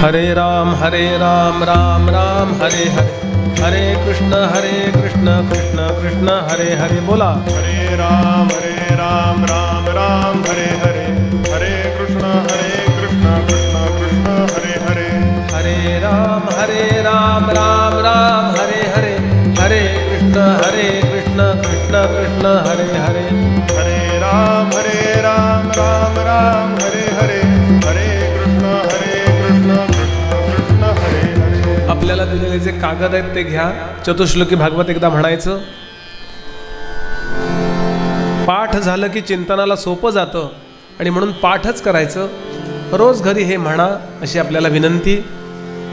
हरे राम राम राम हरे हरे, हरे कृष्ण कृष्ण कृष्ण हरे हरे। बोला हरे राम राम राम हरे हरे, हरे कृष्ण कृष्ण कृष्ण हरे हरे। हरे राम राम राम हरे हरे, हरे कृष्ण कृष्ण कृष्ण हरे हरे। हरे राम राम हरे हरे, हरे कृष्ण कृष्ण कृष्ण हरे हरे। आपल्याला दिलेले जे कागद आहेत ते घ्या, चतुश्लोकी भागवत एकदा म्हणायचं। पाठ झालं की चिंतनाला सोपं जातं आणि म्हणून पाठच करायचं। रोज घरी हे म्हणा अशी आपल्याला विनंती।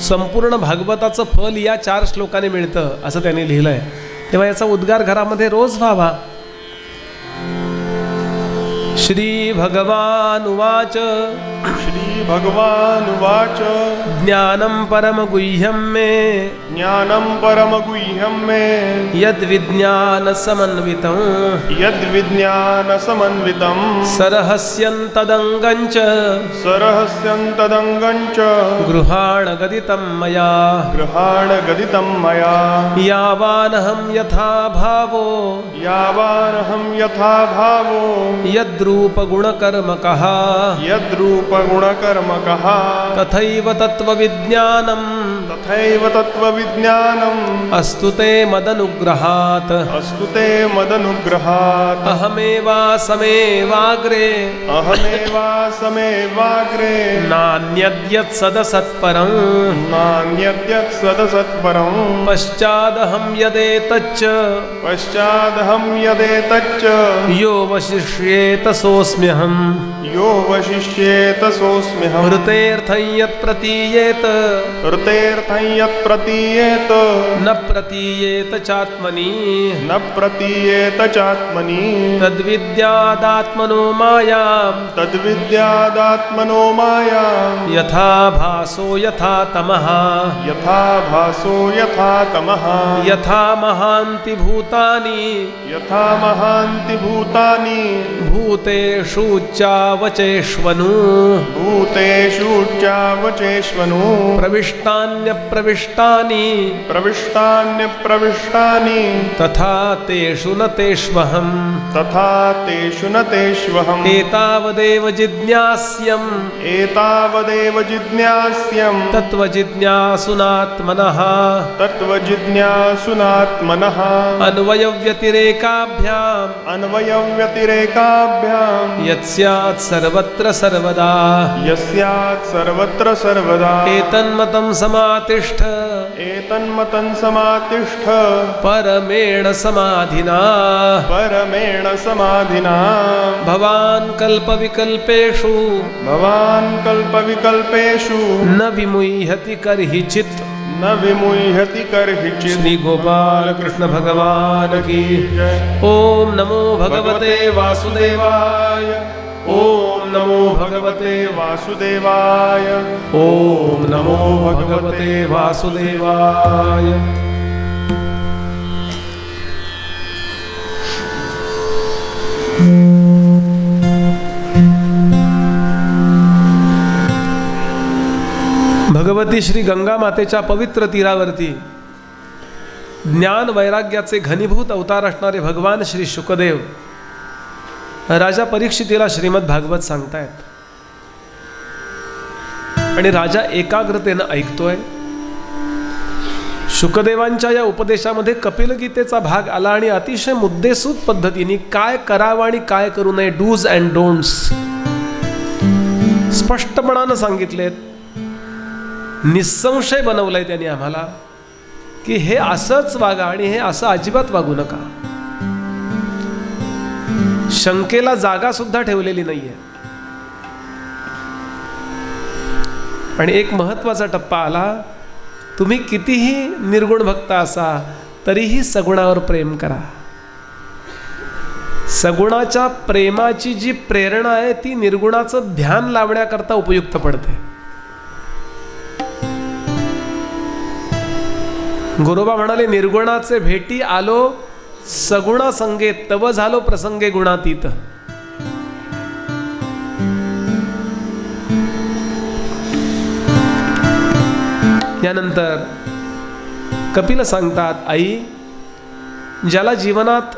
संपूर्ण भागवताचं फल या 4 श्लोकाने मिळतं असं त्यांनी लिहिलंय, तेव्हा याचा उद्गार घरामध्ये रोज व्हावा। श्री भगवान उवाच, श्री भगवान उवाच, ज्ञानं परमगुह्यं मे, ज्ञानं परमगुह्यं मे, यद्विज्ञानसमन्वितं, यद्विज्ञानसमन्वितं, सरहस्यन्तदङ्गं च, सरहस्यन्तदङ्गं च, गृहाणगदितं मया, गृहाणगदितं मया। यावानहं यथा भावो, यावानहं यथा भावो, यद्रूपगुणकर्मकः, यद्रूपगुणकर्मकः, तथैव तत्त्वविज्ञानं, तथैव तत्त्वविज्ञानम्, अस्तु ते मदनुग्रहात्, अस्तु ते मदनुग्रहात्। अहमेवासमेवाग्रे, अहमेवासमेवाग्रे, नान्यद्यत् सदसत्परं, नान्यद्यत् सदसत्परं, पश्चादहं यदेतच्च, पश्चादहं यदेतच्च, यो वशिष्येत सोऽस्म्यहम्, यो वशिष्येत सोऽस्म्यहम्। ऋतेऽर्थं यत् प्रतीयेत, ऋतेऽर्थं यत् प्रतीयेत, न प्रतीयेत चात्मनि, न प्रतीयेत चात्मनि, तद्विद्यादात्मनो मायां, तद्विद्यादात्मनो मायां। यथा भासो यथा तमः, यथा भासो यथा तमः, यथा महान्ति भूतानि, यथा महान्ति भूतानि, भूतेषु चावचेष्वनु, भूतेषु चावचेष्वनु, प्रविष्टान्यप्रविष्टानि, प्रविष्टान्यप्रविष्टानि, तथा तेषु न तेष्वहम्, तथा तेषु न तेष्वहम्। एतावदेव जिज्ञास्यम्, एतावदेव जिज्ञास्यम्, तत्त्वजिज्ञासुनात्मनः, तत्त्वजिज्ञासुनात्मनः, अन्वयव्यतिरेकाभ्याम्, अन्वयव्यतिरेकाभ्याम्, यत्स्यात् सर्वत्र सर्वदा, यस्यात् सर्वत्र सर्वदा। एतन्मतं समातिष्ठ, एतन्मतं समातिष्ठ, परमेण समाधिना, परमेण समाधिना। भवान् कल्पविकल्पेषु, भवान् कल्पविकल्पेषु, न विमुह्यति कर्हिचित्। न विमुह्यति कर्हिचित्। श्री गोपाल कृष्ण भगवान की ओम नमो भगवते वासुदेवाय, ओम नमो भगवते वासुदेवाय, ओम नमो भगवते वासुदेवाय। भगवती श्री गंगा मातेच्या पवित्र तीरावरती ज्ञान वैराग्याचे घनीभूत अवतार असणारे भगवान श्री शुकदेव राजा परीक्षितीला श्रीमद भागवत सांगतायत आणि राजा एकाग्रतेने ऐकतोय। शुकदेवांच्या या उपदेशामध्ये कपिल गीतेचा भाग आला आणि अतिशय मुद्देसूद पद्धतीने काय करावं आणि काय करू नये, डूज अँड डोंट्स स्पष्टपणाने सांगितलेत। निसंशय बनवलंय त्यांनी आम्हाला की हे असंच वागा आणि हे असं अजिबात वागू नका। शंकेला जागा सुद्धा ठेवलेली नाहीये। आणि एक महत्त्वाचा टप्पा आला, तुम्ही कितीही निर्गुण भक्त असा तरीही सगुणावर प्रेम करा। सगुणाच्या प्रेमाची जी प्रेरणा आहे ती निर्गुणाचं ध्यान लावण्याकरता उपयुक्त पडते। गुरुबा म्हणाले, निर्गुणाचे भेटी आलो सगुणा संगे, तव झालो प्रसंगे गुणातीत। यानंतर कपिल सांगतात, आई, ज्याला जीवनात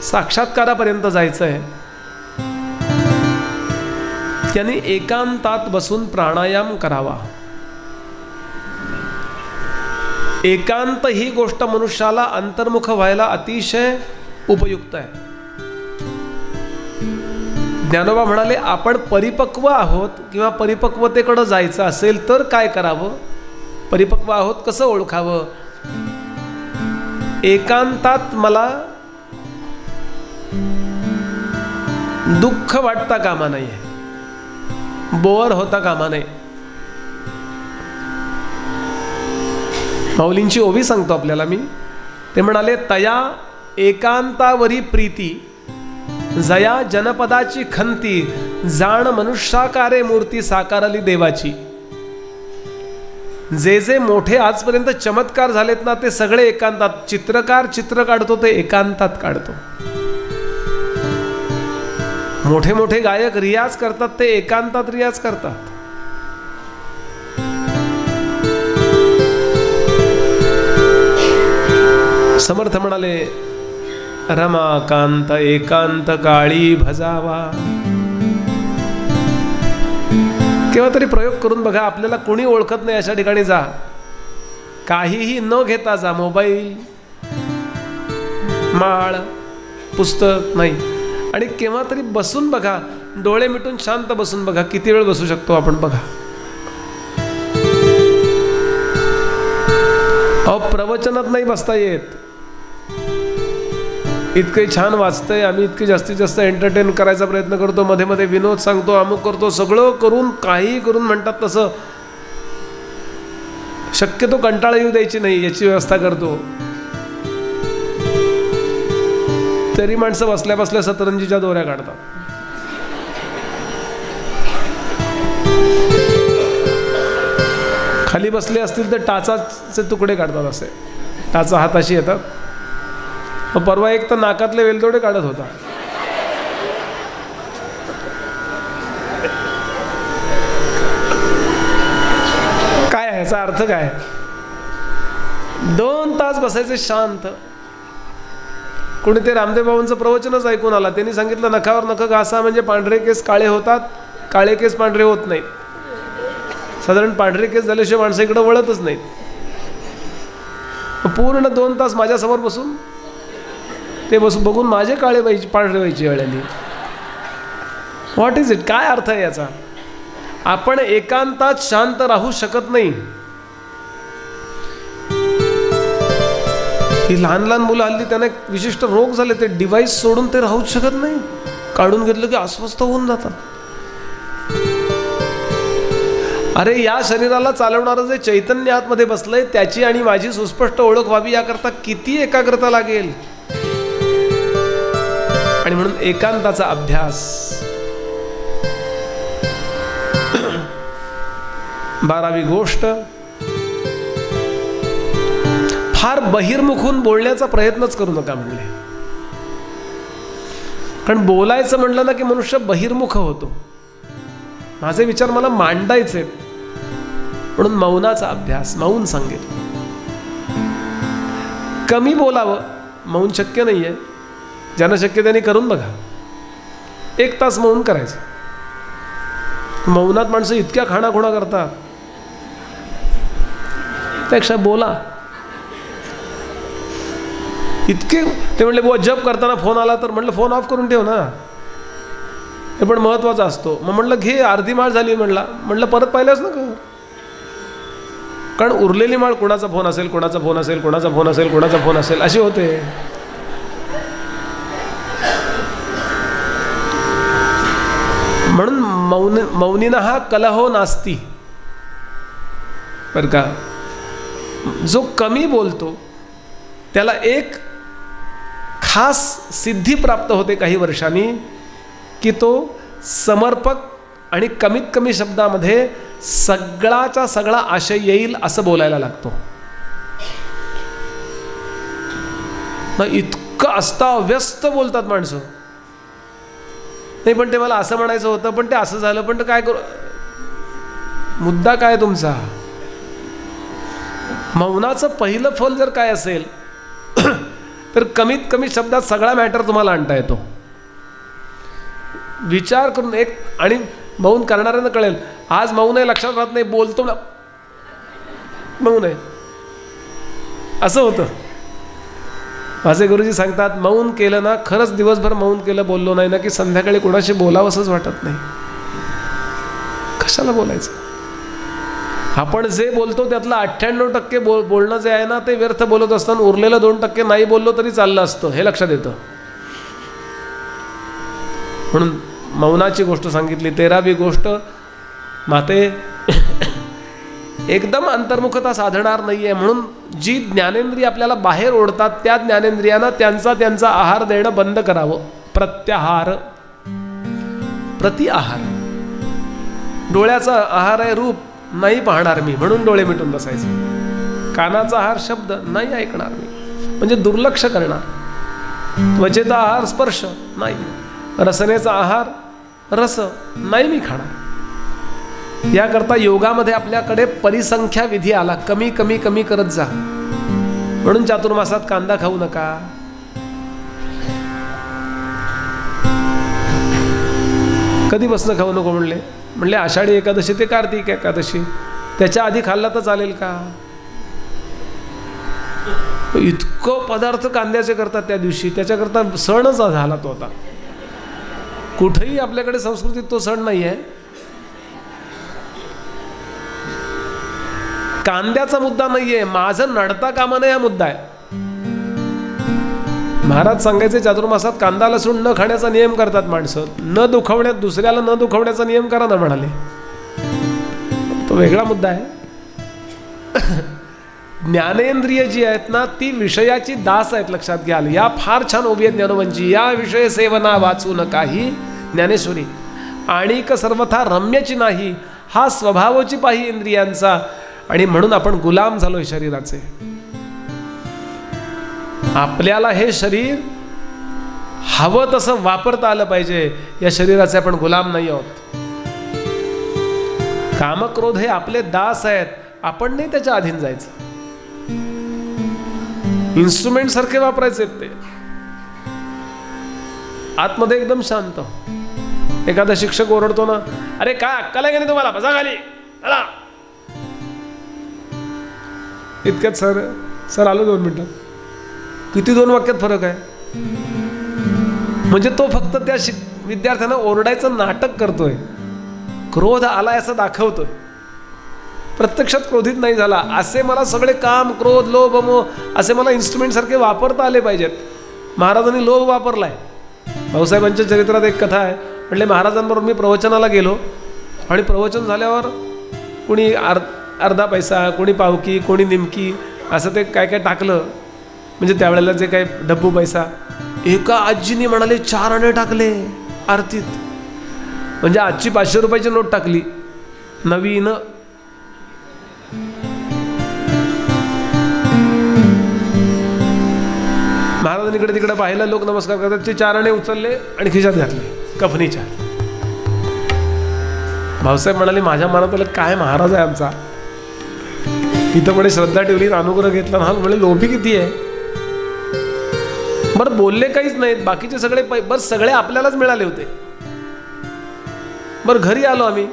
साक्षात्कारापर्यंत जायचं आहे त्याने एकांतात बसून प्राणायाम करावा. एकांत ही गोष्ट मनुष्याला अंतर्मुख व्हायला अतिशय उपयुक्त आहे. ज्ञानोबा म्हणाले, आपण परिपक्व आहोत किंवा परिपक्वतेकडे जायचं असेल तर काय करावं, परिपक्व आहोत कसं ओळखावं. एकांतात मला दुःख वाटता कामा नये, बोर होता कामा नये. माऊलींची ओवी सांगतो आपल्याला मी. ते म्हणाले, तया एकांतावरी प्रीती, जया जनपदाची खंती, जाण मनुष्याकारे मूर्ती साकारली देवाची. जे जे मोठे आजपर्यंत चमत्कार झालेत ना ते सगळे एकांतात. चित्रकार चित्र काढतो ते एकांतात काढतो. मोठे मोठे गायक रियाज करतात ते एकांतात रियाज करतात. समर्थ म्हणाले, रमाकांत एकांत काळी भजावा. केव्हा तरी प्रयोग करून बघा. आपल्याला कोणी ओळखत नाही अशा ठिकाणी जा, काहीही न घेता जा. मोबाईल, माळ, पुस्तक नाही, आणि केव्हा तरी बसून बघा. डोळे मिटून शांत बसून बघा. किती वेळ बसू शकतो आपण बघा. अहो, प्रवचनात नाही बसता येत. इतके छान वाचतंय आम्ही, इतके जास्तीत जास्त एंटरटेन करायचा प्रयत्न करतो, मध्ये मध्ये विनोद सांगतो, अमुक करतो, सगळं करून काही करून म्हणतात तसं शक्यतो कंटाळा येऊ द्यायची नाही याची व्यवस्था करतो. तरी माणसं बसल्या बसल्या सतरंजीच्या दोऱ्या काढतात. खाली बसले असतील तर टाचाचे तुकडे काढतात. असे टाचा हाताशी येतात. परवा एक तर नाकातले वेलदोडे काढत होता. काय याचा अर्थ काय? 2 तास बसायचे शांत. कोणी ते रामदेव बाबांचं प्रवचनच ऐकून आला. त्यांनी सांगितलं, नखावर नख घासा म्हणजे पांढरे केस काळे होतात, काळे केस पांढरे होत नाहीत. साधारण पांढरे केस झाल्याशिवाय माणसं इकडे वळतच नाहीत. पूर्ण 2 तास माझ्यासमोर बसून ते बघून माझे काळे व्हायचे, पांढरे व्हायची वेळ आली. What is it? काय अर्थ आहे याचा? आपण एकांतात शांत राहू शकत नाही. ही लहान लहान मुलं हल्ली त्यांना विशिष्ट रोग झाले, ते डिव्हाइस सोडून ते राहूच शकत नाही. काढून घेतलं की अस्वस्थ होऊन जातात. अरे, या शरीराला चालवणारं जे चैतन्य आतमध्ये बसलंय त्याची आणि माझी सुस्पष्ट ओळख व्हावी याकरता किती एकाग्रता लागेल. आणि म्हणून एकांताचा अभ्यास. 12वी गोष्ट, फार बहिर्मुखून बोलण्याचा प्रयत्नच करू नका म्हणले. कारण बोलायचं म्हणलं ना की मनुष्य बहिर्मुख होतो. माझे विचार मला मांडायचे, म्हणून मौनाचा अभ्यास. मौन सांगेल. कमी बोलावं, मौन शक्य नाहीये. ज्यांना शक्य त्यांनी करून बघा. 1 तास मौन करायचं. मौनात माणसं इतक्या खाणाखुणा करतात, त्यापेक्षा बोला. इतके ते म्हणले, बुवा जप करताना फोन आला तर म्हटलं फोन ऑफ करून ठेव ना, हे पण महत्वाचा असतो. मग म्हटलं घे, अर्धी माळ झाली. म्हटलं परत पाहिलंच ना. कारण उरलेली माळ कोणाचा फोन असेल, कोणाचा फोन असेल, कोणाचा फोन असेल, कोणाचा फोन असेल, अशी होते. म्हणून मौनिना हा कलहो नास्ती. बरं का, जो कमी बोलतो त्याला एक खास सिद्धी प्राप्त होते काही वर्षांनी, की तो समर्पक आणि कमीत कमी शब्दामध्ये सगळाचा सगळा आशय येईल असं बोलायला लागतो. इतकं अस्ताव्यस्त बोलतात माणसं. नाही पण ते मला असं म्हणायचं होतं, पण ते असं झालं, पण ते काय करू. मुद्दा काय तुमचा? मौनाचं पहिलं फल जर काय असेल तर कमीत कमी शब्दात सगळा मॅटर तुम्हाला आणता येतो. विचार करून एक, आणि मौन करणाऱ्यांना कळेल आज मौन आहे लक्षात राहत नाही, बोलतो ना मौन आहे असं होतं. माझे गुरुजी सांगतात मौन केलं ना, खरंच दिवसभर मौन केलं, बोललो नाही ना, की संध्याकाळी कोणाशी बोलावंसंच वाटत नाही. कशाला बोलायचं? आपण जे बोलतो त्यातलं 98% बोलणं जे आहे ना ते व्यर्थ बोलत असताना उरलेलं 2% नाही बोललो तरी चाललं असतं, हे लक्षात येतं. म्हणून मौनाची गोष्ट सांगितली. 13वी गोष्ट, माते एकदम अंतर्मुखता साधणार नाहीये, म्हणून जी ज्ञानेंद्रिय आपल्याला बाहेर ओढतात त्या ज्ञानेंद्रियांना त्यांचा आहार देणं बंद करावं. प्रत्याहार, प्रतिआहार. डोळ्याचा आहार आहे रूप, नाही पाहणार मी म्हणून डोळे मिटून बसायचे. कानाचा आहार शब्द, नाही ऐकणार मी म्हणजे दुर्लक्ष करणार. त्वचेचा आहार स्पर्श, नाही. रसनेचा आहार रस, नाही मी खाणार. याकरता योगामध्ये आपल्याकडे परिसंख्या विधी आला, कमी कमी कमी करत जा. म्हणून चातुर्मासात कांदा खाऊ नका. कधीपासून खाऊ नको म्हणले आषाढी एकादशी ते कार्तिक एकादशी, त्याच्या आधी खाल्ला तर चालेल का? इतकं पदार्थ कांद्याचे करतात त्या दिवशी, त्याच्याकरता सणच झाला तो. आता कुठेही आपल्याकडे संस्कृतीत तो सण नाही आहे. कांद्याचा मुद्दा नाहीये, माझं नडता कामा नये हा मुद्दा आहे. महाराज सांगायचे चातुर्मासात कांदा लसूण न खाण्याचा नियम करतात माणसं. न दुखवण्यात, दुसऱ्याला न दुखवण्याचा नियम करा ना म्हणाले, तो वेगळा मुद्दा आहे. ज्ञानेंद्रिय जी आहेत ना ती विषयाची दास आहेत, लक्षात घ्याल. या फार छान ओवी आहे ज्ञानवंची. या विषय सेवना वाचून काही ज्ञानेश्वरी आणिक सर्वथा रम्यची नाही, हा स्वभावाची पाही इंद्रियांचा. आणि म्हणून आपण गुलाम झालोय शरीराचे. आपल्याला हे शरीर हवं तसं वापरता आलं पाहिजे. या शरीराचे आपण गुलाम नाही आहोत. कामक्रोध हे आपले दास आहेत, आपण नाही त्याच्या अधीन जायचं. इन्स्ट्रुमेंट सारखे वापरायचे ते. आतमध्ये एकदम शांत. एखादा शिक्षक ओरडतो ना, अरे काय अक्कल आहे का नाही तुम्हाला, बसा खाली, चला. इतक्यात सर आलो 2 मिनिटात. किती 2 वाक्यात फरक आहे. म्हणजे तो फक्त त्या विद्यार्थ्यांना ओरडायचं नाटक करतोय, क्रोध आलाय असं दाखवतोय, प्रत्यक्षात क्रोधित नाही झाला. असे मला सगळे काम, क्रोध, लोभ, मोह असे मला इन्स्ट्रुमेंट सारखे वापरता आले पाहिजेत. महाराजांनी लोभ वापरलाय. भाऊसाहेबांच्या चरित्रात एक कथा आहे. म्हटले महाराजांबरोबर मी प्रवचनाला गेलो आणि प्रवचन झाल्यावर कुणी अर्धा पैसा, कोणी पावकी, कोणी निमकी असं ते काय काय टाकलं. म्हणजे त्यावेळेला जे काय डब्बू पैसा. एका आजीने म्हणाले 4 आणे टाकले आरतीत. म्हणजे आजची 500 रुपयाची नोट टाकली नवीन. महाराजांनी इकडे तिकडे पाहिलं, लोक नमस्कार करतात. ते 4 आणे उचलले आणि खिशात घातले कफनीच्या. भाऊसाहेब म्हणाले माझ्या मनात आलं काय महाराज आहे आमचा, तिथं म्हणे श्रद्धा ठेवली, अनुग्रह घेतला ना. म्हणे लोभी किती आहे. बरं बोलले काहीच नाहीत, बाकीचे सगळे बरं सगळे आपल्यालाच मिळाले होते. बरं घरी आलो आम्ही.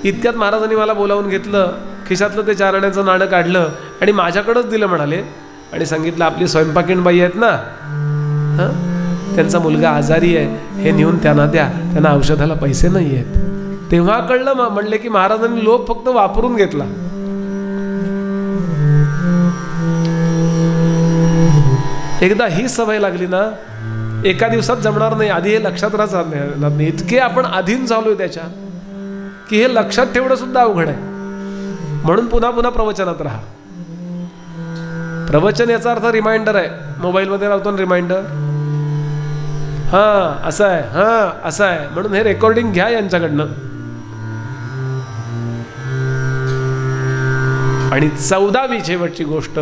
इतक्यात महाराजांनी मला बोलावून घेतलं, खिशातलं ते 4 आण्याचं नाणं काढलं आणि माझ्याकडंच दिलं म्हणाले. आणि सांगितलं आपली स्वयंपाकीण बाई आहेत ना, त्यांचा मुलगा आजारी आहे, हे नेऊन त्यांना द्या, त्यांना औषधाला पैसे नाही आहेत. तेव्हा कळलं म्हणले की महाराजांनी लोभ फक्त वापरून घेतला. एकदा ही सवय लागली ना एका दिवसात जमणार नाही. आधी हे लक्षात राहणार नाही. इतके आपण अधीन झालोय त्याच्या की हे लक्षात ठेवणं सुद्धा अवघड आहे. म्हणून पुन्हा पुन्हा प्रवचनात राहा. प्रवचन याचा अर्थ रिमाइंडर आहे. मोबाईलमध्ये लावतो ना रिमाइंडर, हां असं आहे, हां असं आहे, म्हणून हे रेकॉर्डिंग घ्या यांच्याकडनं. आणि 14वी शेवटची गोष्ट,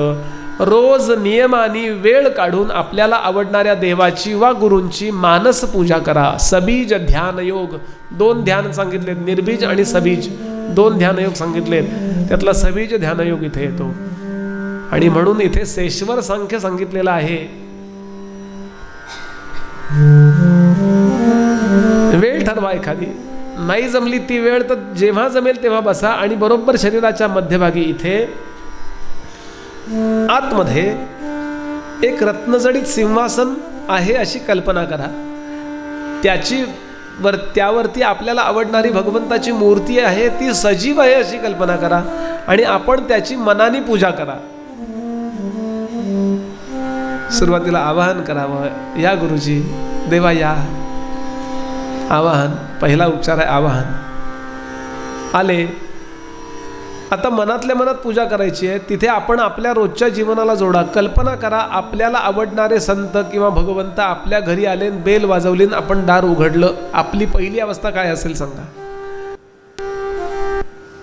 रोज नियमाने वेळ काढून आपल्याला आवडणाऱ्या देवाची वा गुरूंची मानस पूजा करा. सबीज ध्यान योग, 2 ध्यान सांगितले, निर्बीज आणि सबीज. 2 ध्यानयोग सांगितलेत, त्यातला सवीज ध्यानयोग इथे येतो. आणि म्हणून इथे सेश्वर सांख्य सांगितलेलं आहे. वेळ ठरवा एखादी, नाही जमली ती वेळ तर जेव्हा जमेल तेव्हा बसा आणि बरोबर शरीराच्या मध्यभागी इथे आतमध्ये एक रत्नजडित सिंहासन आहे अशी कल्पना करा. त्यावरती आपल्याला आवडणारी भगवंताची मूर्ती आहे, ती सजीव आहे अशी कल्पना करा आणि आपण त्याची मनाने पूजा करा. सुरुवातीला आवाहन करावं, या गुरुजी, देवा या. आवाहन, पहिला उपचार आहे आवाहन. आले, आता मनातल्या मनात पूजा करायची आहे. तिथे आपण आपल्या रोजच्या जीवनाला जोडा. कल्पना करा आपल्याला आवडणारे संत किंवा भगवंत आपल्या घरी आले, बेल वाजवली, आपण दार उघडलं. आपली पहिली अवस्था काय असेल सांगा?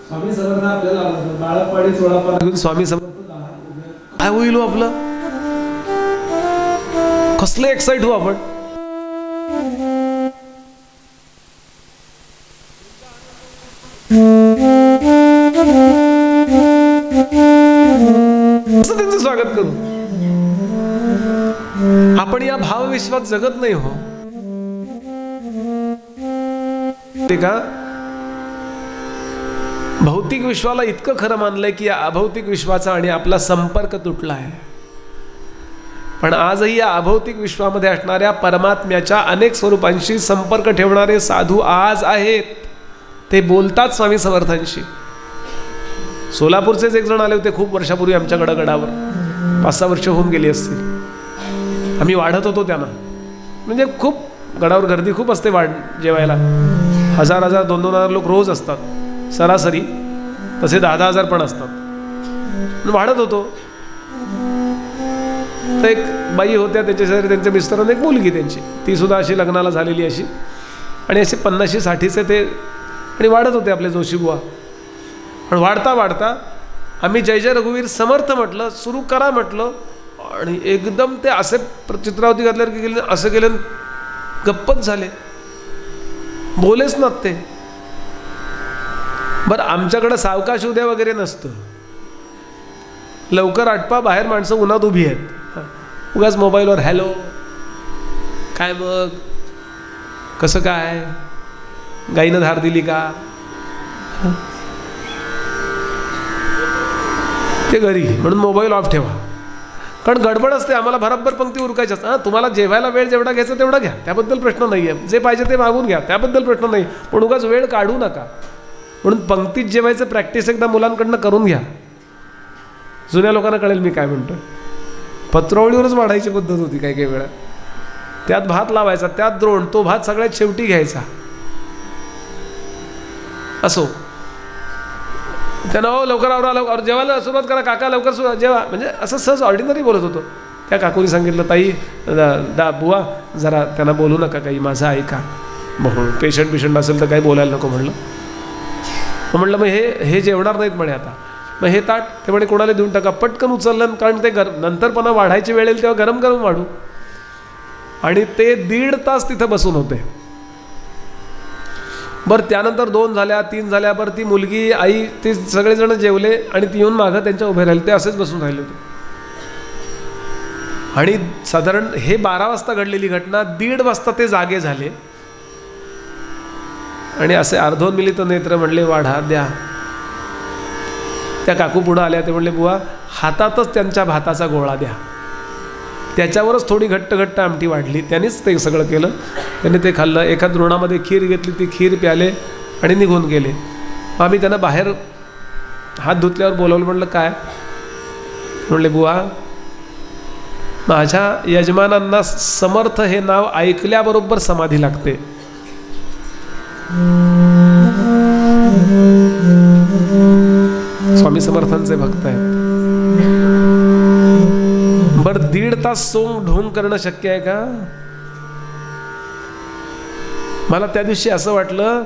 स्वामी समर्थ आपल्याला बाळापाडी चोळापाडी घेऊन स्वामी समर्थ काय होईल आपलं? कसले एक्साइट हो आपण. असं त्यांचं स्वागत करू. आपण या भावविश्वात जगत नाही हो. ते का भौतिक विश्वाला इतकं खरं मानलंय की या अभौतिक विश्वाचा आणि आपला संपर्क तुटला आहे. पण आजही या अभौतिक विश्वामध्ये असणाऱ्या परमात्म्याच्या अनेक स्वरूपांशी संपर्क ठेवणारे साधू आज आहेत. ते बोलतात स्वामी समर्थांशी. सोलापूरचेच एक जण आले होते खूप वर्षापूर्वी आमच्या गडावर. 5-6 वर्ष होऊन गेली असतील. आम्ही वाढत होतो त्यांना. म्हणजे खूप गडावर गर्दी खूप असते जेवायला. 1000-1000, 2,000 लोक रोज असतात सरासरी. तसे 10,000 पण असतात. वाढत होतो. तर एक बाई होत्या, त्याच्या शेजारी त्यांच्या मिस्टरांना एक मुलगी त्यांची, ती सुद्धा अशी लग्नाला झालेली अशी, आणि असे 50-60चे ते, आणि वाढत होते आपले जोशी बुवा. पण वाढता वाढता आम्ही जय जय रघुवीर समर्थ म्हटलं, सुरू करा म्हटलं, आणि एकदम ते असे चित्रावती घातल्यावर की गेले, असं केलं, गप्पच झाले, बोलेच ना ते. बरं, आमच्याकडं सावकाश उद्या वगैरे नसतं. लवकर आटपा, बाहेर माणसं उन्हात उभी आहेत. उगाच मोबाईलवर हॅलो, काय मग, कसं काय, गाईनं धार दिली का, ते घरी म्हणून मोबाईल ऑफ ठेवा. कारण गडबड असते. आम्हाला बरोबर पंक्ती उरकायच्याच. हां, तुम्हाला जेवायला वेळ जेवढा घ्यायचा तेवढा घ्या, त्याबद्दल प्रश्न नाही आहे. जे पाहिजे ते मागून घ्या, त्याबद्दल प्रश्न नाही. पण उगाच वेळ काढू नका. म्हणून पंक्तीत जेवायचं प्रॅक्टिस एकदा मुलांकडनं करून घ्या. जुन्या लोकांना कळेल मी काय म्हणतो. पत्रावळीवरच वाढायची पद्धत होती काही काही वेळा. त्यात भात लावायचा, त्यात द्रोण, तो भात सगळ्यात शेवटी घ्यायचा. असो, त्यांना लवकर आवरा, लवकर जेवायला सुरुवात करा, काका लवकर जेवा, म्हणजे असं सहज ऑर्डिनरी बोलत होतो. त्या काकूनी सांगितलं, ताई बुवा जरा त्यांना बोलू नका, काही माझं ऐका, पेशंट असेल तर काही बोलायला नको म्हणलं. म्हणलं मग हे जेवणार नाहीत म्हणे आता, मग हे ताट ते म्हणे कोणाला देऊन टाका. पटकन उचललं, कारण ते नंतर पण वाढायची वेळ येईल तेव्हा गरम गरम वाढू. आणि ते 1.5 तास तिथं बसून होते. बरं, त्यानंतर 2 झाल्या, 3 झाल्या. बरं, ती मुलगी, आई, ते सगळेजण जेवले आणि ती येऊन मागं त्यांच्या उभे राहिले. ते असेच बसून राहिले होते. आणि साधारण हे 12 वाजता घडलेली घटना, 1:30 वाजता ते जागे झाले आणि असे अर्धोन्मिलित नेत्र म्हणले, वाढा द्या. त्या काकू पुढं आल्या. ते म्हणले, बुवा हातातच त्यांच्या भाताचा गोळा द्या. त्याच्यावरच थोडी घट्ट आमटी वाढली. त्यांनीच ते सगळं केलं. त्यांनी ते खाल्लं. एका द्रोणामध्ये खीर घेतली, ती खीर प्याले आणि निघून गेले. मग आम्ही त्यांना बाहेर हात धुतल्यावर बोलवलं. म्हणलं काय? म्हणले, बुवा माझ्या यजमानांना समर्थ हे नाव ऐकल्याबरोबर समाधी लागते. स्वामी समर्थांचे भक्त आहेत. बर, 1.5 तास सोंग ढोंग करणं शक्य आहे का? मला त्या दिवशी असं वाटलं,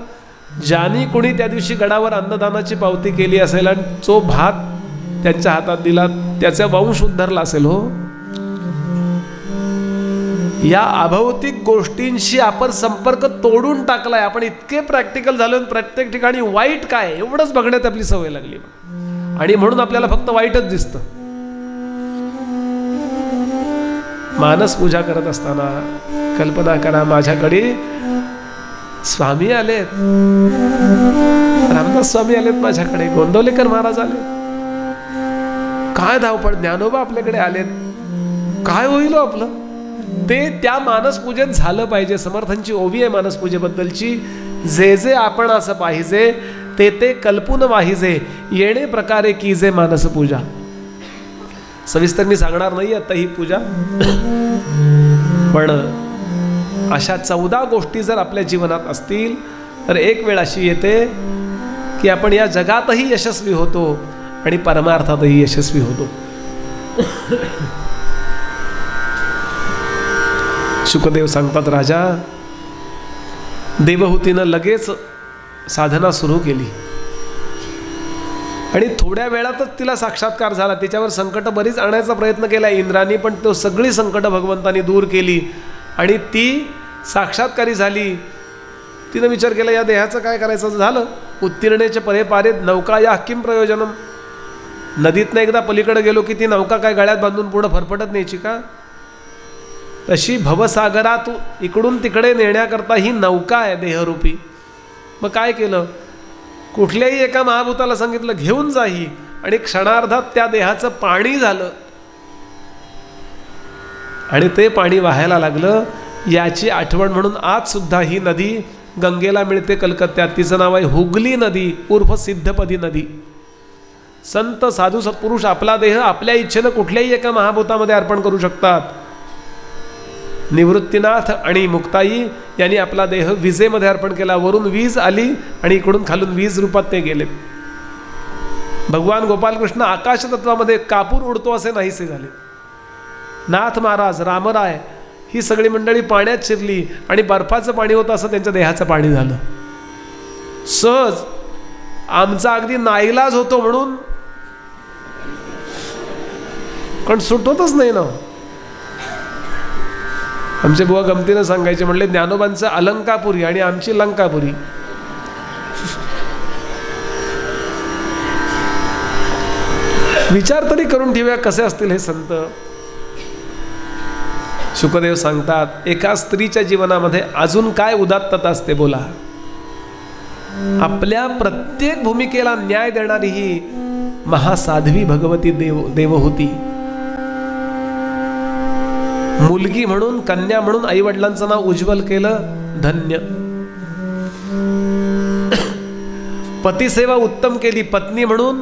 ज्यानी कोणी त्या दिवशी गडावर अन्नदानाची पावती केली असेल आणि जो भात त्यांच्या हातात दिला, त्याचा वंश उद्धरला असेल. हो, या अभौतिक गोष्टींशी आपण संपर्क तोडून टाकलाय. आपण इतके प्रॅक्टिकल झालो, प्रत्येक ठिकाणी वाईट काय एवढंच बघण्यात आपली सवय लागली आणि म्हणून आपल्याला फक्त वाईटच दिसतं. मानस पूजा करत असताना कल्पना करा, माझ्याकडे स्वामी आलेत, रामदास स्वामी आलेत, माझ्याकडे गोंदवलेकर महाराज आले, काय धावपळ, ज्ञानोबा आपल्याकडे आलेत, काय होईल आपलं. ते त्या मानसपूजेत झालं पाहिजे. समर्थांची ओवी आहे मानसपूजेबद्दलची, जे जे आपण असं पाहिजे ते ते कल्पून वाहिजे, येणे प्रकारे कीजे मानसपूजा. सविस्तर मी सांगणार नाही आता ही पूजा, पण अशा 14 गोष्टी जर आपल्या जीवनात असतील तर एक वेळ अशी येते की आपण या जगातही यशस्वी होतो आणि परमार्थातही यशस्वी होतो. शुकदेव सांगतात, राजा देवहूतीनं लगेच साधना सुरू केली आणि थोड्या वेळातच तिला साक्षात्कार झाला. तिच्यावर संकट बरीच आणायचा प्रयत्न केला इंद्रानी, पण तो सगळी संकट भगवंतांनी दूर केली आणि ती साक्षात्कारी झाली. तिनं विचार केला, या देहाचं काय करायचं. झालं, उत्तीर्णेचे परे पारे नौका या किम प्रयोजनम. नदीतनं एकदा पलीकडे गेलो की ती नौका काय गळ्यात बांधून पुढं फरफटत न्यायची का. तशी भवसागरात इकडून तिकडे नेण्याकरता ही नौका आहे देहरूपी. मग काय केलं, कुठल्याही एका महाभूताला सांगितलं घेऊन जाही आणि क्षणार्धात त्या देहाचं पाणी झालं आणि ते पाणी वाहायला लागलं. याची आठवण म्हणून आज सुद्धा ही नदी गंगेला मिळते कलकत्त्यात. तिचं नाव आहे हुगली नदी उर्फ सिद्धपदी नदी. संत साधू सत्पुरुष आपला देह आपल्या इच्छेनं कुठल्याही एका महाभूतामध्ये अर्पण करू शकतात. निवृत्तीनाथ आणि मुक्ताई यांनी आपला देह विजेमध्ये अर्पण केला. वरून वीज आली आणि इकडून खालून वीज रूपात ते गेले. भगवान गोपालकृष्ण आकाश तत्वामध्ये कापूर उडतो असे नाहीसे झाले. नाथ महाराज, रामराय ही सगळी मंडळी पाण्यात शिरली आणि बर्फाचं पाणी होतं असं त्यांच्या देहाचं पाणी झालं. सहज आमचा अगदी नाईलाज होतो म्हणून, पण सुटतच नाही ना. आमचे बुवा गमतीनं सांगायचे, म्हणले ज्ञानोबांचं अलंकापुरी आणि आमची लंकापुरी. विचार तरी करून ठेवूया कसे असतील हे संत. शुकदेव सांगतात, एका स्त्रीच्या जीवनामध्ये अजून काय उदात्तता असते बोला. आपल्या प्रत्येक भूमिकेला न्याय देणारी ही महासाध्वी भगवती देवहूती. मुलगी म्हणून, कन्या म्हणून आई वडिलांचं नाव उज्ज्वल केलं, धन्य. पतिसेवा उत्तम केली, पत्नी म्हणून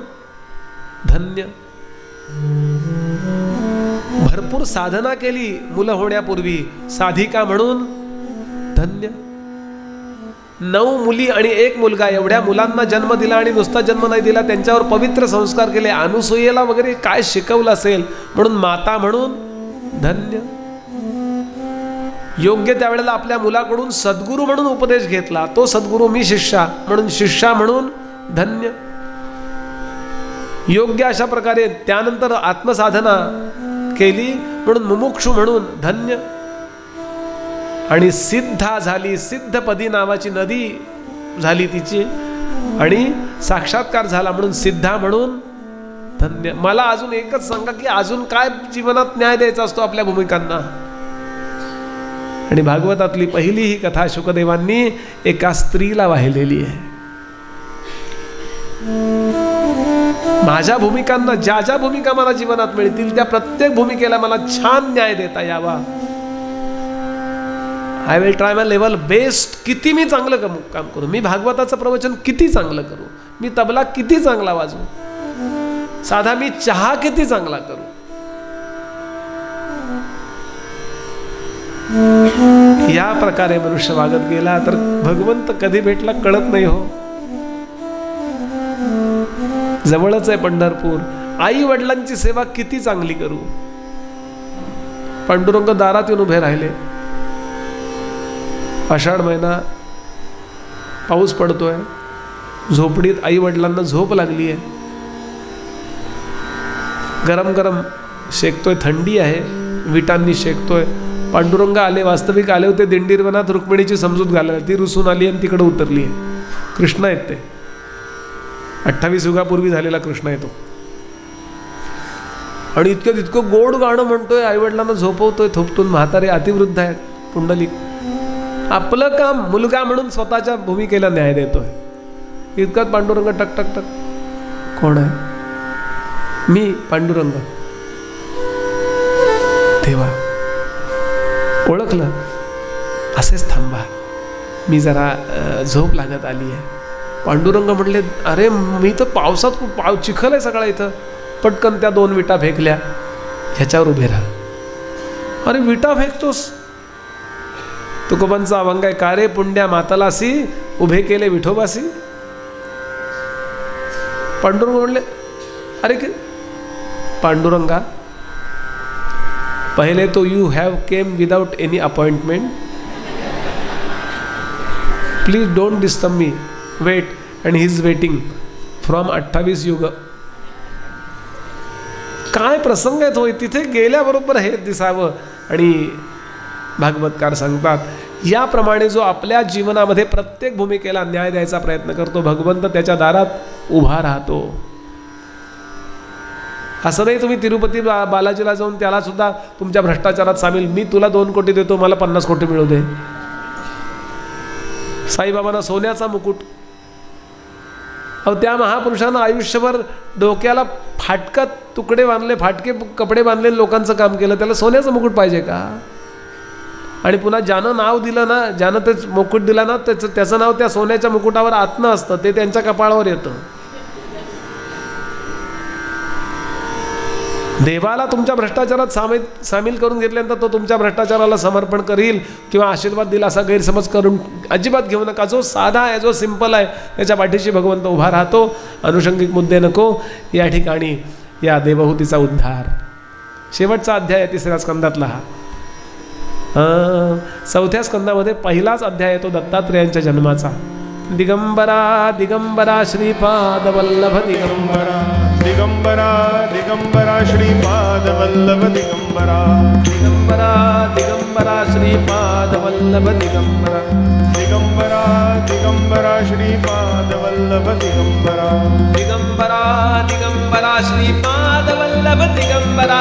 धन्य. भरपूर साधना केली मुलं होण्यापूर्वी, साधिका म्हणून धन्य. 9 मुली आणि 1 मुलगा, एवढ्या मुलांना जन्म दिला आणि नुसता जन्म नाही दिला, त्यांच्यावर पवित्र संस्कार केले. अनुसूयेला वगैरे काय शिकवलं असेल म्हणून माता म्हणून धन्य. योग्य त्यावेळेला आपल्या मुलाकडून सद्गुरू म्हणून उपदेश घेतला, तो सद्गुरू मी शिष्या म्हणून शिष्या म्हणून धन्य. योग्य अशा प्रकारे त्यानंतर आत्मसाधना केली म्हणून मुमुक्षु म्हणून धन्य. आणि सिद्धा झाली, सिद्धपदी नावाची नदी झाली तिची आणि साक्षात्कार झाला म्हणून सिद्धा म्हणून धन्य. मला अजून एकच सांगा की अजून काय जीवनात न्याय द्यायचा असतो आपल्या भूमिकांना. आणि भागवतातली पहिली ही कथा शुकदेवांनी एका स्त्रीला वाहिलेली आहे. माझ्या भूमिकांना, ज्या ज्या भूमिका मला जीवनात मिळतील त्या प्रत्येक भूमिकेला मला छान न्याय देता यावा. I will try my level best. किती मी चांगलं काम करू, मी भागवताचं प्रवचन किती चांगलं करू, मी तबला किती चांगला वाजवू, साधा मी चहा किती चांगला करू. या प्रकारे मनुष्य वागत गेला तर भगवंत कधी भेटला कळत नाही हो. जवळच आहे पंढरपूर. आई वडिलांची सेवा किती चांगली करू. पांडुरंग दारात येऊन उभे राहिले. आषाढ महिना, पाऊस पडतोय, झोपडीत आई वडिलांना झोप लागली आहे. गरम गरम शेकतोय, थंडी आहे, विटांनी शेकतोय. पांडुरंग आले, वास्तविक आले होते दिंडीरवनात रुक्मिणीची समजूत घालायला. ती रुसून आली आणि तिकडे उतरली आहे. कृष्ण आहेत ते, 28 युगापूर्वी झालेला कृष्ण आहे तो. आणि इतकं गोड गाणं म्हणतोय, आईवडिलांना झोपवतोय, थोपटून. म्हातारे अतिवृद्ध आहेत. पुंडलिक आपलं काम मुलगा म्हणून स्वतःच्या भूमिकेला न्याय देतोय. इतकात पांडुरंग टक टक टक. कोण आहे? मी पांडुरंग. तेव्हा ओळखलं. असेच थांबा, मी जरा झोप लागत आली आहे. पांडुरंग म्हणले, अरे मी तर पावसात खूप चिखल आहे सगळा इथं. पटकन त्या 2 विटा फेकल्या. ह्याच्यावर उभे राहा. अरे विटा फेकतोस? तुकोबांचा अभंग आहे, का रे पुंड्या मातलासी उभे केले विठोबासी. पांडुरंग म्हणले, अरे की पांडुरंगा, पहले तो you have came without any appointment. Please don't disturb me. Wait. And he is waiting from 28 युग. काय प्रसंग आहेत होय. तिथे गेल्याबरोबर हे दिसावं. आणि भागवतकार सांगतात, याप्रमाणे जो आपल्या जीवनामध्ये प्रत्येक भूमिकेला न्याय द्यायचा प्रयत्न करतो, भगवंत त्याच्या दारात उभा राहतो. असं नाही तुम्ही तिरुपती बालाजीला जाऊन त्याला सुद्धा तुमच्या भ्रष्टाचारात सामील, मी तुला 2 कोटी देतो, मला 50 कोटी मिळू दे. साईबाबांना सोन्याचा मुकुट. अहो त्या महापुरुषांना आयुष्यभर डोक्याला फाटकत तुकडे बांधले, फाटके कपडे बांधले, लोकांचं काम केलं. त्याला सोन्याचं मुकुट पाहिजे का? आणि पुन्हा ज्यानं नाव दिलं ना, ज्यानं ते मुकुट दिला ना, त्याचं नाव त्या सोन्याच्या मुकुटावर आत्न असतं, ते त्यांच्या कपाळावर येतं. देवाला तुमच्या भ्रष्टाचारात सामील करून घेतल्यानंतर तो तुमच्या भ्रष्टाचाराला समर्पण करील किंवा आशीर्वाद दिला असा गैरसमज करून अजिबात घेऊ नका. जो साधा आहे, जो सिंपल आहे, त्याच्या पाठीशी भगवंत उभा राहतो. अनुषंगिक मुद्दे नको. या ठिकाणी या देवहूतीचा उद्धार. शेवटचा अध्याय आहे 3ऱ्या स्कंदातला हा. 4थ्या स्कंदामध्ये पहिलाच अध्याय येतो दत्तात्रेयांच्या जन्माचा. दिगंबरा दिगंबरा श्रीपाद वल्लभ दिगंबरा. दिगंबरा दिगंबरा श्रीपाद वल्लभ दिगंबरा. दिगंबरा दिगंबरा श्रीपाद वल्लभ दिगंबरा. दिगंबरा दिगंबरा श्रीपाद वल्लभ दिगंबरा. दिगंबरा दिगंबरा श्रीपाद वल्लभ दिगंबरा.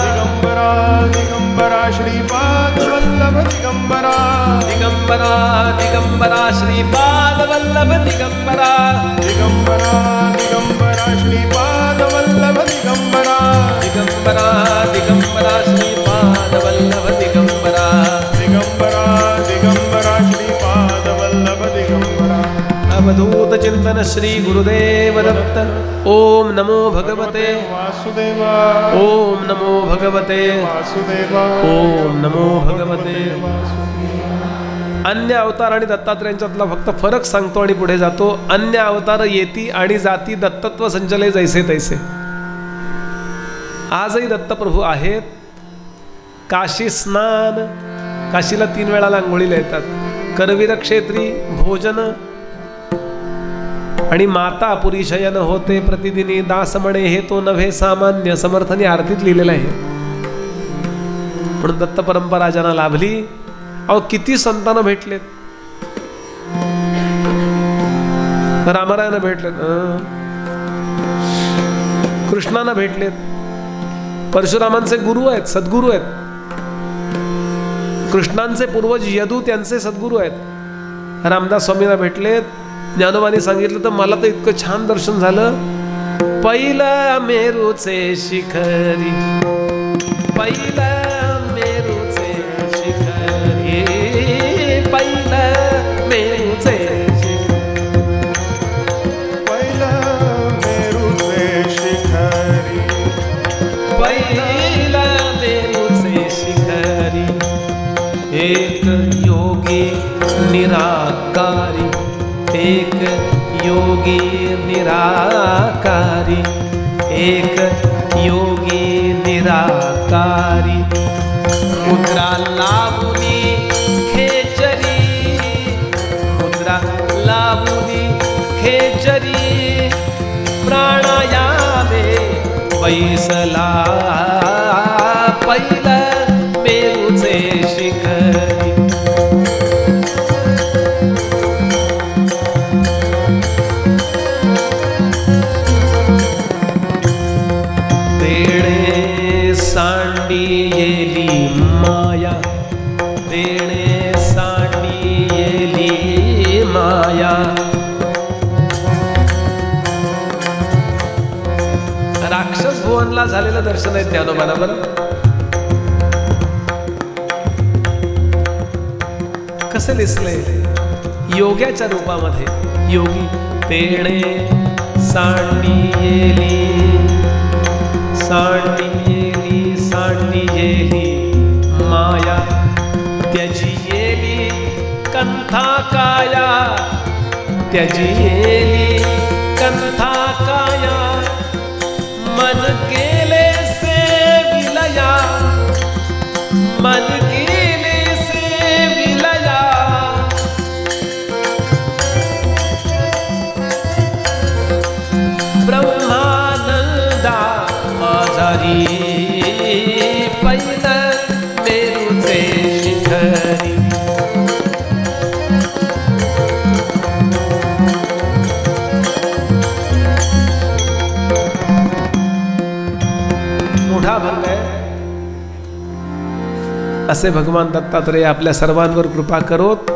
दिगंबरा दिगंबरा श्रीपाद वल्लभ दिगंबरा. दिगंबरा दिगंबरा श्रीपाद वल्लभ दिगंबरा. दिगंबरा दिगंबरा श्रीपाद वल्लभ दिगंबरा. दिगंबरा दिगंबरा श्रीपाद वल्लभ दिगंबरा. दिगंबरा दिगंबरा श्रीपाद वल्लभ दिगंबरा. अवधूत चिंतन श्री गुरुदेव दत्त. ओम नमो भगवते वासुदेवा. ओम नमो भगवते वासुदेवा. ओम नमो भगवते. अन्य अवतार आणि दत्तात्रेयांच्यातला फक्त फरक सांगतो आणि पुढे जातो. अन्य अवतार येती आणि जाती, दत्तत्व संचले जैसे तैसे. आजही दत्तप्रभू आहेत. काशी स्नान, काशीला 3 वेळाला आंघोळीला येतात. करवीर क्षेत्री भोजन आणि माता पुरी शयन होते प्रतिदिनी. दास म्हणे हे तो नव्हे सामान्य. समर्थांनी आरतीत लिहिलेलं आहे. म्हणून दत्त परंपरा ज्यांना लाभली, अहो किती संतांना भेटलेत. रामरायानं भेटलेत, कृष्णांना भेटलेत, परशुरामांचे गुरु आहेत, सद्गुरू आहेत. कृष्णांचे पूर्वज यदू त्यांचे सद्गुरू आहेत. रामदास स्वामींना भेटलेत. ज्ञानोबांनी सांगितलं तर मला तर इतकं छान दर्शन झालं. पहिलं मेरूचे शिखरी, पहिलं मेरूचे शिखरी, पहिलं मेरूचे शिखरी, पहिलं मेरूचे शिखरी, पहिलं मेरूचे शिखरी. एक योगी निराकारी, एक योगी निराकारी, एक योगी निराकारी. मुद्रा लावुनी खेचरी, मुद्रा लावुनी खेचरी. प्राणायामे बैसला, पहिलं मेरूचे राजभवनला झालेलं दर्शन आहे ज्ञानोबाला. बरं कसं दिसलंय योग्याच्या रूपामध्ये. योगी तेणे सांडियेली सांडियेली सांडियेली माया त्यजियेली कंथा काया त्यजियेली कंथा काया मन केले से विलया मन केले से विलया ब्रह्मानंदा माझारी पहिलं मेरूचे शिखरी. मोठा भंग आहे. असे भगवान दत्तात्रेय आपल्या सर्वांवर कृपा करोत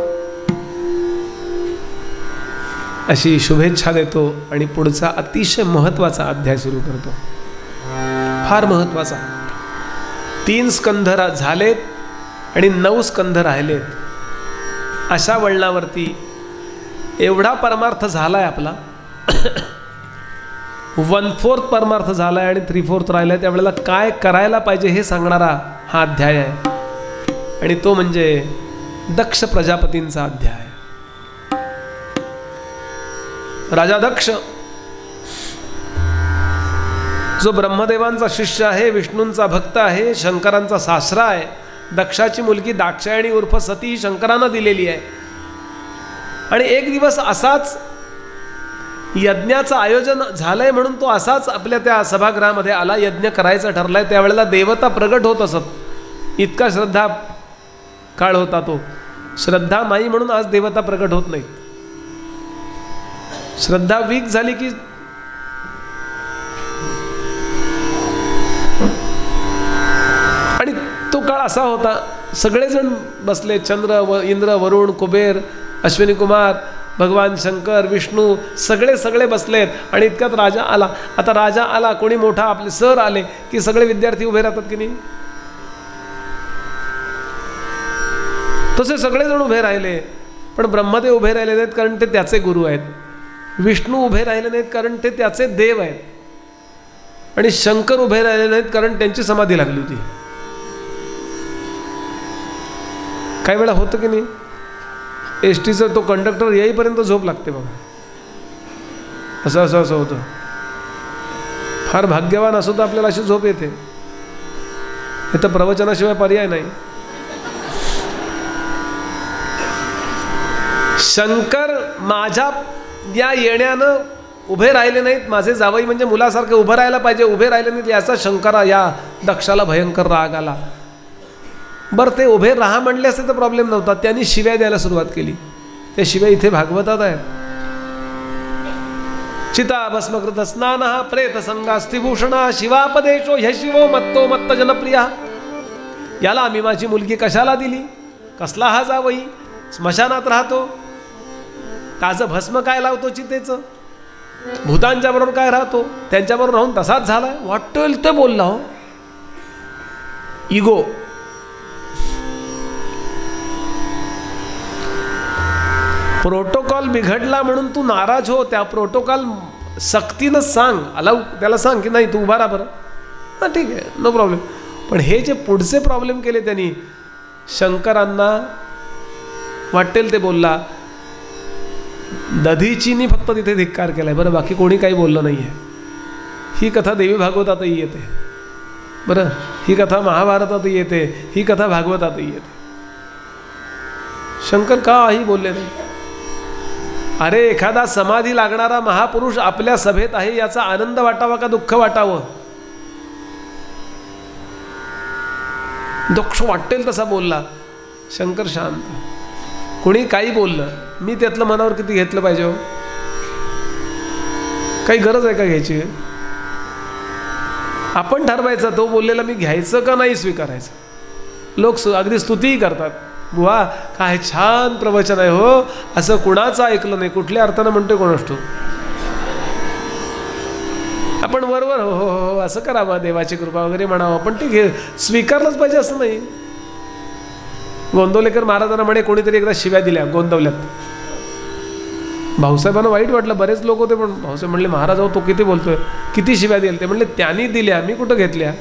अशी शुभेच्छा देतो आणि पुढचा अतिशय महत्त्वाचा अध्याय सुरू करतो. फार महत्त्वाचा. 3 स्कंध झालेत आणि 9 स्कंध राहिलेत. अशा वळणावरती एवढा परमार्थ झालाय आपला. 1/4 परमार्थ झालाय आणि 3/4 राहिलाय. त्यावेळेला काय करायला पाहिजे हे सांगणारा हा अध्याय आहे आणि तो म्हणजे दक्ष प्रजापतींचा अध्याय. राजा दक्ष जो ब्रह्मदेवांचा शिष्य आहे, विष्णूंचा भक्त आहे, शंकरांचा सासरा आहे. दक्षाची मुलगी दाक्षायणी उर्फ सती ही शंकरांना दिलेली आहे. आणि एक दिवस असाच यज्ञाचं आयोजन झालंय म्हणून तो असाच आपल्या त्या सभागृहामध्ये आला. यज्ञ करायचा ठरलाय. त्यावेळेला देवता प्रगट होत असत. इतका श्रद्धा काळ होता तो. श्रद्धा नाही म्हणून आज देवता प्रगट होत नाहीत. श्रद्धा वीक झाली की आणि तो काळ असा होता. सगळेजण बसले. चंद्र व इंद्र वरुण कुबेर अश्विनी कुमार भगवान शंकर विष्णू सगळे बसलेत. आणि इतक्यात राजा आला. आता राजा आला कोणी मोठा आपले सर आले की सगळे विद्यार्थी उभे राहतात की नाही. तसे सगळेजण उभे राहिले. पण ब्रह्मदेव उभे राहिले नाहीत कारण ते त्याचे गुरु आहेत. विष्णू उभे राहिले नाहीत कारण ते त्याचे देव आहेत. आणि शंकर उभे राहिले नाहीत कारण त्यांची समाधी लागली होती. काही वेळा होतं की नाही. एसटीचा तो कंडक्टर येईपर्यंत झोप लागते बघा. असं होतं. फार भाग्यवान असो तर आपल्याला अशी झोप येते. हे तर प्रवचनाशिवाय पर्याय नाही. शंकर माझ्या या येण्यानं उभे राहिले नाहीत. माझे जावई म्हणजे मुलासारखे उभं राहायला पाहिजे, उभे राहिले नाहीत. याचा शंकरा या दक्षाला भयंकर राग आला. बरं ते उभे राहा म्हणले असते तर प्रॉब्लेम नव्हता. त्यांनी शिव्या द्यायला सुरुवात केली. ते शिव्या इथे भागवतात आहेत. चिता भस्मकृत स्नान प्रेत संगास्तिभूषण शिवापदेशो ह्य शिवो मत्तो मत्त जनप्रिया. याला आम्ही माझी मुलगी कशाला दिली. कसला हा जावई. स्मशानात राहतो. ताजं भस्म काय लावतो चितेचं. भूतांच्या बरोबर काय राहतो. त्यांच्याबरोबर राहून तसाच झालाय. वाटेल ते बोलला हो. इगो. प्रोटोकॉल बिघडला म्हणून तू नाराज हो. त्या प्रोटोकॉल सक्तीनं सांग. अलाउ त्याला सांग की नाही तू उभा राहा बरं. हां ठीक आहे नो प्रॉब्लेम. पण हे जे पुढचे प्रॉब्लेम केले त्यांनी शंकरांना वाटेल ते बोलला. दधीचीनी फक्त तिथे धिक्कार केलाय बरं. बाकी कोणी काही बोललं नाही आहे. ही कथा देवी भागवतातही येते बरं. ही कथा महाभारतातही येते. ही कथा भागवतातही येते. शंकर काही बोलले नाही. अरे एखादा समाधी लागणारा महापुरुष आपल्या सभेत आहे याचा आनंद वाटावा का दुःख वाटावं. दुःख वाटेल तसा बोलला. शंकर शांत. कोणी काही बोललं मी त्यातलं मनावर किती घेतलं पाहिजे हो. काही गरज आहे का घ्यायची. आपण ठरवायचं तो बोललेला मी घ्यायचं का नाही स्वीकारायचं. लोक अगदी स्तुतीही करतात. बुवा काय छान प्रवचन आहे हो. असं कुणाचं ऐकलं नाही. कुठल्या अर्थानं म्हणतोय कोणास ठाऊक. आपण वरवर हो हो हो असं करावं, देवाची कृपा वगैरे म्हणावं, पण ते स्वीकारलंच पाहिजे असं नाही. गोंदवलेकर महाराजांना म्हणे कोणीतरी एकदा शिव्या दिल्या गोंदवल्यात. भाऊसाहेबांना वाईट वाटलं, बरेच लोक होते, पण भाऊसाहेब म्हणले महाराज तो किती बोलतोय, किती शिव्या दिल्या. ते म्हणले त्यांनी दिल्या, मी कुठं घेतल्या.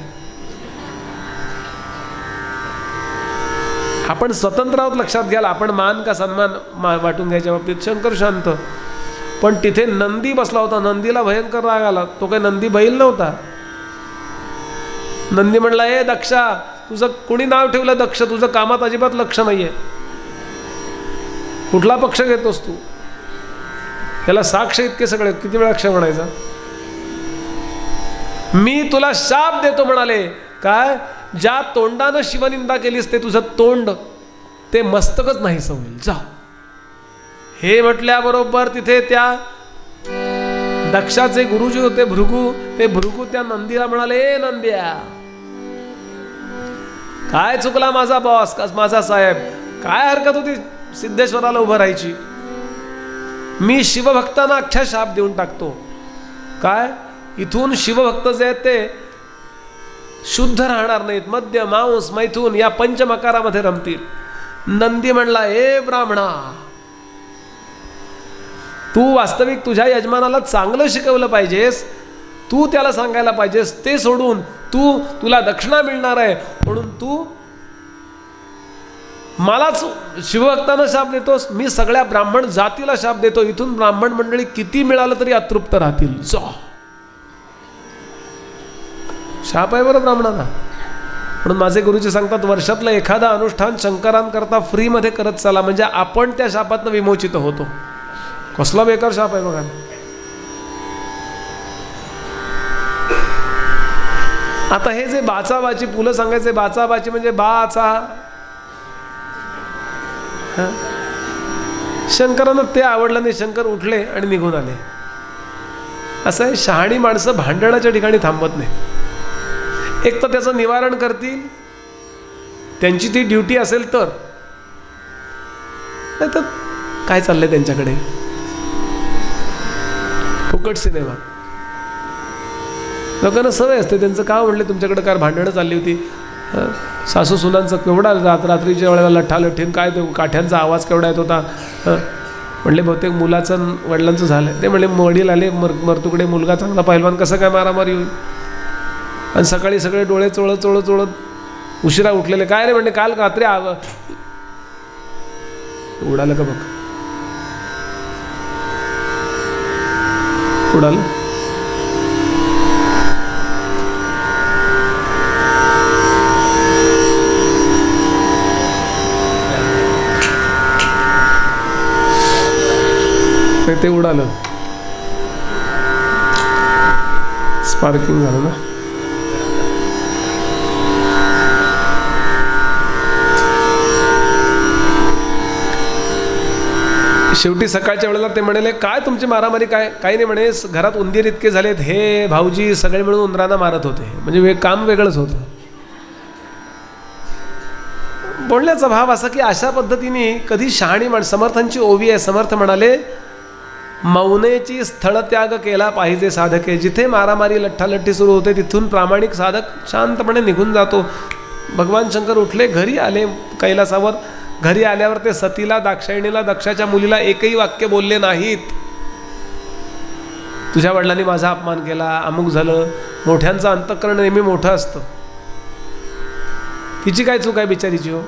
आपण स्वतंत्र आहोत लक्षात घ्याल. आपण मान का सन्मान वाटून घ्यायच्या बाबतीत शंकर शांत. पण तिथे नंदी बसला होता, नंदीला भयंकर राग आला. तो काही नंदी बैल नव्हता. नंदी म्हणला, ए दक्षा, तुझं कुणी नाव ठेवलं दक्ष, तुझं कामात अजिबात लक्ष नाहीये, कुठला पक्ष घेतोस तू, याला साक्ष इतके सगळे, किती वेळा अक्ष म्हणायचा. मी तुला शाप देतो म्हणाले. काय? ज्या तोंडानं शिवनिंदा केलीस ते तुझं तोंड, ते मस्तकच नाहीसं होईल, जा. हे म्हटल्याबरोबर तिथे त्या दक्षाचे गुरुजी होते भृगू, ते भृगू त्या नंदीला म्हणाले, ए नंद्या, काय चुकला माझा बॉस, माझा साहेब, काय हरकत होती सिद्धेश्वराला उभं राहायची. मी शिवभक्तांना अख्ख्या शाप देऊन टाकतो. काय? इथून शिवभक्त जे आहेत ते शुद्ध राहणार नाहीत, मद्य मांस मैथून या पंचमकारामध्ये रमतील. नंदी म्हणला, ए ब्राह्मणा, तू वास्तविक तुझ्या यजमानाला चांगलं शिकवलं पाहिजेस, तू त्याला सांगायला पाहिजेस. ते सोडून तुला दक्षिणा मिळणार आहे म्हणून तू मलाच शिवभक्तांना शाप देतोस. मी सगळ्या ब्राह्मण जातीला शाप देतो. इथून ब्राह्मण मंडळी किती मिळालं तरी अतृप्त राहतील, जा. शाप आहे बरं ब्राह्मणांना. म्हणून माझे गुरुजी सांगतात, वर्षातलं एखादा अनुष्ठान शंकरांकरता फ्रीमध्ये करत चला, म्हणजे आपण त्या शापातनं विमोचित होतो. कसला बेकार शाप आहे बघा. आता हे जे बाचाबाची, पुलं सांगायचे बाचाबाची म्हणजे बाचा, शंकरांना ते आवडलं नाही. शंकर उठले आणि निघून आले. असं आहे, शहाणी माणसं भांडणाच्या ठिकाणी थांबत नाही. एक तर त्याचं निवारण करतील, त्यांची ती ड्युटी असेल तर, नाही तर काय चाललंय त्यांच्याकडे, फुकट सिनेमा. लोकांना सवय असते, त्यांचं का म्हणले तुमच्याकडे काय भांडणं चालली होती, सासू सुनांचं केवढा रात्रीच्या वेळेला लठ्ठालठ्ठीन, काय ते काठ्यांचा आवाज केवढा येत होता. म्हणले बहुतेक मुलाचं वडिलांचं झालं. ते म्हणले वडील आले मरतुकडे, मुलगा चांगला पहिलवान, कसं काय मारामारी होईल. आणि सकाळी सगळे डोळे चोळत चोळत चोळत उशिरा उठलेले. काय रे म्हणले, काल रात्री उडालं का बघ, उडालं. ते उडालं, स्पार्किंग झालं ना. शेवटी सकाळच्या वेळेला ते म्हणाले, काय तुमची मारामारी, काय काही नाही म्हणे, घरात उंदीर इतके झालेत, हे भाऊजी सगळे मिळून उंदरांना मारत होते. म्हणजे काम वेगळंच होतं. बोलण्याचा भाव असा की अशा पद्धतीने कधी शहाणी समर्थांची ओवी आहे. समर्थ म्हणाले, मौनेची स्थळत्याग केला पाहिजे साधके. जिथे मारामारी लठ्ठालठ्ठी सुरू होते तिथून प्रामाणिक साधक शांतपणे निघून जातो. भगवान शंकर उठले, घरी आले कैलासावर. घरी आल्यावर ते सतीला, दाक्षायणीला, दक्षाच्या मुलीला एकही वाक्य बोलले नाहीत. तुझ्या वडिलांनी माझा अपमान केला, अमुक झालं. मोठ्यांचं अंतःकरण नेहमी मोठं असतं. तिची काय चूक आहे बिचारीची हो.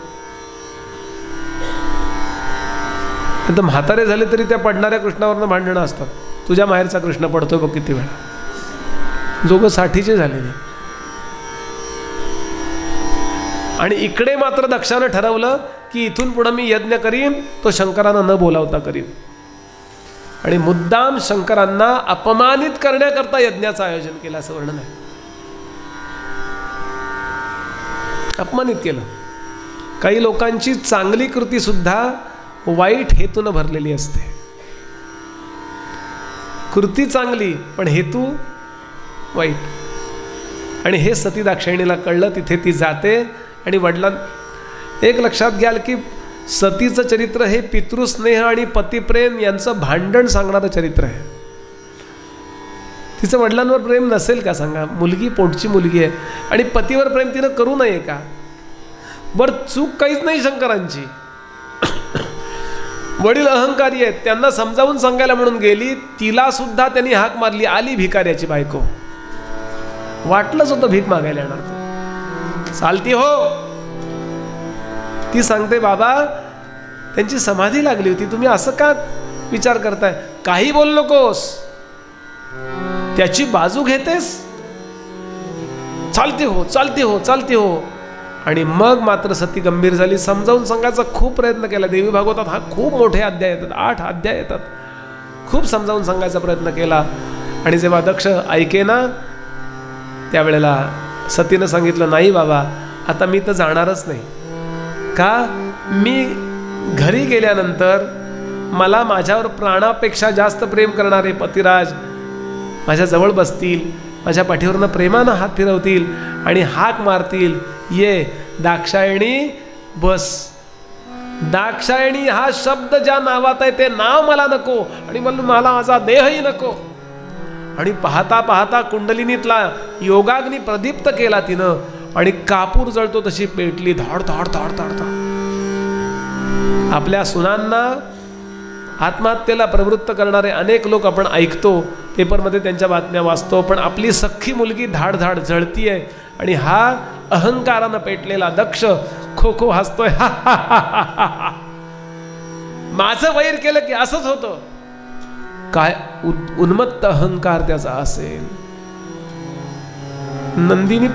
तर म्हातारे झाले तरी त्या पडणाऱ्या कृष्णावरनं भांडणं असतात. तुझ्या माहेरचा कृष्ण पडतोय बघ किती वेळा. जोगं 60चे झालेले. आणि इकडे मात्र दक्षानं ठरवलं की इथून पुढे मी यज्ञ करीन तो शंकरांना न बोलावता करीन. आणि मुद्दाम शंकरांना अपमानित करण्याकरता यज्ञाचं आयोजन केलं असं वर्णन आहे. अपमानित केलं. काही लोकांची चांगली कृती सुद्धा वाईट हेतून भरलेली असते. कृती चांगली पण हेतू वाईट. आणि हे सती दाक्षायणीला कळलं. तिथे ती जाते आणि एक लक्षात घ्याल की सतीचं चरित्र हे पितृस्नेह आणि पतिप्रेम यांचं भांडण सांगणारं चरित्र आहे. तिचं वडिलांवर प्रेम नसेल का सांगा? मुलगी पोटची मुलगी आहे आणि पतीवर प्रेम तिनं करू नये का? बरं, चूक काहीच नाही शंकरांची. वडील अहंकारी आहेत, त्यांना समजावून सांगायला म्हणून गेली, तिला सुद्धा त्यांनी हाक मारली. आली भिकाऱ्याची बायको. वाटलंच होतं भीक मागायला येणार तो. चालती हो. ती सांगते, बाबा त्यांची समाधी लागली होती, तुम्ही असं का विचार करताय? काही बोल नकोस, त्याची बाजू घेतेस. चालते हो, चालते हो, चालते हो. आणि मग मात्र सती गंभीर झाली. समजावून सांगायचा खूप प्रयत्न केला. देवी भागवतात हा खूप मोठे अध्याय येतात, 8 अध्याय येतात. खूप समजावून सांगायचा प्रयत्न केला. आणि जेव्हा दक्ष ऐकेना, त्यावेळेला सतीनं सांगितलं, नाही बाबा, आता मी तर जाणारच नाही. का? मी घरी गेल्यानंतर मला माझ्यावर प्राणापेक्षा जास्त प्रेम करणारे पतिराज माझ्याजवळ बसतील, माझ्या पाठीवरनं प्रेमानं हात फिरवतील आणि हाक मारतील, ये दाक्षायणी बस. दाक्षायणी हा शब्द ज्या नावात आहे ते नाव मला नको आणि म्हणून मला माझा देहही नको. आणि पाहता पाहता कुंडलिनीतला योगाग्नी प्रदीप्त केला तिनं आणि कापूर जळतो तशी पेटली. धाड धाड धाड धाड धाड. आपल्या सुनांना आत्महत्येला प्रवृत्त करणारे अनेक लोक आपण ऐकतो, पेपरमध्ये त्यांच्या बातम्या वाचतो, पण आपली सख्खी मुलगी धाड धाड जळती आहे आणि हा अहंकारानं पेटलेला दक्ष खो खो हसतोय. माझं वैर केलं की असंच होतं. काय उन्मत्त अहंकार त्याचा असेल. नंदिनी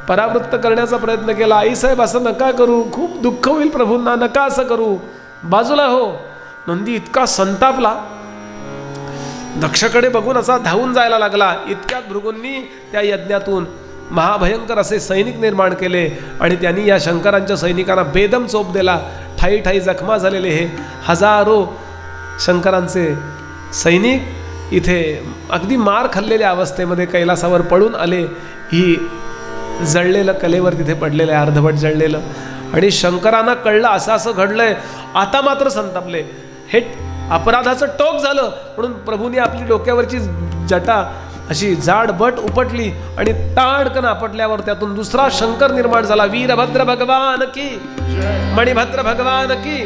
परावृत्त करण्याचा प्रयत्न केला. आईसाहेब असं नका करू, खूप दुःख होईल प्रभूंना, नका असं करू, बाजूला हो. नंदी इतका संतापला, दक्षकडे बघून असा धावून जायला लागला. इतक्यात भृगूंनी त्या यज्ञातून महाभयंकर असे सैनिक निर्माण केले आणि त्यांनी या शंकरांच्या सैनिकांना बेदम चोप दिला. ठाई ठाई जखमा झालेले हे हजारो शंकरांचे सैनिक इथे अगदी मार खाल्लेल्या अवस्थेमध्ये कैलासावर पळून आले. ही जळलेलं कलेवर तिथे पडलेलं आहे, अर्धवट जळलेलं. आणि शंकरांना कळलं असं असं घडलंय. आता मात्र संतापले. हे अपराधाचं टोक झालं म्हणून प्रभूंनी आपली डोक्यावरची जटा अशी जाड बट उपटली आणि ताडकन आपटल्यावर त्यातून दुसरा शंकर निर्माण झाला. वीरभद्र भगवान की, मणिभद्र भगवान की.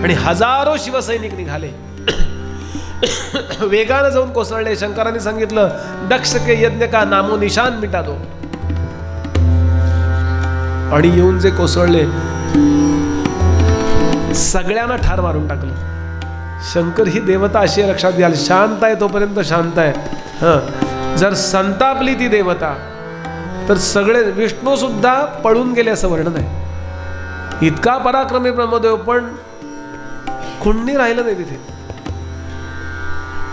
आणि हजारो शिवसैनिक निघाले. वेगानं जाऊन कोसळले. शंकरांनी सांगितलं, दक्ष के यज्ञ का नामो निशान मिटा दो. आणि येऊन जे कोसळले सगळ्यांना ठार मारून टाकलं. शंकर ही देवता अशी लक्षात घ्याल, शांत आहे तोपर्यंत शांत आहे. जर संतापली ती देवता तर सगळे, विष्णू सुद्धा पळून गेले असं वर्णन आहे. इतका पराक्रमी ब्रह्मदेव पण कुंडी राहिलं नाही तिथे.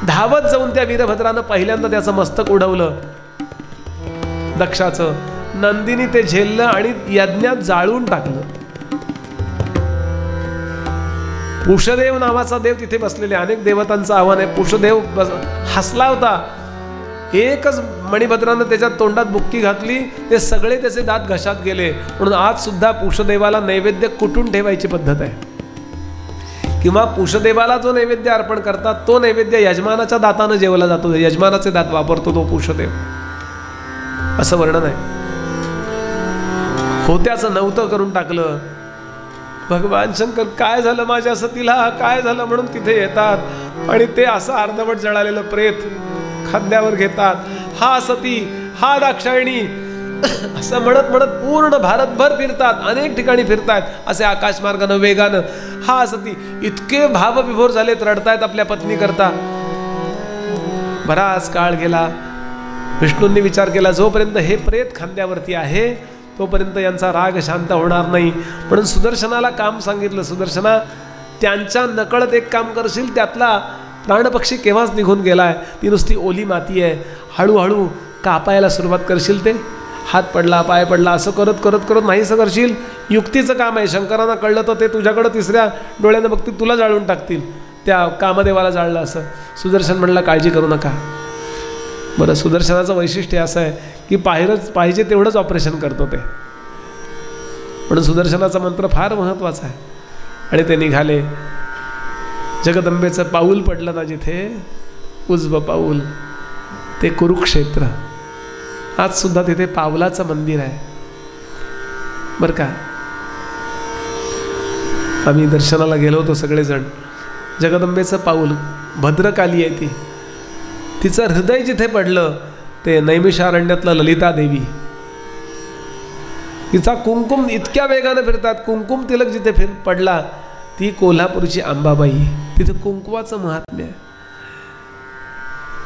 धावत जाऊन त्या वीरभद्रानं पहिल्यांदा त्याचं मस्तक उडवलं दक्षाचं. नंदिनी ते झेललं आणि यज्ञात जाळून टाकलं. पुषदेव नावाचा देव तिथे बसलेले, अनेक देवतांचं आव्हान आहे. पुषदेव हसला होता. एकच मणिभद्रानं त्याच्या तोंडात बुक्की घातली, ते सगळे त्याचे दात घशात गेले. म्हणून आज सुद्धा पुषदेवाला नैवेद्य कुटून ठेवायची पद्धत आहे, किंवा पुषदेवाला जो नैवेद्य अर्पण करतात तो नैवेद्य यजमानाच्या दातानं जेवला जातो. यजमानाचे दात वापरतो तो पुषदेव, असं वर्णन आहे. होत्याचं नव्हतं करून टाकलं. भगवान शंकर काय झालं माझ्या सतीला, काय झालं म्हणून तिथे येतात आणि ते असं अर्धवट जळालेलं प्रेत खांद्यावर घेतात. हा सती, हा दाक्षायणी असं म्हणत म्हणत पूर्ण भारतभर फिरतात, अनेक ठिकाणी फिरतात असे आकाशमार्गानं वेगानं. हा सती इतके भावविभोर झालेत, रडतायत आपल्या पत्नी करता. बराच काळ गेला. विष्णूंनी विचार केला, जोपर्यंत हे प्रेत खांद्यावरती आहे तोपर्यंत यांचा राग शांत होणार नाही. म्हणून सुदर्शनाला काम सांगितलं. सुदर्शना, त्यांच्या नकळत एक काम करशील, त्यातला प्राणपक्षी केव्हाच निघून गेलाय, ती नुसती ओली माती आहे, हळूहळू कापायला सुरुवात करशील. ते हात पडला, पाय पडला, असं करत करत करत नाहीसं करशील. युक्तीचं काम आहे. शंकरांना कळलं तर ते तुझ्याकडं तिसऱ्या डोळ्यानं बघतील, तुला जाळून टाकतील. त्या कामदेवाला जाळलं असं. सुदर्शन म्हणला, काळजी करू नका. बरं, सुदर्शनाचं वैशिष्ट्य असं आहे की पाहिजे तेवढंच ऑपरेशन करतो ते. म्हणून सुदर्शनाचा मंत्र फार महत्त्वाचा आहे. आणि ते निघाले. जगदंबेचं पाऊल पडलं ना जिथे, उजवं पाऊल, ते कुरुक्षेत्र. आज सुद्धा तिथे पावलाचं मंदिर आहे बरं का. आम्ही दर्शनाला गेलो होतो सगळेजण. जगदंबेचं पाऊल, भद्रकाली आहे ती. तिचं हृदय जिथे पडलं ते नैमिषारण्यातलं ललिता देवी. तिचा कुंकुम इतक्या वेगाने फिरतात. कुंकुम तिलक जिथे पडला ती कोल्हापूरची अंबाबाई. तिथे कुंकुवाचं महात्म्य आहे.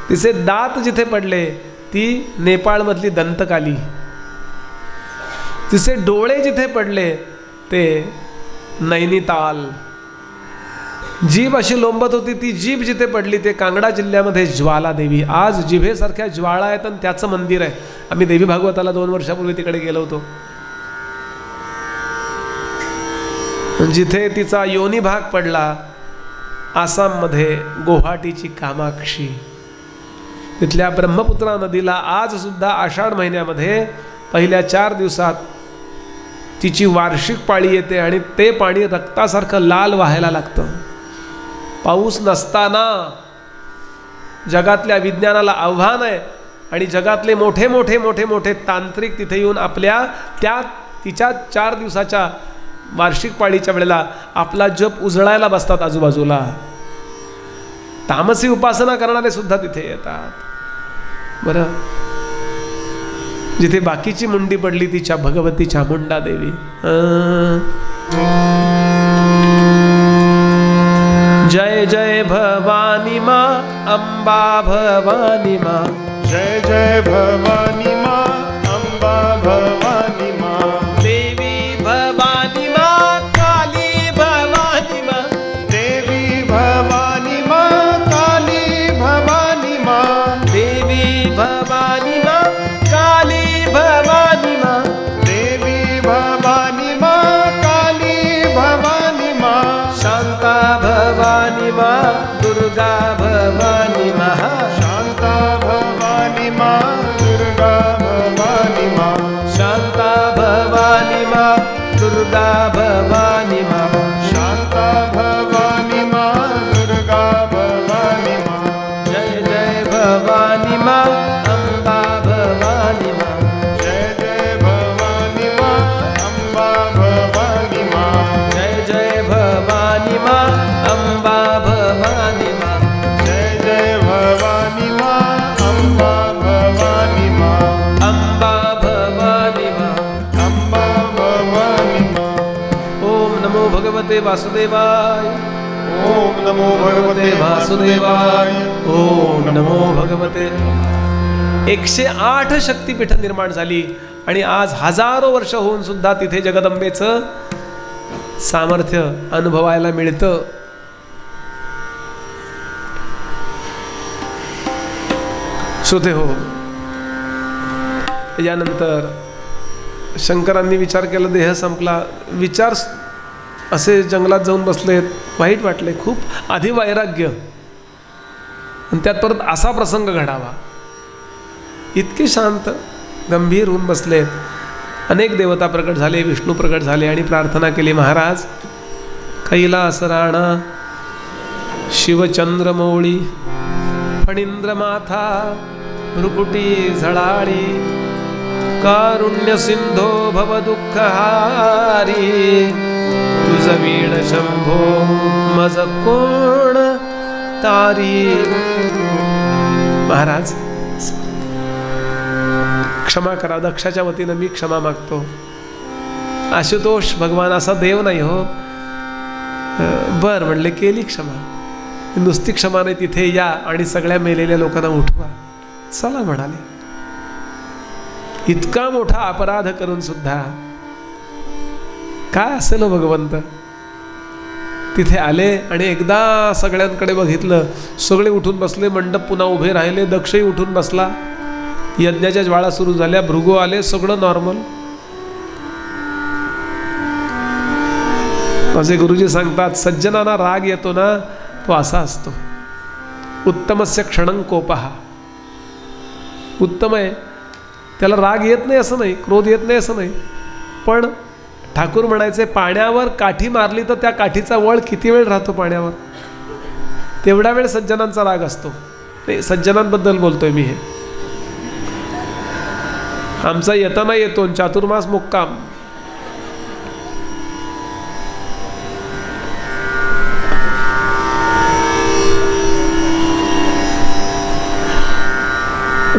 तिचे दात जिथे पडले ती नेपाळमधली दंतकाली. तिचे डोळे जिथे पडले ते नैनिताल. जीभ अशी लोंबत होती, ती जीभ जिथे पडली ते कांगडा जिल्ह्यामध्ये ज्वाला देवी. आज जिभेसारख्या ज्वाळा आहेत आणि त्याचं मंदिर आहे. आम्ही देवी भागवताला 2 वर्षापूर्वी तिकडे गेलो होतो. जिथे तिचा योनी भाग पडला आसाममध्ये गुवाहाटीची कामाक्षी. तिथल्या ब्रह्मपुत्रा नदीला आज सुद्धा आषाढ महिन्यामध्ये पहिल्या 4 दिवसात तिची वार्षिक पाळी येते आणि ते पाणी रक्तासारखं लाल व्हायला लागतं. पाऊस नसताना जगातल्या विज्ञानाला आव्हान आहे आणि जगातले मोठे मोठे मोठे मोठे तांत्रिक तिथे येऊन आपल्या तिच्या 4 दिवसाच्या वार्षिक पाळीच्या वेळेला आपला जप उजळायला बसतात आजूबाजूला. तामसी उपासना करणारे सुद्धा तिथे येतात. बरं, जिथे बाकीची मुंडी पडली तिच्या भगवती चामुंडा देवी. जय जय भवानी माँ अंबा भवानी माँ. जय जय भवानी माँ अंबा भवानी माँ. देवी भवानी माँ काली भवानी माँ. देवी भवानी माँ काली भवानी माँ. देवी भवानी माँ काली भवानी माँ. देवी भवानी माँ काली भवानी माँ. शांता भवानी माँ दुर्गा भवानी माँ. शांता भवानी माँ दुर्गा भवानी माँ. शांता भवानी माँ दुर्गा भवानी माँ. शांता भवानी माँ दुर्गा भवानी माँ. जय जय भवानी माँ अंबा भवानी माँ. जय जय भवानी माँ अंबा भवानी माँ. जय जय भवानी माँ अंबा भवानी माँ. जय जय भवानी माँ अंबा भवानी माँ. अंबा भवानी माँ. अंबा भवानी माँ. ओम नमो भगवते वासुदेवाय. ओम नमो भगवते वासुदेवाय. ओम नमो भगवते. 108 शक्तिपीठ निर्माण झाली आणि आज हजारो वर्ष होऊन सुद्धा तिथे जगदंबेचं सामर्थ्य अनुभवायला मिळतं. श्रोते हो, यानंतर शंकरांनी विचार केला, देह संपला. विचार असे जंगलात जाऊन बसलेत, वाईट वाटले खूप. आधी वैराग्य आणि त्यात परत असा प्रसंग घडावा. इतके शांत गंभीर होऊन बसलेत. अनेक देवता प्रकट झाले, विष्णू प्रकट झाले आणि प्रार्थना केली, महाराज कैलास राणा शिवचंद्रमौळी फणींद्र माथा भ्रुकुटी झळाळी कारुण्य सिंधो भव दुःखहारी तुझ वीण शंभो मज कोण तारी. महाराज क्षमा करा, दक्षाच्या वतीनं मी क्षमा मागतो. आशुतोष भगवान असा देव नाही हो. बर म्हणले, केली क्षमा. नुसती क्षमा नाही, तिथे या आणि सगळ्या मेलेल्या लोकांना उठवा. चला म्हणाले. इतका मोठा अपराध करून सुद्धा काय असेल भगवंत. तिथे आले आणि एकदा सगळ्यांकडे बघितलं, सगळे उठून बसले. मंडप पुन्हा उभे राहिले, दक्षही उठून बसला. यज्ञाच्या ज्वाळा सुरू झाल्या, भृगू आले, सगळं नॉर्मल. माझे गुरुजी सांगतात, सज्जनांना राग येतो ना, तो असा असतो. उत्तमस्य क्षणं कोपः. उत्तम आहे, त्याला राग येत नाही असं नाही, क्रोध येत नाही असं नाही. पण ठाकूर म्हणायचे, पाण्यावर काठी मारली तर त्या काठीचा वळ किती वेळ राहतो पाण्यावर, तेवढा वेळ सज्जनांचा राग असतो. नाही, सज्जनांबद्दल बोलतोय मी. हे आमचा येताना येतो चातुर्मास मुक्काम.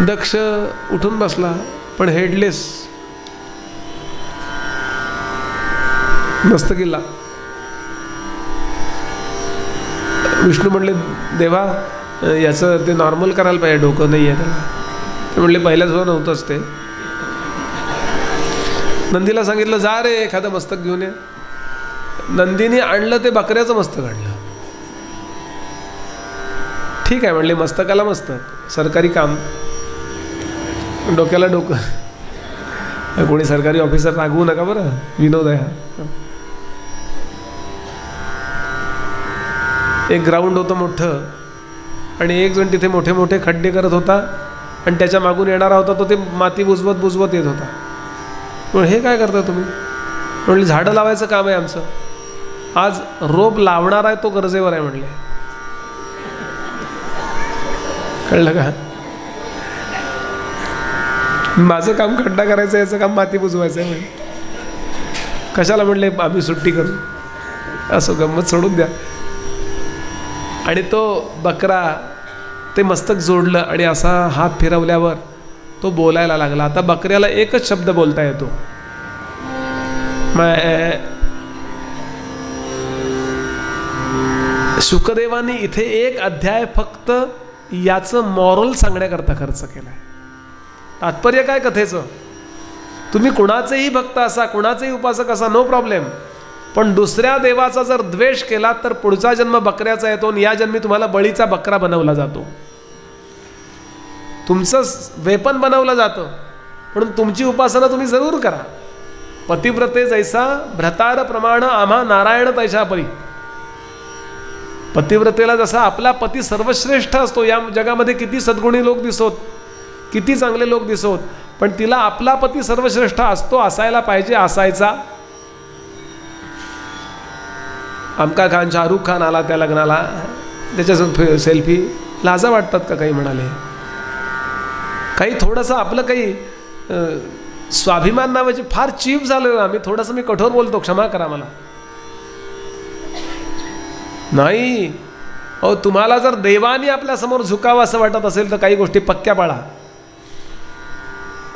दक्ष उठून बसला पण हेडलेस, मस्तकीला. विष्णू म्हणले देवा याचं ते नॉर्मल करायला पाहिजे, डोकं नाही आहे त्याला. ते म्हणले पहिल्याच नव्हतंच ते. नंदीला सांगितलं जा रे एखादं मस्तक घेऊन ये. नंदीने आणलं ते बकऱ्याचं मस्तक आणलं. ठीक आहे म्हणले मस्तकाला मस्तक, सरकारी काम, डोक्याला डोकं. कोणी सरकारी ऑफिसर रागवू नका बरं, विनोद आहे हा. एक ग्राउंड होतं मोठं आणि एक जण तिथे मोठे मोठे खड्डे करत होता आणि त्याच्या मागून येणारा होता तो ते माती बुजवत बुजवत येत होता. पण हे काय करता तुम्ही? म्हणले झाडं लावायचं काम आहे आमचं. आज रोप लावणार आहे तो गरजेवर आहे म्हणले. कळलं का? माझं काम खड्डा करायचं, याचं काम माती बुजवायचं आहे म्हणजे. कशाला म्हणले आम्ही सुट्टी करू, असं गंमत सोडून द्या. आणि तो बकरा ते मस्तक जोडलं आणि असा हात फिरवल्यावर तो बोलायला लागला. आता बकऱ्याला एकच शब्द बोलता येतो, शुकदेवानी इथे एक अध्याय फक्त याचं मॉरल सांगण्याकरता खर्च केलाय. तात्पर्य काय कथेचं? तुम्ही कुणाचेही भक्त असा, कुणाचेही उपासक असा, नो प्रॉब्लेम, पण दुसऱ्या देवाचा जर द्वेष केला तर पुढचा जन्म बकऱ्याचा येतो आणि या जन्मी तुम्हाला बळीचा बकरा बनवला जातो, तुमचं वेपन बनवलं जातं. म्हणून तुमची उपासना तुम्ही जरूर करा. पतिव्रते जैसा भ्रतार प्रमाण आम्हा नारायण तैसा परी. पतिव्रतेला जसा आपला पती सर्वश्रेष्ठ असतो, या जगामध्ये किती सद्गुणी लोक दिसोत, किती चांगले लोक दिसोत, पण तिला आपला पती सर्वश्रेष्ठ असतो, असायला पाहिजे, असायचा. आमका खान, शाहरुख खान आला त्या लग्नाला, त्याच्यासोबत सेल्फी, लाजा वाटतात का? काही म्हणाले. काही थोडंसं आपलं काही स्वाभिमान नावाची फार चीप झालं आम्ही. थोडंसं मी कठोर बोलतो, क्षमा करा मला. नाही अहो, तुम्हाला जर देवानी आपल्यासमोर झुकावं असं वाटत असेल तर काही गोष्टी पक्क्या पाळा.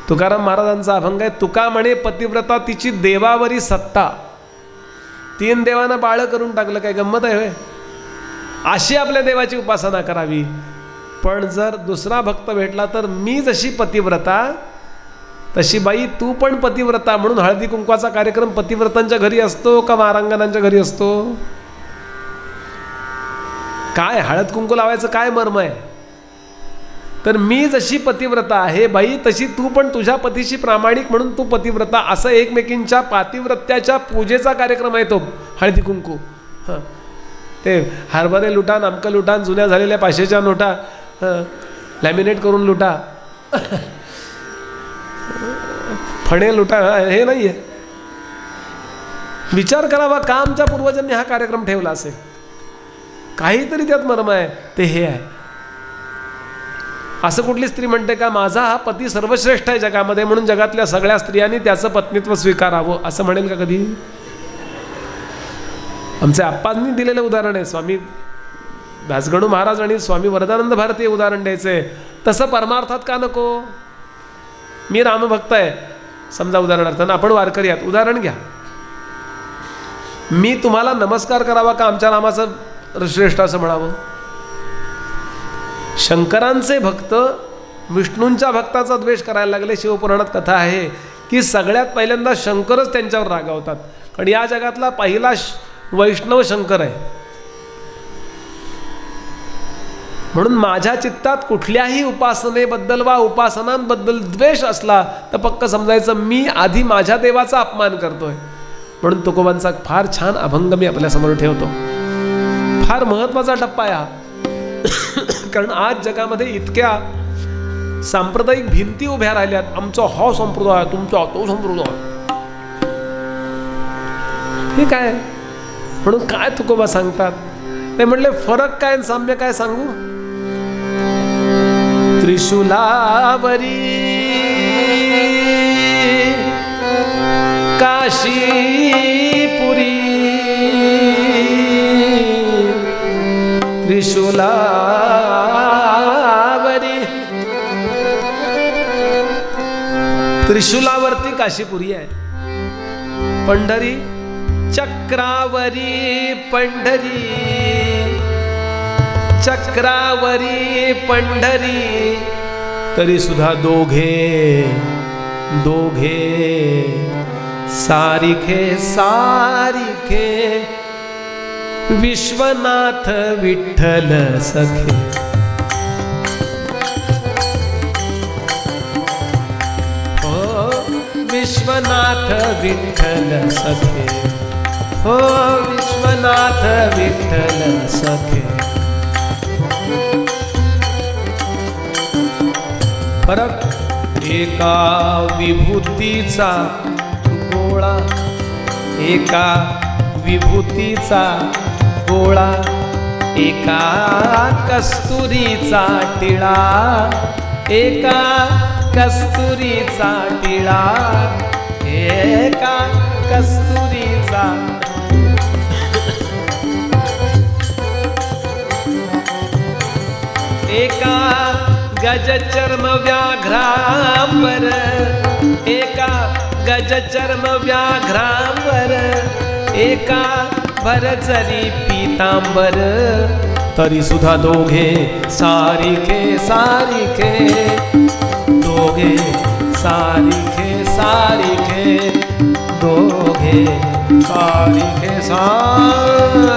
तुकाराम महाराजांचा अभंग आहे, तुका म्हणे पतिव्रता तिची देवावरी सत्ता. 3 देवांना बाळ करून टाकलं, काय गंमत आहे होय? अशी आपल्या देवाची उपासना करावी. पण जर दुसरा भक्त भेटला तर मी जशी पतिव्रता तशी बाई तू पण पतिव्रता. म्हणून हळदी कुंकवाचा कार्यक्रम पतिव्रतांच्या घरी असतो का वारांगणांच्या घरी असतो? काय हळद कुंकू लावायचं काय मर्म आहे? तर मी जशी पतिव्रता आहे बाई तशी तू पण तुझ्या पतीशी प्रामाणिक म्हणून तू पतिव्रता. असं एकमेकींच्या पातिव्रत्याच्या पूजेचा कार्यक्रम आहे तो हळदी कुंकू. हां, ते हरभरे लुटा, नामकं लुटा, जुन्या झालेल्या 500च्या नोटा लॅमिनेट करून लुटा, फणे लुटा, हे नाही आहे. विचार करावा का आमच्या पूर्वजांनी हा कार्यक्रम ठेवला असेल. काहीतरी त्यात मर्म आहे, ते हे आहे. असं कुठली स्त्री म्हणते का माझा हा पती सर्वश्रेष्ठ आहे जगामध्ये म्हणून जगातल्या सगळ्या स्त्रियांनी त्याचं पत्नीत्व स्वीकारावं, असं म्हणेल का कधी? आमच्या आप्पांनी दिलेलं उदाहरण आहे. स्वामी व्यासगणू महाराज आणि स्वामी वरदानंद भारती उदाहरण द्यायचंय. तसं परमार्थात का नको? मी रामभक्त आहे समजा उदाहरणार्थ, आपण वारकरी आहात, उदाहरण घ्या. मी तुम्हाला नमस्कार करावा का आमच्या रामाचं श्रेष्ठ असं म्हणावं? शंकरांचे भक्त विष्णूंच्या भक्ताचा द्वेष करायला लागले. शिवपुराणात कथा आहे की सगळ्यात पहिल्यांदा शंकरच त्यांच्यावर रागावतात, कारण या जगातला पहिला वैष्णव शंकर आहे. म्हणून माझ्या चित्तात कुठल्याही उपासनेबद्दल वा उपासनांबद्दल द्वेष असला तर पक्क समजायचं मी आधी माझ्या देवाचा अपमान करतोय. म्हणून तुकोबांचा फार छान अभंग मी आपल्यासमोर ठेवतो. फार महत्त्वाचा टप्पा आहे हा. कारण आज जगामध्ये इतक्या सांप्रदायिक भिंती उभ्या राहिल्यात. आमचा हा संप्रदाय, तुमचा तो संप्रदाय, हे काय? म्हणून काय तुकोबा सांगतात ते म्हणले फरक काय साम्य काय सांगू? त्रिशूलावरी काशीपुरी त्रिशूलावरी, त्रिशूलावरती काशीपुरी आहे. पंढरी चक्रावरी, पंढरी चक्रावरी पंढरी, तरी सुद्धा दोघे दोघे सारिखे सारिखे, विश्वनाथ विठ्ठल सखे. हो विश्वनाथ विठ्ठल सखे, हो विश्वनाथ विठ्ठल सखे. फरक एका विभूतीचा गोळा, एका विभूतीचा गोळा, एका कस्तुरीचा टिळा, एका कस्तुरीचा टिळा, एका कस्तुरीचा. एका गजचर्म व्याघ्रांवर, एका गजचर्म व्याघ्रांवर, एका भरजरी पीतांबर, तरी सुद्धा दोघे सारिखे सारिखे, दोघे सारिखे सारिखे, दोघे सारिखे सारिखे.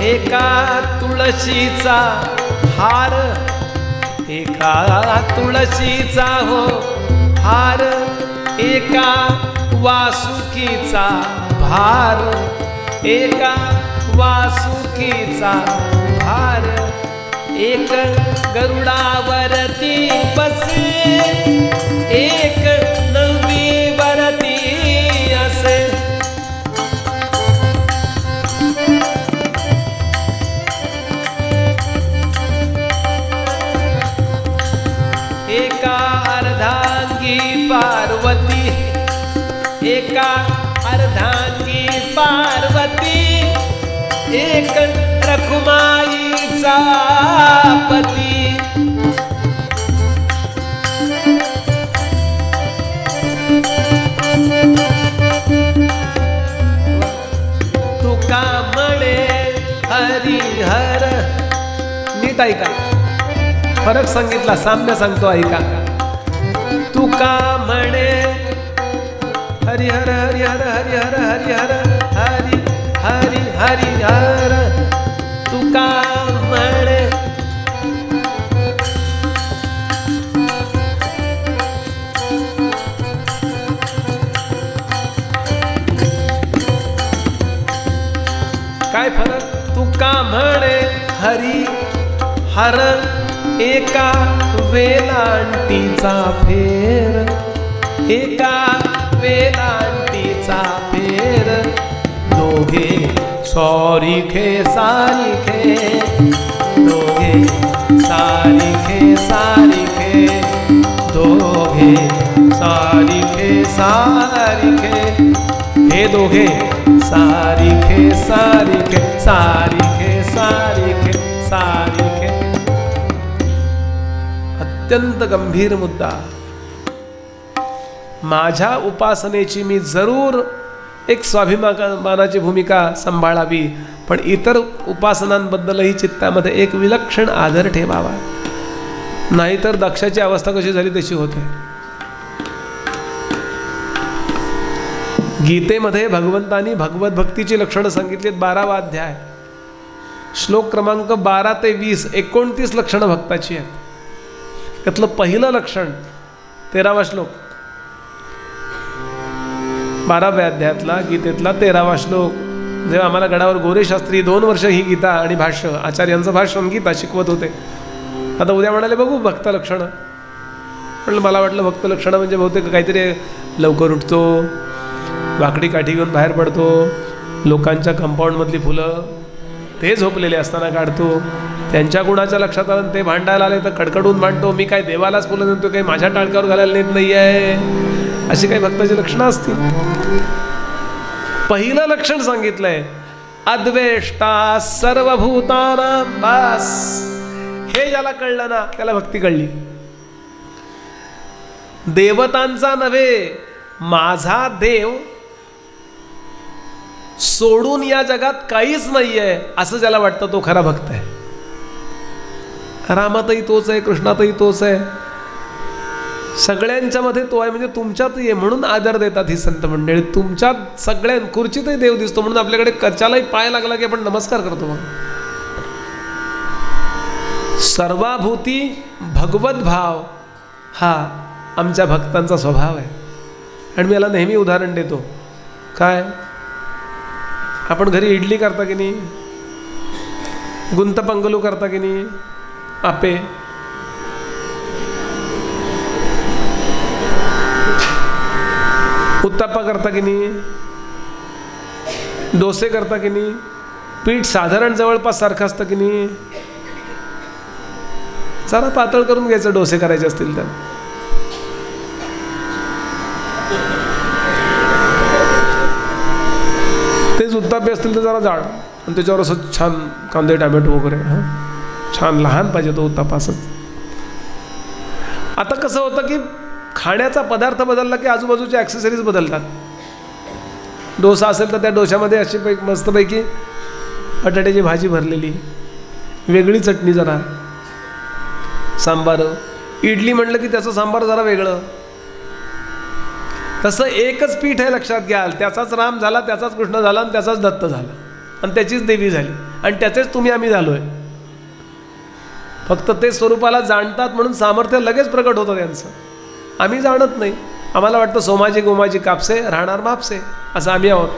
एका तुळशीचा हार, एका तुळशीचा हो हार, एका वासुकीचा भार, एका वासुकीचा भार, एक गरुडावरती बसे, एक नवमीवरती असे. एका अर्धांगी पार्वती, एका अर्धांगी पार्वती, एक रखुमाईचा पती. तुका म्हणे हरिहर. नीट ऐका, फरक सांगितला, साम्य सांगतो ऐका. तुका म्हणे हरिहर हरिहर हरिहर हरिहर हरि हरि हरिहर. तुका म्हणे काय फरक? तुका म्हणे हरी हर, एका वेलांटीचा फेर, एका वेलांटीचा फेर, दोघे सारिखे सारिखे, दोघे सारिखे सारिखे, दोघे सारिखे सारिखे. हे दोघे सारिखे सारिखे सारिखे सारिखे सारिखे. अत्यंत गंभीर मुद्दा. माझ्या उपासनेची मी जरूर एक स्वाभिमानाची भूमिका सांभाळावी, पण इतर उपासनांबद्दलही चित्तामध्ये एक विलक्षण आदर ठेवावा. नाहीतर दक्षाची अवस्था कशी झाली तशी होते. गीतेमध्ये भगवंतांनी भगवत भक्तीची लक्षणं सांगितलीत. 12वा अध्याय, श्लोक क्रमांक 12 ते 20, 29 लक्षणं भक्ताची आहेत. त्यातलं पहिलं लक्षण 13वा श्लोक, 12व्या अध्यायातला गीतेतला 13वा श्लोक. जेव्हा आम्हाला गडावर गोरे शास्त्री 2 वर्ष ही गीता आणि भाष्य, आचार्यांचं भाषण गीता शिकवत होते. आता उद्या म्हणाले बघू भक्त लक्षणं. म्हणलं मला वाटलं भक्त लक्षणं म्हणजे बहुतेक काहीतरी लवकर उठतो, वाकडी काठी घेऊन बाहेर पडतो, लोकांच्या कंपाऊंडमधली फुलं ते झोपलेले असताना काढतो, त्यांच्या गुणाच्या लक्षात आलं ते भांडायला आले तर कडकडून भांडतो, मी काय देवालाच फुलं देतो, काही माझ्या टाळक्यावर घालायला नेत नाही आहे, अशी काही भक्ताची लक्षणं असतील. पहिलं लक्षण सांगितलंय अद्वेष्टा सर्वभूतानां. बस हे ज्याला कळलं ना त्याला भक्ती कळली. देवतांचा नव्हे, माझा देव सोडून या जगात काहीच नाहीये असं ज्याला वाटतं तो खरा भक्त आहे. रामातही तोच आहे, कृष्णातही तोच आहे, सगळ्यांच्या मध्ये तो आहे. म्हणजे तुमच्यातही आहे म्हणून आदर देतात ही संत मंडळी. तुमच्यात सगळ्या खुर्चीतही देव दिसतो म्हणून आपल्याकडे कच्यालाही पाय लागला की आपण नमस्कार करतो. मग सर्वाभूती भगवत भाव हा आमच्या भक्तांचा स्वभाव आहे. आणि मी याला नेहमी उदाहरण देतो. काय आपण घरी इडली करता की नाही, गुंतपंगलू करता की नाही, आपे, उत्तप्पा करता की नाही, डोसे करता की नाही, पीठ साधारण जवळपास सारखं असतं की नाही. जरा पातळ करून घ्यायचं डोसे करायचे असतील तर. तेच उत्तप्पे असतील तर जरा जाड आणि त्याच्यावर असं छान कांदे टॅमॅटो वगैरे छान लहान पाहिजे तो उत्तप्पा असंच. आता कसं होतं की खाण्याचा पदार्थ बदलला की आजूबाजूच्या ॲक्सेसरीज बदलतात. डोसा असेल तर त्या डोशामध्ये अशी मस्तपैकी बटाट्याची भाजी भरलेली, वेगळी चटणी जरा, सांबार. इडली म्हटलं की त्याचं सांबार जरा वेगळं. तसं एकच पीठ आहे लक्षात घ्याल. त्याचाच राम झाला, त्याचाच कृष्ण झाला आणि त्याचाच दत्त झाला आणि त्याचीच देवी झाली आणि त्याचेच तुम्ही आम्ही झालोय. फक्त ते स्वरूपाला जाणतात म्हणून सामर्थ्य लगेच प्रकट होतं त्यांचं. आम्ही जाणत नाही. आम्हाला वाटतं सोमाजी गोमाजी कापसे राहणार मापसे असं आम्ही आहोत.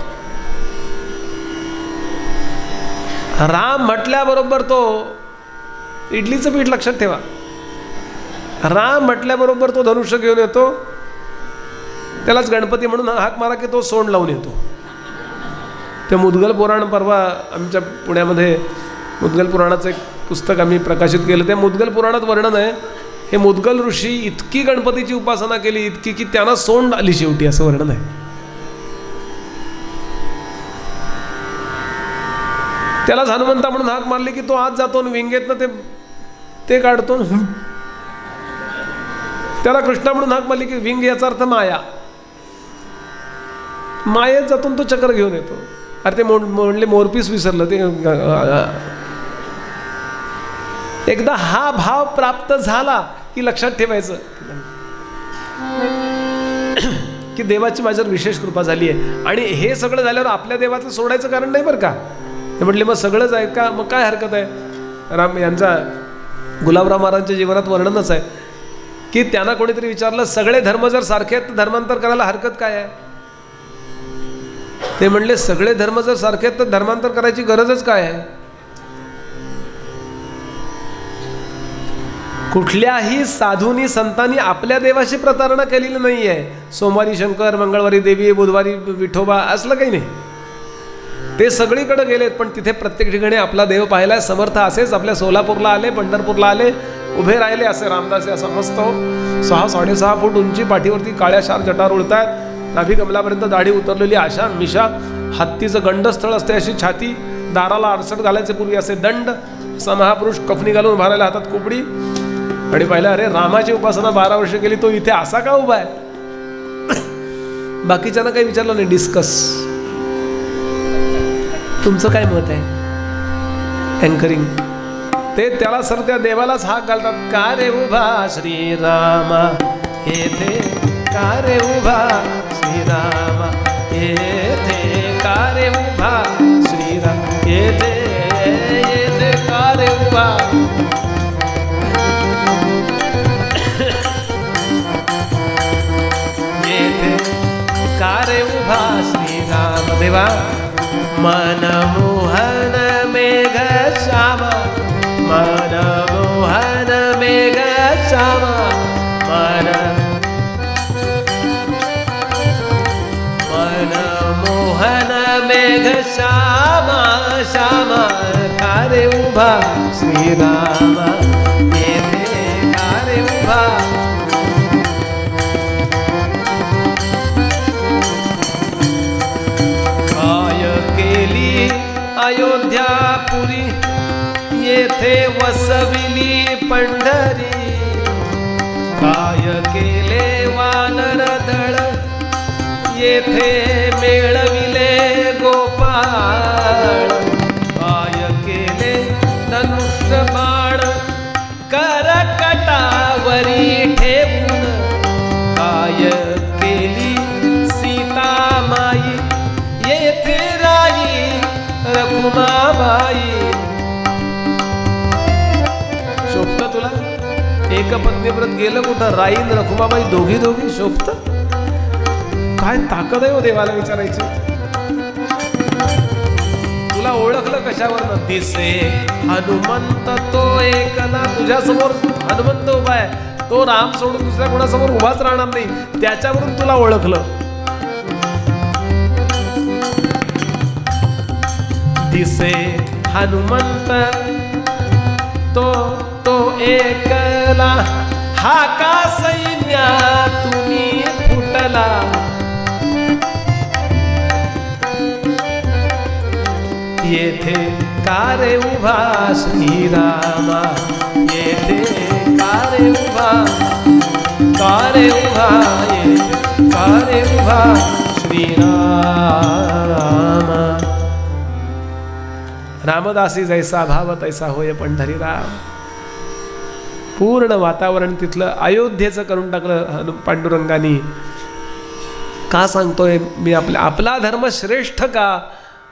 राम म्हटल्याबरोबर तो इडलीचं पीठ लक्षात ठेवा. राम म्हटल्याबरोबर तो धनुष्य घेऊन येतो. त्यालाच गणपती म्हणून हाक मारा की तो सोंड लावून येतो. ते मुद्गल पुराण परवा आमच्या पुण्यामध्ये मुद्गल पुराणाचं एक पुस्तक आम्ही प्रकाशित केलं. त्या मुद्गल पुराणात वर्णन आहे, हे मुद्गल ऋषी इतकी गणपतीची उपासना केली इतकी की त्यांना सोंड आली शेवटी, असं वर्णन आहे. त्यालाच हनुमंता म्हणून हाक मारली की तो आत जातो आणि विंगेतनं ते काढतो. त्याला कृष्णा म्हणून हाक मारली की विंग याचा अर्थ माया. मायेत जातून तो चक्र घेऊन येतो. अरे ते म्हणले मोरपीस विसरलं. ते एकदा हा भाव प्राप्त झाला की लक्षात ठेवायचं की देवाची माझ्यावर विशेष कृपा झाली आहे. आणि हे सगळं झाल्यावर आपल्या देवाचं सोडायचं कारण नाही बरं का. हे म्हटले मग सगळंच आहे का, मग काय हरकत आहे. राम यांचा गुलाबराव महाराजांच्या जीवनात वर्णनच आहे की त्यांना कोणीतरी विचारलं सगळे धर्म जर सारखे आहेत तर धर्मांतर करायला हरकत काय आहे. ते म्हणले सगळे धर्म जर सारखे आहेत तर धर्मांतर करायची गरजच काय आहे. कुठल्याही साधूंनी संतांनी आपल्या देवाशी प्रतारणा केलेली नाही आहे. सोमवारी शंकर, मंगळवारी देवी, बुधवारी विठोबा असलं काही नाही. ते सगळीकडे गेलेत पण तिथे प्रत्येक ठिकाणी आपला देव पाहायला समर्थ असेच आपल्या सोलापूरला आले, पंढरपूरला आले, उभे राहिले असे रामदास असा मस्त 6-6.5 फूट उंची, पाठीवरती काळ्या शार जटार उडतायत, नाभी कमलापर्यंत दाढी उतरलेली, आशा मिशा, हत्तीचं गंडस्थळ असते अशी छाती, दाराला आरसट घालायचे पूर्वी असे दंड, असा महापुरुष कफनी घालून भरायला हातात कुपडी. आणि पाहिलं अरे रामाची उपासना 12 वर्ष केली, तो इथे असा का उभा आहे. बाकीच्यांना काही विचारलं नाही. डिस्कस तुमचं काय मत आहे. अँकरिंग ते त्याला सर त्या देवालाच हाक घालतात. का रे उभा श्रीरामा येथे, का रे उभा श्रीरामा येथे, का रे उभा श्रीराम येथे, येथे का रे उभा. येथे का रे उभा श्रीराम देवा. मनमोहन मेघ श्यामा, मनमोहन मेघ श्यामा, मनमोहन मेघ श्यामा, श्यामा का रे रे उभा श्रीरामा येथे का रे उभा. काय केली अयोध्यापुरी येथे वसविली पंढरी. काय केले वानर दळ येथे मेळविले गोपाळ. काय केले धनुष्य बाण करकटावरी ठेवून. काय केली सीतामाई येथे राई रखुमाबाई. शोभत तुला एक पत्नीव्रत गेलं कुठं? राईन रखुमाबाई दोघी दोघी शोभत. काय ताकद आहे हो देवाला विचारायची. तुला ओळखलं कशावर? दिसे हनुमंत तो एकला. तुझ्या समोर हनुमंत उभा आहे, तो राम सोडून दुसऱ्या कोणासमोर उभाच राहणार नाही, त्याच्यावरून तुला ओळखलं. दिसे हनुमंत तो तो एकला. हा का सैन्या तुम्ही फुटला. येथे का रे उभा श्रीरामा येथे का रे उभा. का रे उभा येथे का रे उभा श्रीरामा. रामदासी जैसा भाव तैसा होय पंढरीराम. पूर्ण वातावरण तिथलं अयोध्येचं करून टाकलं पांडुरंगानी. का सांगतोय मी? आपला धर्म श्रेष्ठ का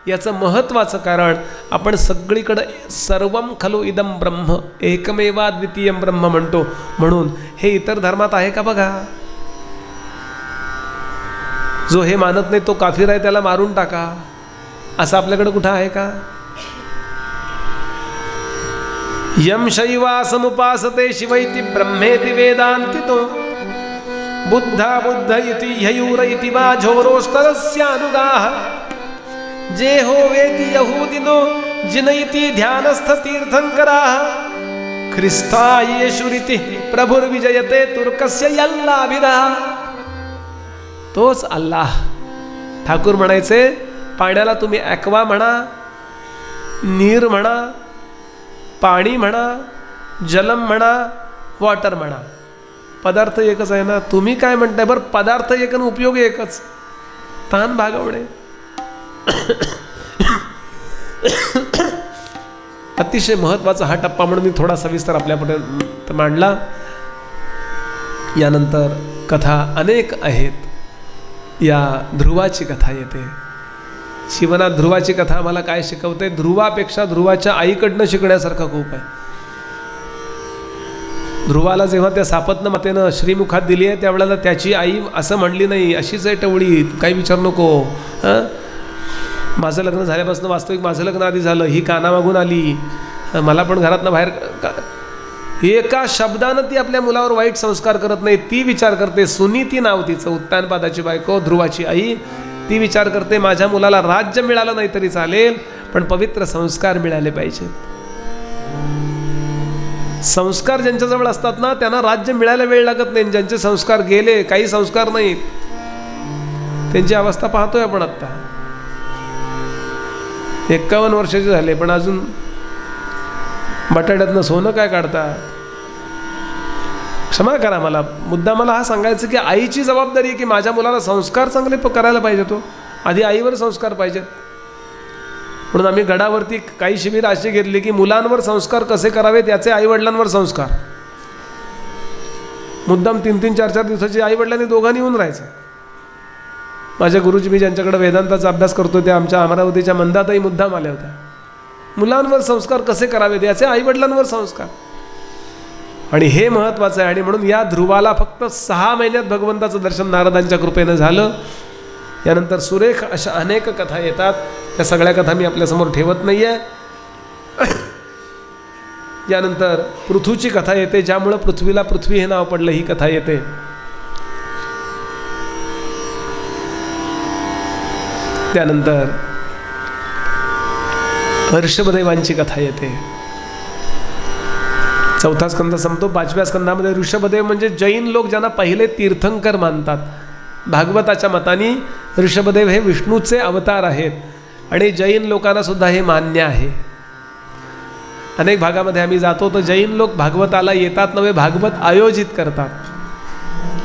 याचं महत्त्वाचं कारण आपण सगळीकडे सर्वम खलु इदम ब्रह्म एकमेवा द्वितीयम ब्रह्म म्हणतो, म्हणून हे इतर धर्मात आहे का बघा. जो हे मानत नाही तो काफिर आहे, त्याला मारून टाका, असं आपल्याकडे कुठं आहे का? यम शैवासमुपासते शिवैति ब्रह्मेति वेदांति तो बुद्धा बुद्ध इति ह्यूर इति वा झोरोष्टरस्यानुगाः. जे हो वेति यहूदिनो जिनयति ध्यानस्थ तीर्थंकराः. ख्रिस्ता येशुरिति प्रभुर्विजयते तुर्कस्य यल्लाभिरः. तोच अल्लाह. ठाकूर म्हणायचे पाण्याला तुम्ही ॲक्वा म्हणा, नीर म्हणा, पाणी म्हणा, जलम म्हणा, वॉटर म्हणा, पदार्थ एकच आहे ना. तुम्ही काय म्हणताय? बरं पदार्थ एक आणि उपयोग एकच. तान भागवणे. अतिशय महत्त्वाचा हा टप्पा म्हणून मी थोडा सविस्तर आपल्यापर्यंत मांडला. यानंतर कथा अनेक आहेत. या ध्रुवाची कथा येते. शिवनाथ ध्रुवाची कथा आम्हाला काय शिकवते? ध्रुवापेक्षा ध्रुवाच्या आईकडनं शिकण्यासारखं खूप आहे. ध्रुवाला जेव्हा त्या सापत्न मातेनं श्रीमुखात दिली आहे त्यावेळेला त्याची आई असं म्हणली नाही, अशीच आहे टवळी, काही विचार नको. माझं लग्न झाल्यापासून वास्तविक माझं लग्न आधी झालं, ही कानामागून आली, मला पण घरातनं बाहेर. एका शब्दानं ती आपल्या मुलावर वाईट संस्कार करत नाही. ती विचार करते, सुनीती नाव तिचं, उत्तानपादाची बायको, ध्रुवाची आई. ती विचार करते माझ्या मुलाला राज्य मिळालं नाही तरी चालेल, पण पवित्र संस्कार मिळाले पाहिजेत. संस्कार ज्यांच्याजवळ असतात ना त्यांना राज्य मिळायला वेळ लागत नाही. ज्यांचे संस्कार गेले, काही संस्कार नाहीत, त्यांची अवस्था पाहतोय आपण. आत्ता 51 वर्षाचे झाले पण अजून बटाट्यातनं सोनं काय काढतात. क्षमा करा, मला मुद्दा मला हा सांगायचं की आईची जबाबदारी आहे की माझ्या मुलाला संस्कार चांगले करायला पाहिजे. तो आधी आईवर संस्कार पाहिजेत. म्हणून आम्ही गडावरती काही शिबिर अशी घेतली की मुलांवर संस्कार कसे करावेत याचे आईवडिलांवर संस्कार. मुद्दाम 3-3, 4-4 दिवसाची आईवडिलांनी दोघांनी येऊन राहायचं. माझ्या गुरुजी, मी ज्यांच्याकडे वेदांताचा अभ्यास करतो त्या आमच्या अमरावतीच्या मंदाताई मुद्दाम आल्या होत्या. मुलांवर संस्कार कसे करावेत याचे आईवडिलांवर संस्कार. आणि हे महत्त्वाचं आहे. आणि म्हणून या ध्रुवाला फक्त 6 महिन्यात भगवंताचं दर्शन नारदांच्या कृपेनं झालं. यानंतर सुरेख अशा अनेक कथा येतात. त्या सगळ्या कथा मी आपल्यासमोर ठेवत नाही आहे. यानंतर पृथूची कथा येते, ज्यामुळं पृथ्वीला पृथ्वी हे नाव पडलं, ही कथा येते. त्यानंतर ऋषभदेवांची कथा येते. 4था स्कंद संपतो. 5व्या स्कंदामध्ये ऋषभदेव म्हणजे जैन लोक ज्यांना पहिले तीर्थंकर मानतात. भागवताच्या मताने ऋषभदेव हे विष्णूचे अवतार आहेत आणि जैन लोकांना सुद्धा हे मान्य आहे. अनेक भागामध्ये आम्ही जातो तर जैन लोक भागवताला येतात नव्हे, भागवत आयोजित करतात.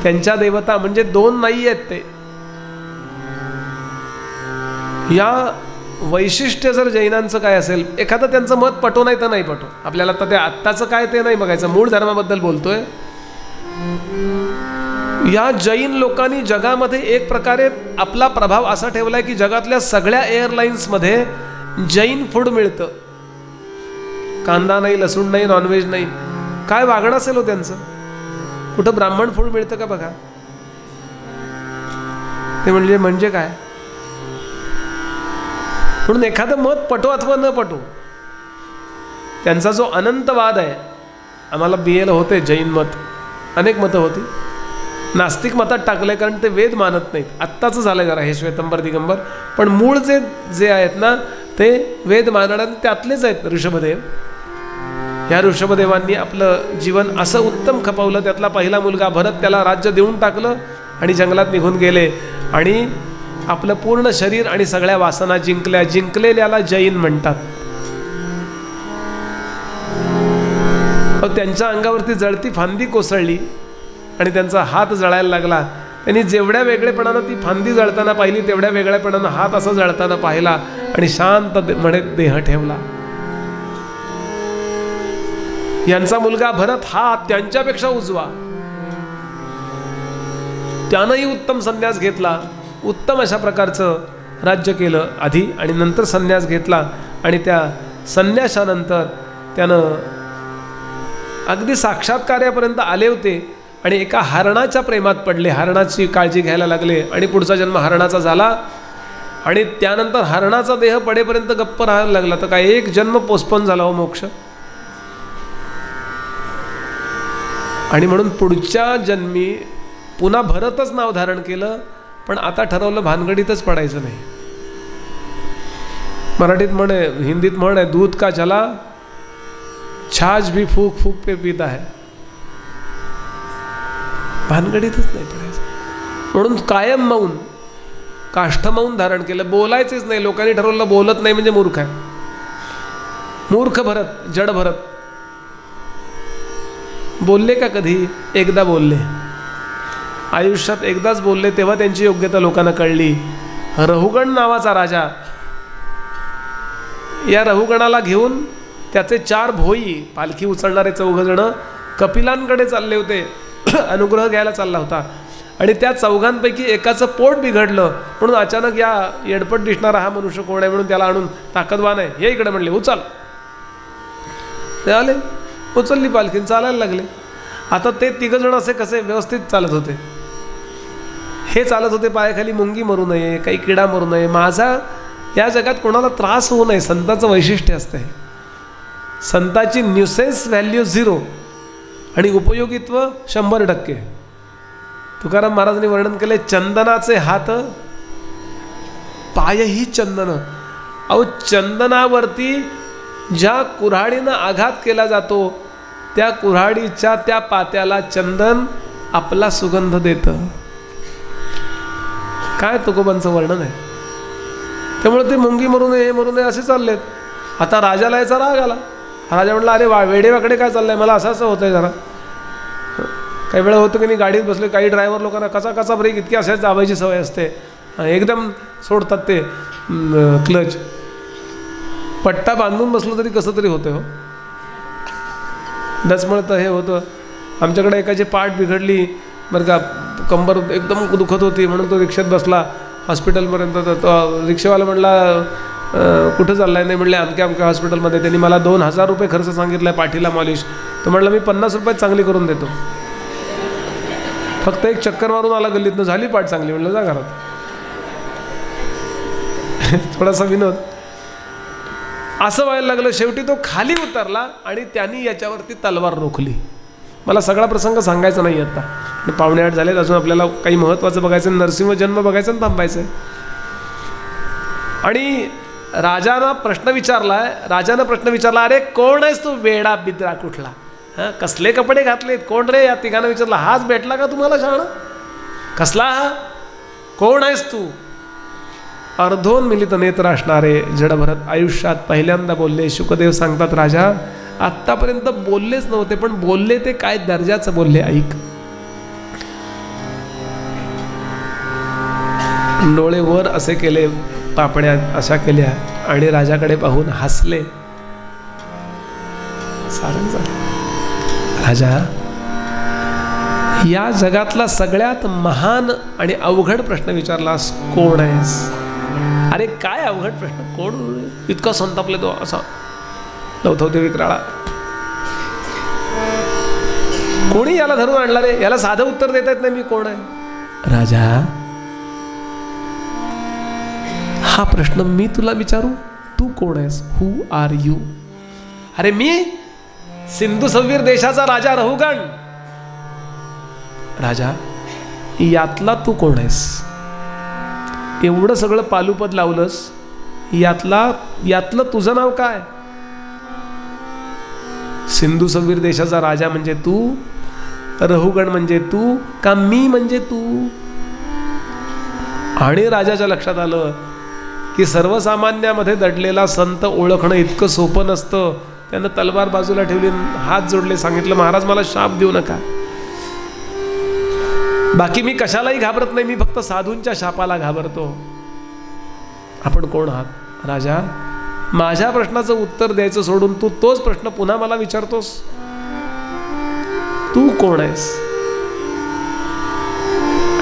त्यांच्या देवता म्हणजे 2 नाही आहेत ते. या वैशिष्ट्य जर जैनांचं काय असेल, एखादं त्यांचं मत पटो नाही तर नाही पटो, आपल्याला तर ते आत्ताचं काय ते नाही बघायचं, मूळ धर्माबद्दल बोलतोय. या जैन लोकांनी जगामध्ये एक प्रकारे आपला प्रभाव असा ठेवलाय की जगातल्या सगळ्या एअरलाइन्समध्ये जैन फूड मिळतं. कांदा नाही, लसूण नाही, नॉनव्हेज नाही. काय वागणं असेल हो त्यांचं. कुठं ब्राह्मण फूड मिळतं का बघा. ते म्हणजे काय. म्हणून एखादं मत पटो अथवा न पटो, त्यांचा जो अनंतवाद आहे. आम्हाला BA ला होते जैन मत, अनेक मतं होती. नास्तिक मतात टाकलंय कारण ते वेद मानत नाहीत. आत्ताचं झालंय जरा हे श्वेतंबर दिगंबर, पण मूळ जे आहेत ना ते वेद मानणारे त्यातलेच आहेत ऋषभदेव. या ऋषभदेवांनी आपलं जीवन असं उत्तम खपवलं. त्यातला पहिला मुलगा भरत, त्याला राज्य देऊन टाकलं आणि जंगलात निघून गेले आणि आपलं पूर्ण शरीर आणि सगळ्या वासना जिंकल्या. जिंकलेल्याला जैन म्हणतात. त्यांच्या अंगावरती जळती फांदी कोसळली आणि त्यांचा हात जळायला लागला. त्यांनी जेवढ्या वेगळेपणानं ती फांदी जळताना पाहिली तेवढ्या वेगळेपणानं हात असा जळताना पाहिला आणि शांत म्हणत देह ठेवला. यांचा मुलगा भरत हा त्यांच्यापेक्षा उजवा. त्यानंही उत्तम संन्यास घेतला. उत्तम अशा प्रकारचं राज्य केलं आधी आणि नंतर संन्यास घेतला. आणि त्या संन्यासानंतर त्यानं अगदी साक्षात्कार्यापर्यंत आले होते आणि एका हरणाच्या प्रेमात पडले. हरणाची काळजी घ्यायला लागले आणि पुढचा जन्म हरणाचा झाला. आणि त्यानंतर हरणाचा देह पडेपर्यंत गप्प राहायला लागला. तर काय एक जन्म पोस्टपोन झाला हो मोक्ष. आणि म्हणून पुढच्या जन्मी पुन्हा भरतच नाव धारण केलं. पण आता ठरवलं भानगडीतच पडायचं नाही. मराठीत म्हण आहे, हिंदीत म्हण आहे, दूध का चला छाछ भी फूक फूक पे पीता है. भानगडीतच नाही पडायचं. म्हणून कायम मौन, काष्ठ मौन धारण केलं. बोलायचेच नाही. लोकांनी ठरवलं बोलत नाही म्हणजे मूर्ख आहे. मूर्ख भरत, जड भरत. बोलले का कधी? एकदा बोलले. आयुष्यात एकदाच बोलले, तेव्हा त्यांची योग्यता लोकांना कळली. रहुगण नावाचा राजा, या रहुगणाला घेऊन त्याचे 4 भोई, पालखी उचलणारे 4 जण कपिलांकडे चालले होते. अनुग्रह घ्यायला चालला होता. आणि त्या 4घांपैकी एकाचं पोट बिघडलं. म्हणून अचानक या येडपट दिसणारा हा मनुष्य कोण आहे म्हणून त्याला आणून, ताकदवान आहे, हे इकडे म्हणले उचल. ते आले, उचलली पालखी, चालायला लागले. आता ते 3 जण असे कसे व्यवस्थित चालत होते. हे चालत होते पायाखाली मुंगी मरू नये, काही किडा मरू नये, माझा या जगात कोणाला त्रास होऊ नये. संतांचं वैशिष्ट्य असतं हे. संताची न्यूसेन्स व्हॅल्यू 0 आणि उपयोगित्व 100%. तुकाराम महाराजांनी वर्णन केले, चंदनाचे हात पायही चंदन. अहो चंदनावरती ज्या कुऱ्हाडीनं आघात केला जातो त्या कुऱ्हाडीच्या त्या पात्याला चंदन आपला सुगंध देतं. काय तुकोबांचं वर्णन आहे. त्यामुळे ते मुंगी मरू नये, हे मरू नये असे चाललेत. आता राजाला याचा राग आला. राजा म्हटला, अरे वेडेवाकडे काय चाललंय, मला असं होतंय जरा. काही वेळा होतं की नाही, गाडीत बसले, काही ड्रायव्हर लोकांना कसा ब्रेक इतकी असाच दाबायची सवय असते. एकदम सोडतात ते क्लच. पट्टा बांधून बसलं तरी कसं तरी होतं हो. डचमळतं हे होतं. आमच्याकडे एकाची पाठ बिघडली बरं का, कंबर एकदम दुखत होती म्हणून तो रिक्षात बसला हॉस्पिटलपर्यंत. तर तो रिक्षावाला म्हणला, कुठं चाललाय? नाही म्हणले, अमक्या हॉस्पिटलमध्ये. त्यांनी मला 2000 रुपये खर्च सांगितला आहे पाठीला मॉलिश. तो म्हणला, मी 50 रुपयात चांगली करून देतो. फक्त एक चक्कर मारून आला गल्लीतनं, झाली पाठ चांगली. म्हणलं जा घरात. थोडासा विनोद. असं व्हायला लागलं. शेवटी तो खाली उतरला आणि त्यांनी याच्यावरती तलवार रोखली. मला सगळा प्रसंग सांगायचा नाही आता, 7:45 झालेत. अजून आपल्याला काही महत्त्वाचं बघायचं, नरसिंह जन्म बघायचं आणि थांबायचं. आणि राजानं प्रश्न विचारला, अरे कोण आहेस तू वेडा बिद्रा कुठला, हां कसले कपडे घातलेत, कोण रे? या तिघांना विचारला, हाच भेटला का तुम्हाला शहाणा? कसला हा? कोण आहेस तू? अर्धोन्मिलित नेत्र असणारे जडभरत आयुष्यात पहिल्यांदा बोलले. शुकदेव सांगतात, राजा आत्तापर्यंत बोललेच नव्हते, पण बोलले ते काय दर्जाचं बोलले, ऐक. डोळे वर असे केले, पापण्या अशा केल्या आणि राजाकडे पाहून हसले. सारंग झालं. राजा, या जगातला सगळ्यात महान आणि अवघड प्रश्न विचारलास, कोण आहेस? अरे काय अवघड प्रश्न, कोण? इतका संतापले तो, असा लवथवते विक्राळा. कोणी याला धरून आणला रे? याला साधं उत्तर देता येत नाही, मी कोण आहे? राजा, हा प्रश्न मी तुला विचारू, तू कोण आहेस? हु आर यू? अरे मी सिंधू सव्वीर देशाचा राजा रहुगण. राजा, यातला तू कोण आहेस? एवढं सगळं पालुपद लावलंस, यातलं तुझं नाव काय? सिंधू सव्वीर देशाचा राजा म्हणजे तू, रहुगण म्हणजे तू, का मी म्हणजे तू? आणि राजाच्या लक्षात आलं की सर्वसामान्यामध्ये दडलेला संत ओळखणं इतकं सोपं नसतं. त्यानं तलवार बाजूला ठेवली, हात जोडले, सांगितलं, महाराज मला शाप देऊ नका. बाकी मी कशालाही घाबरत नाही, मी फक्त साधूंच्या शापाला घाबरतो. आपण कोण आहात? राजा, माझ्या प्रश्नाचं उत्तर द्यायचं सोडून तू तोच प्रश्न पुन्हा मला विचारतोस, तू कोण आहेस?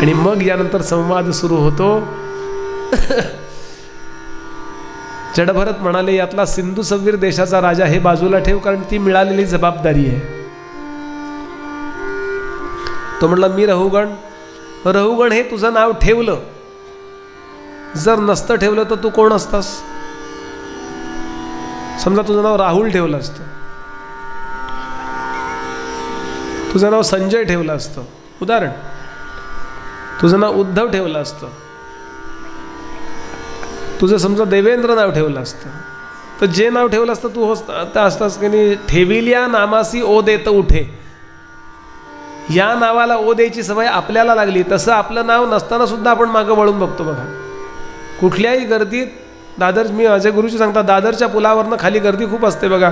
आणि मग यानंतर संवाद सुरू होतो. जडभरत म्हणाले, यातला सिंधू सव्वीर देशाचा राजा हे बाजूला ठेव, कारण ती मिळालेली जबाबदारी आहे. तो म्हणला, मी रहुगण. रहुगण हे तुझं नाव ठेवलं, जर नसतं ठेवलं तर तू कोण असतास? समजा तुझं नाव राहुल ठेवलं असतं, तुझं नाव संजय ठेवलं असतं, उदाहरण, तुझं नाव उद्धव ठेवलं असतं, तुझं समजा देवेंद्र नाव ठेवलं असतं, तर जे नाव ठेवलं असतं तू असतास की नाही. ठेविल्या नामासी ओ देत उठे. या नावाला ओ द्यायची सवय आपल्याला लागली, तसं आपलं नाव नसताना सुद्धा आपण मागं वळून बघतो. बघा, कुठल्याही गर्दीत, मी माझ्या गुरुजी सांगतात, दादरच्या पुलावरनं खाली गर्दी खूप असते बघा,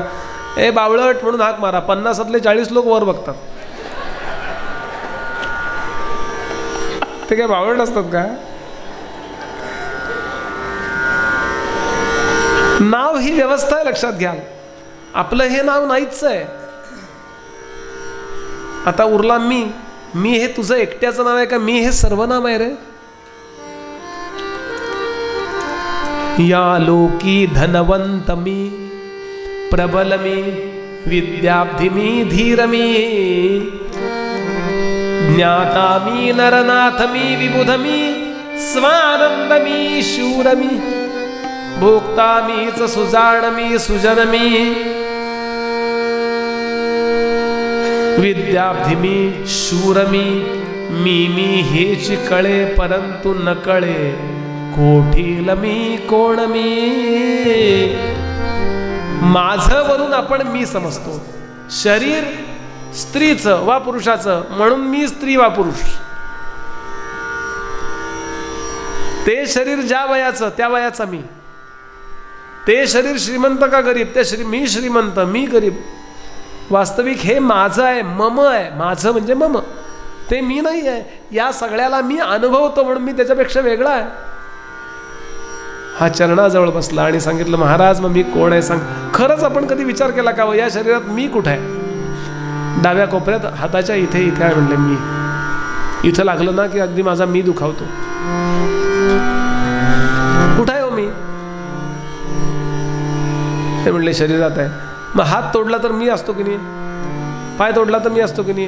ए बावळट म्हणून हाक मारा, 50तले 40 लोक वर बघतात. ते काय बावळट असतात का? नाव ही व्यवस्था आहे, लक्षात घ्या. आपलं हे नाव नाहीच आहे. आता उरला मी हे तुझं एकट्याचं नाव आहे का? मी हे सर्वनाम आहे रे. या लोकी धनवंत मी, प्रबल मी, विद्याब्धी मी, धीर मी, ज्ञाता मी, नरनाथ मी, विबुध मी, स्वानंद मी, शूर मी, भोक्ता मीच, सुजाण मी, सुजन मी, विद्याब्धी मी, शूर मी हेच कळे, परंतु न कळे कोठील मी, कोण मी. माझं वरून आपण मी समजतो. शरीर स्त्रीचं वा पुरुषाचं, म्हणून मी स्त्री वा पुरुष. ते शरीर ज्या वयाचं त्या वयाचा मी. ते शरीर श्रीमंत का गरीब, मी श्रीमंत, मी गरीब. वास्तविक हे माझं आहे, मम आहे. माझं म्हणजे मम, ते मी नाही आहे. या सगळ्याला मी अनुभवतो, म्हणून मी त्याच्यापेक्षा वेगळा आहे. हा चरणाजवळ बसला आणि सांगितलं, महाराज मग मी कोण आहे सांग. खरंच आपण कधी विचार केला का, या शरीरात मी कुठं आहे? डाव्या कोपऱ्यात हाताच्या इथे आहे म्हणले मी. इथं लागलं ना की अगदी माझा मी दुखावतो. कुठं आहे हो मी? ते म्हणले शरीरात आहे. मग हात तोडला तर मी असतो की नाही? पाय तोडला तर मी असतो की नाही?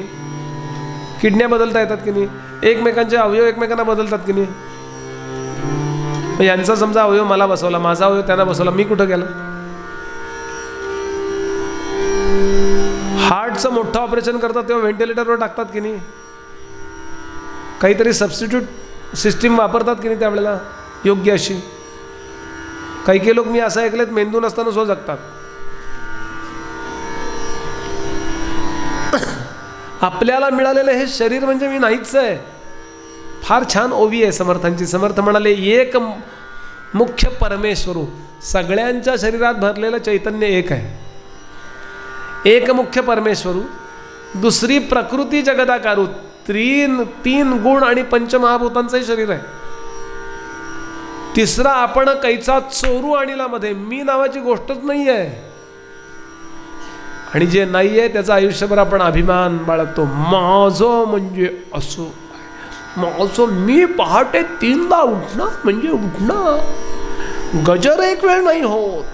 किडन्या बदलता येतात की नाही? एकमेकांचे अवयव एकमेकांना बदलतात की नाही? यांचा समजा अवयव मला बसवला, माझा अवयव त्यांना बसवला, मी कुठं गेला? हार्टचं मोठं ऑपरेशन करतात तेव्हा व्हेंटिलेटरवर टाकतात की नाही? काहीतरी सबस्टिट्यूट सिस्टीम वापरतात की नाही त्यावेळेला योग्य अशी? काही लोक मी असं ऐकलेत मेंदू नसताना सो जगतात. आपल्याला मिळालेलं हे शरीर म्हणजे मी नाहीच आहे. फार छान ओवी आहे समर्थांची. समर्थ म्हणाले, एक मुख्य परमेश्वरू, सगळ्यांच्या शरीरात भरलेलं चैतन्य एक आहे. एक मुख्य परमेश्वरू, दुसरी प्रकृती जगदाकारू, तीन गुण आणि पंचमहाभूतांचंही शरीर आहे. तिसरा आपण कैचा चोरू आणीला मध्ये, मी नावाची गोष्टच नाही आहे. आणि जे नाही आहे त्याचा आयुष्यभर आपण अभिमान बाळगतो. माझं म्हणजे असं, माझं मी पहाटे 3ला उठणं म्हणजे उठणं, गजर एक वेळ नाही होत.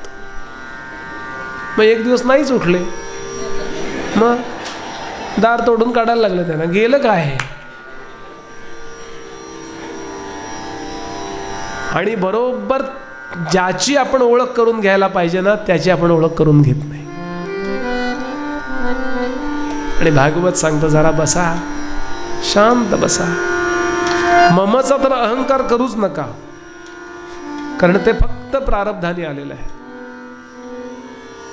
मग एक दिवस नाहीच उठले, मग दार तोडून काढायला लागलं त्यांना. गेलं काय? आणि बरोबर ज्याची आपण ओळख करून घ्यायला पाहिजे ना, त्याची आपण ओळख करून घेत नाही. आणि भागवत सांगतं, जरा बसा, शांत बसा. ममचा तर अहंकार करूच नका, कारण ते फक्त प्रारब्धाने आलेलं आहे.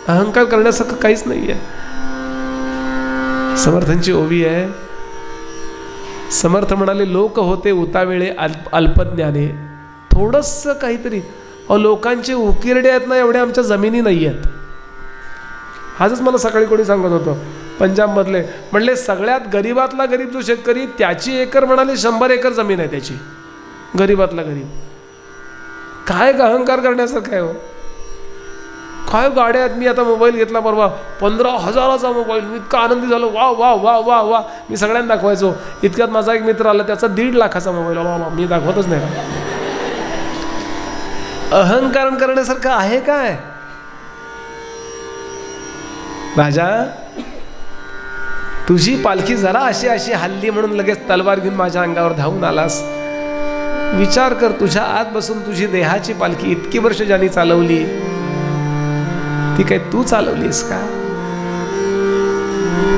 अहंकार करण्यासारखं काहीच नाही आहे. समर्थांची ओवी आहे. समर्थ म्हणाले, लोक होते उतावेळे अल्पज्ञाने. थोडंसं काहीतरी, लोकांचे उकिरडे आहेत ना, एवढ्या आमच्या जमिनी नाही आहेत. आजच मला सकाळी कोणी सांगत होतं पंजाबमधले, म्हणले सगळ्यात गरीबातला गरीब जो शेतकरी, त्याची एकर म्हणाले 100 एकर जमीन आहे त्याची. गरीबातला गरीब. काय अहंकार करण्यासारखं आहे हो. काय गाड्या आहेत. मी आता मोबाईल घेतला परवा, 15,000चा मोबाईल. मी इतका आनंदी झालो, वा वा वा वा वा. मी सगळ्यांना दाखवायचो. इतक्यात माझा एक मित्र आला, त्याचा 1.5 लाखाचा मोबाईल. वा, मी दाखवतच नाही. अहंकार करण्यासारखं आहे काय? राजा, तुझी पालखी जरा अशी हल्ली म्हणून लगेच तलवार घेऊन माझ्या अंगावर धावून आलास. विचार कर, तुझ्या आत बसून तुझी देहाची पालखी इतकी वर्ष ज्यांनी चालवली, ती काय तू चालवलीस का?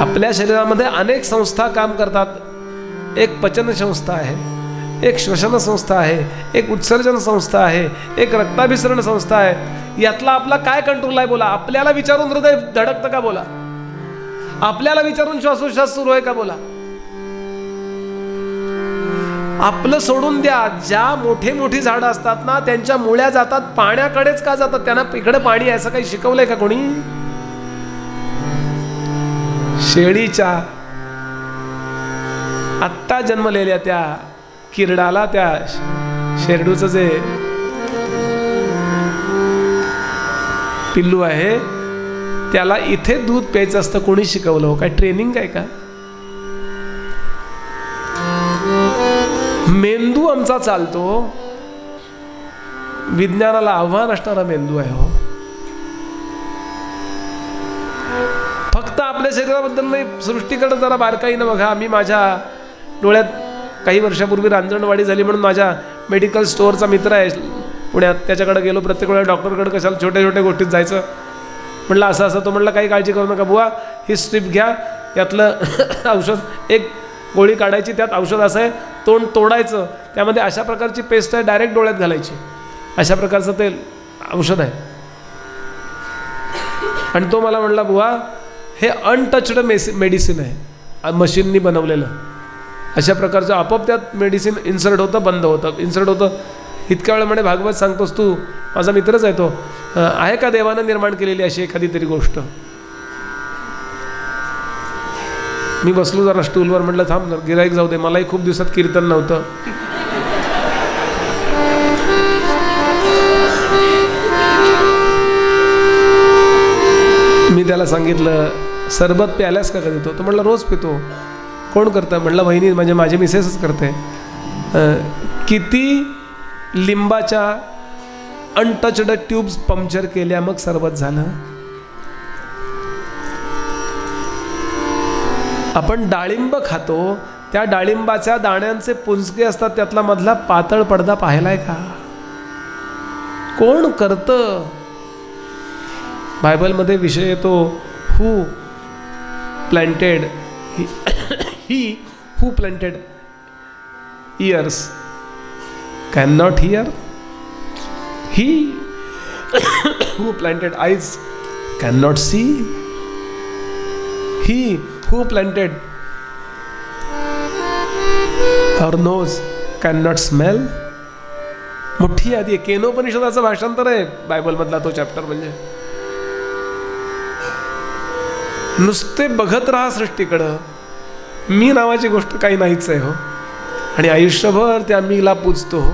आपल्या शरीरामध्ये अनेक संस्था काम करतात. एक पचन संस्था आहे, एक श्वसन संस्था आहे, एक उत्सर्जन संस्था आहे, एक रक्ताभिसरण संस्था आहे. यातला आपला काय कंट्रोल आहे बोला? आपल्याला विचारून हृदय धडकतं का बोला? आपल्याला विचारून श्वासोश्वास सुरू आहे का बोला? आपलं सोडून द्या. ज्या मोठी झाडं असतात ना, त्यांच्या मुळ्या जातात पाण्याकडेच का जातात? त्यांना इकडे पाणी असं काही शिकवलंय का कोणी? शेळीच्या आत्ता जन्मलेल्या त्या किरडाला, त्या शेरडूचं जे पिल्लू आहे, त्याला इथे दूध प्यायचं असतं. कोणी शिकवलं हो? काय ट्रेनिंग काय का? मेंदू आमचा चालतो, विज्ञानाला आव्हान असणारा मेंदू आहे हो. फक्त आपल्या शरीराबद्दल नाही, सृष्टीकडे जरा बारकाईनं बघा. मी माझ्या डोळ्यात काही वर्षापूर्वी रांजणवाडी झाली म्हणून माझ्या मेडिकल स्टोअरचा मित्र आहे पुण्यात, त्याच्याकडे गेलो. प्रत्येक वेळेला डॉक्टरकडे कशाला छोट्या गोष्टीत जायचं. म्हटलं असं. तो म्हटलं काही काळजी करू नका बुवा, ही स्ट्रीप घ्या, यातलं औषध, एक गोळी काढायची, त्यात औषध असं आहे, तोंड तोडायचं, त्यामध्ये अशा प्रकारची पेस्ट आहे, डायरेक्ट डोळ्यात घालायची. अशा प्रकारचं ते औषध आहे. आणि तो मला म्हटला, बुवा हे अनटचड मेडिसिन आहे, मशीननी बनवलेलं. अशा प्रकारचं आपोआप त्यात मेडिसिन इन्सर्ट होतं, बंद होतं, इन्सर्ट होतं. इतक्या वेळा म्हणे, भागवत सांगतोस तू, माझा मित्रच आहे तो, आहे का देवानं निर्माण केलेली अशी एखादी तरी गोष्ट? मी बसलो जरा स्टूलवर. म्हटलं थांब जर गिराईक जाऊ दे, मलाही खूप दिवसात कीर्तन नव्हतं. मी त्याला सांगितलं, सरबत प्यायलास का कधी? तो म्हटलं रोज पितो. कोण करतं? म्हटलं वहिनी, म्हणजे माझी मिसेसच करते. किती लिंबाच्या अनटचड ट्यूब्स पंक्चर केल्या मग सरबत झालं. आपण डाळिंब खातो, त्या डाळिंबाच्या दाण्यांचे पुंजके असतात, त्यातला मधला पातळ पडदा पाहिलाय का? कोण करतं? बायबलमध्ये विषय येतो, हू planted who planted ears cannot hear, he who planted eyes cannot see. He who planted our nose cannot smell. मोठी यादी आहे. केनोपनिषदाचं भाषांतर आहे बायबलमधला तो चॅप्टर. म्हणजे नुसते बघत राहा सृष्टीकडं, मी नावाची गोष्ट काही नाहीच आहे हो. आणि आयुष्यभर त्या मीला पूजतो हो.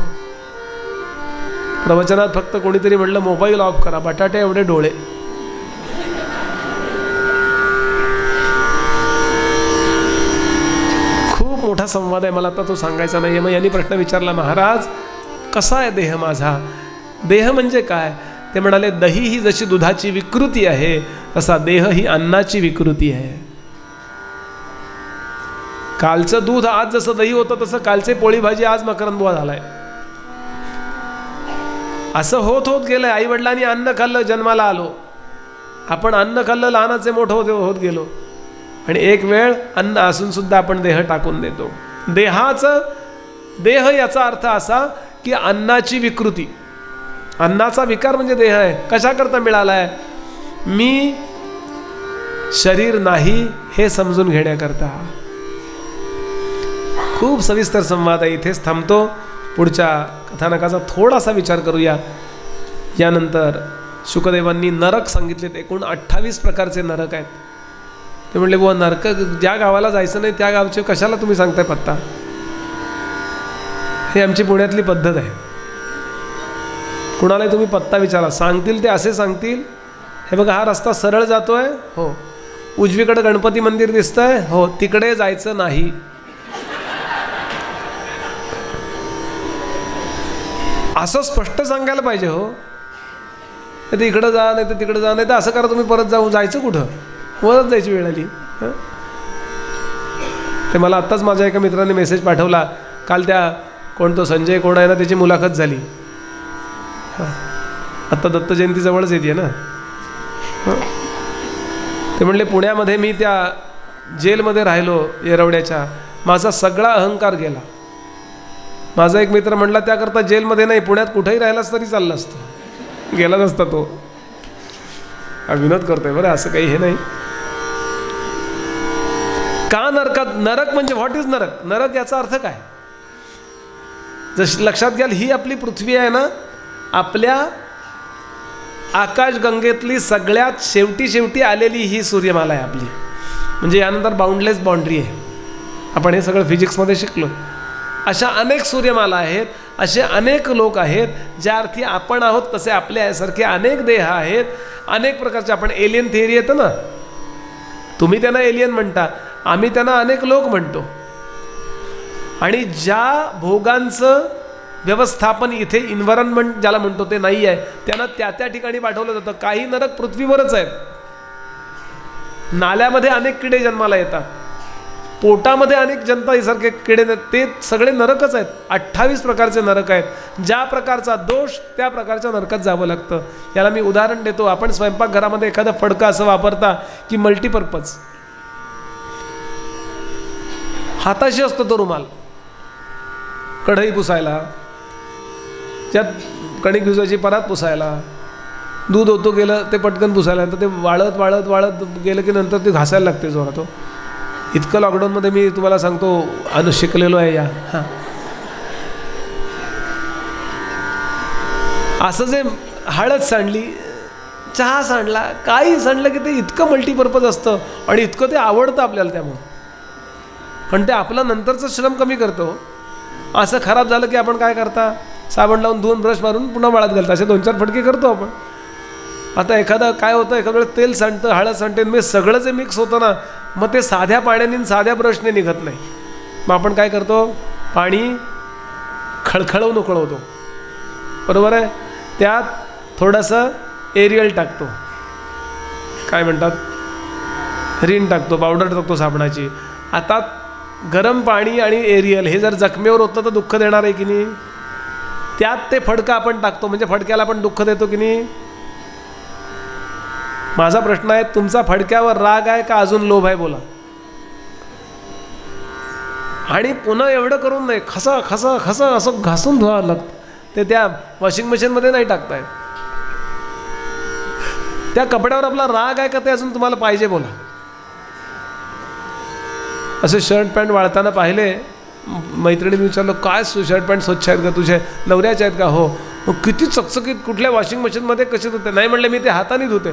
प्रवचनात फक्त कोणीतरी म्हटलं मोबाईल ऑफ करा, बटाटे एवढे डोळे. खूप मोठा संवाद आहे, मला आता तो सांगायचा नाही. मग यांनी प्रश्न विचारला, महाराज कसा आहे देह माझा? देह म्हणजे काय? ते म्हणाले, दही ही जशी दुधाची विकृती आहे तसा देह ही अन्नाची विकृती आहे. कालचं दूध आज जसं दही होतं तसं कालचे पोळी भाजी आज मकरंदबुवा झालाय. असं होत होत गेलंय. आई वडिलांनी अन्न खाल्लं, जन्माला आलो. आपण अन्न खाल्लं, लहानाचे मोठं होत गेलो. आणि एक वेळ अन्न असून सुद्धा आपण देह टाकून देतो. देह याचा अर्थ असा की अन्नाची विकृती. अन्नाचा विकार म्हणजे देह आहे. कशाकरता मिळाला आहे? मी शरीर नाही हे समजून घेण्याकरता. खूप सविस्तर संवाद आहे. इथेच थांबतो. पुढच्या कथानकाचा थोडासा विचार करूया. यानंतर शुकदेवांनी नरक सांगितलेत. एकूण 28 प्रकारचे नरक आहेत. ते म्हटले, बुवा नरक ज्या गावाला जायचं नाही त्या गावचे कशाला तुम्ही सांगताय पत्ता? हे आमची पुण्यातली पद्धत आहे. कुणालाही तुम्ही पत्ता विचारा, सांगतील ते असे सांगतील, हे बघा हा रस्ता सरळ जातोय, हो. उजवीकडे गणपती मंदिर दिसतंय, हो. तिकडे जायचं नाही. असं स्पष्ट सांगायला पाहिजे हो. ते इकडं जा, नाही तर तिकडं जा, नाही तर असं करा तुम्ही, परत जायचं कुठं? वरच जायची वेळ आली. ते मला आत्ताच माझ्या एका मित्राने मेसेज पाठवला. काल त्या कोण संजय कोण आहे ना, त्याची मुलाखत झाली. आत्ता दत्त जयंती जवळच येते ना. ते म्हणले, पुण्यामध्ये मी त्या जेलमध्ये राहिलो येरवड्याच्या, माझा सगळा अहंकार गेला. माझा एक मित्र म्हटला, त्याकरता जेलमध्ये नाही, पुण्यात कुठेही राहिलास तरी चाललं असतं, गेला नसता तो. हा विनोद करतोय बरं, असं काही हे नाही. का नरकात? नरक म्हणजे व्हॉट इज नरक? नरक याचा अर्थ काय? जशी लक्षात घ्याल, ही आपली पृथ्वी आहे ना, आपल्या आकाशगंगेतली सगळ्यात शेवटी आलेली ही सूर्यमाला आहे आपली. म्हणजे यानंतर बाउंडलेस बाउंड्री आहे. आपण हे सगळं फिजिक्समध्ये शिकलो. अशा अनेक सूर्यमाला आहेत, असे अनेक लोक आहेत. ज्या अर्थी आपण आहोत तसे आपल्या यासारखे अनेक देह आहेत, अनेक प्रकारचे. आपण एलियन थिअरी येतं ना, तुम्ही त्यांना एलियन म्हणता, आम्ही त्यांना अनेक लोक म्हणतो. आणि ज्या भोगांचं व्यवस्थापन इथे इन्व्हायरमेंट ज्याला म्हणतो ते नाही आहे, त्यांना त्या ठिकाणी पाठवलं जातं. काही नरक पृथ्वीवरच आहेत. नाल्यामध्ये अनेक किडे जन्माला येतात, पोटामध्ये अनेक जनता सारखे किडे, ते सगळे नरकच आहेत. 28 प्रकारचे नरक आहेत. ज्या प्रकारचा दोष त्या प्रकारच्या नरकात जावं लागतं. याला मी उदाहरण देतो. आपण स्वयंपाकघरामध्ये एखादं फडकं असं वापरता की मल्टीपर्पज, हाताशी असतो तो रुमाल, कढई पुसायला, त्यात कणिक भिजवायची, परात पुसायला, दूध होतो गेलं ते पटकन पुसायला, तर ते वाळत वाळत वाळत गेलं की नंतर ते घासायला लागते जोरात. तो इतकं लॉकडाऊनमध्ये मी तुम्हाला सांगतो शिकलेलो आहे या. हां, असं जे हळद सांडली, चहा सांडला, काही सांडलं की ते इतकं मल्टीपर्पज असतं आणि इतकं ते आवडतं आपल्याला. त्यामुळं पण ते आपलं नंतरचं श्रम कमी करतो. असं खराब झालं की आपण काय करता, साबण लावून धुवून ब्रश मारून पुन्हा वाळत घालता. असे 2-4 फटके करतो आपण. आता एखादं काय होतं, एखाद्या वेळेस तेल सांडतं, हळद सांडते, मग सगळं जे मिक्स होतं ना, मग ते साध्या पाण्याने साध्या ब्रशने निघत नाही. मग आपण काय करतो, पाणी खळखळवून उकळवतो, बरोबर आहे. त्यात थोडंसं एरियल टाकतो, काय म्हणतात, रिन टाकतो, पावडर टाकतो साबणाची. आता गरम पाणी आणि एरियल हे जर जखमेवर होतं तर दुःख देणार आहे की नाही? त्यात ते फडकं आपण टाकतो, म्हणजे फडक्याला आपण दुःख देतो की नाही? माझा प्रश्न आहे, तुमचा फडक्यावर राग आहे का अजून लोभ आहे? बोला. आणि पुन्हा एवढं करून नाही, खसा खसा खसा असं घासून धुवावं लागतं. ते त्या वॉशिंग मशीनमध्ये नाही टाकतायत. त्या कपड्यावर आपला राग आहे का ते अजून तुम्हाला पाहिजे बोला. असे शर्ट पॅन्ट वाळताना पाहिले, मैत्रिणीने विचारलं काय शर्ट पॅन्ट स्वच्छ आहेत का तुझे, नवऱ्याचे आहेत का? हो. मग किती चकचकीत, कुठल्या वॉशिंग मशीनमध्ये कसे धुते? नाही म्हणले मी ते हाताने धुते,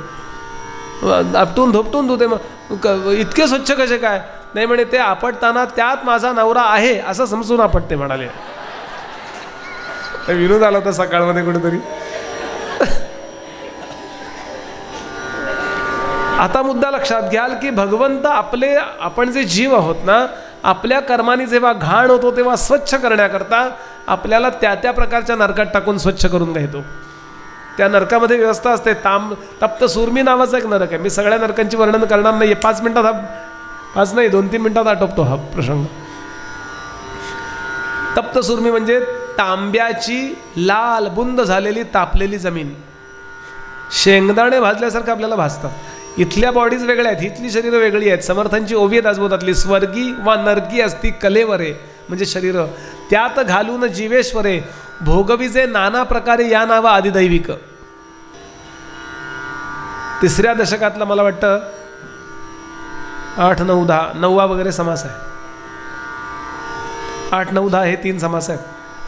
आपटून धोपटून धुते. मग इतके स्वच्छ कसे काय? नाही म्हणे ते आपटताना त्यात माझा नवरा आहे असं समजून आपटते म्हणाले. विनोद आला होता सकाळमध्ये कुठेतरी. आता मुद्दा लक्षात घ्याल की भगवंत आपण जे जीव आहोत ना, आपल्या कर्माने जेव्हा घाण होतो तेव्हा स्वच्छ करण्याकरता आपल्याला त्या प्रकारच्या नरकात टाकून स्वच्छ करून घेतो. त्या नरकामध्ये व्यवस्था असते. तप्त सुरमी नावाचा एक नरक आहे. मी सगळ्या नरकांची वर्णन करणार नाही, 5 मिनिटात 2-3 मिनिटात आटोपतो हा प्रसंग. तप्त सुरमी म्हणजे तांब्याची लाल बुंद झालेली तापलेली जमीन, शेंगदाणे भाजल्यासारखं आपल्याला भाजतात. इथल्या बॉडीज वेगळ्या आहेत, इथली शरीरं वेगळी आहेत. समर्थांची ओवी आहेत आजबोधातली, स्वर्गी वा नरकी असती कलेवरे म्हणजे शरीर, त्यात घालून जीवेश्वरे भोगविजे नाना प्रकारे या नावा आदिदैविक. 3ऱ्या दशकातला मला वाटतं 8, 9, 10 9वा वगैरे समास आहे. 8, 9, 10 हे 3 समास आहेत.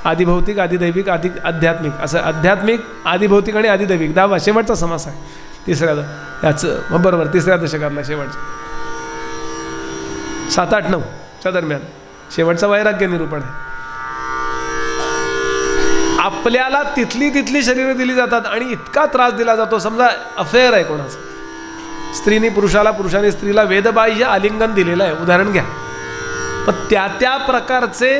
आदिभौतिक, आदिदैविक, आध्यात्मिक, असं आध्यात्मिक, आदिभौतिक आणि आदिदैविक 10वा शेवटचा समास आहे. 3ऱ्या याचं बरोबर 3ऱ्या दशकातला शेवटचा 7, 8, 9च्या दरम्यान शेवटचा वैराग्य निरूपण आहे. आपल्याला तिथली शरीरं दिली जातात आणि इतका त्रास दिला जातो. समजा अफेअर आहे कोणाचं, स्त्रीने पुरुषाला, पुरुषाने स्त्रीला वेदबाह्य आलिंगन दिलेलं आहे, उदाहरण घ्या. पण त्या प्रकारचे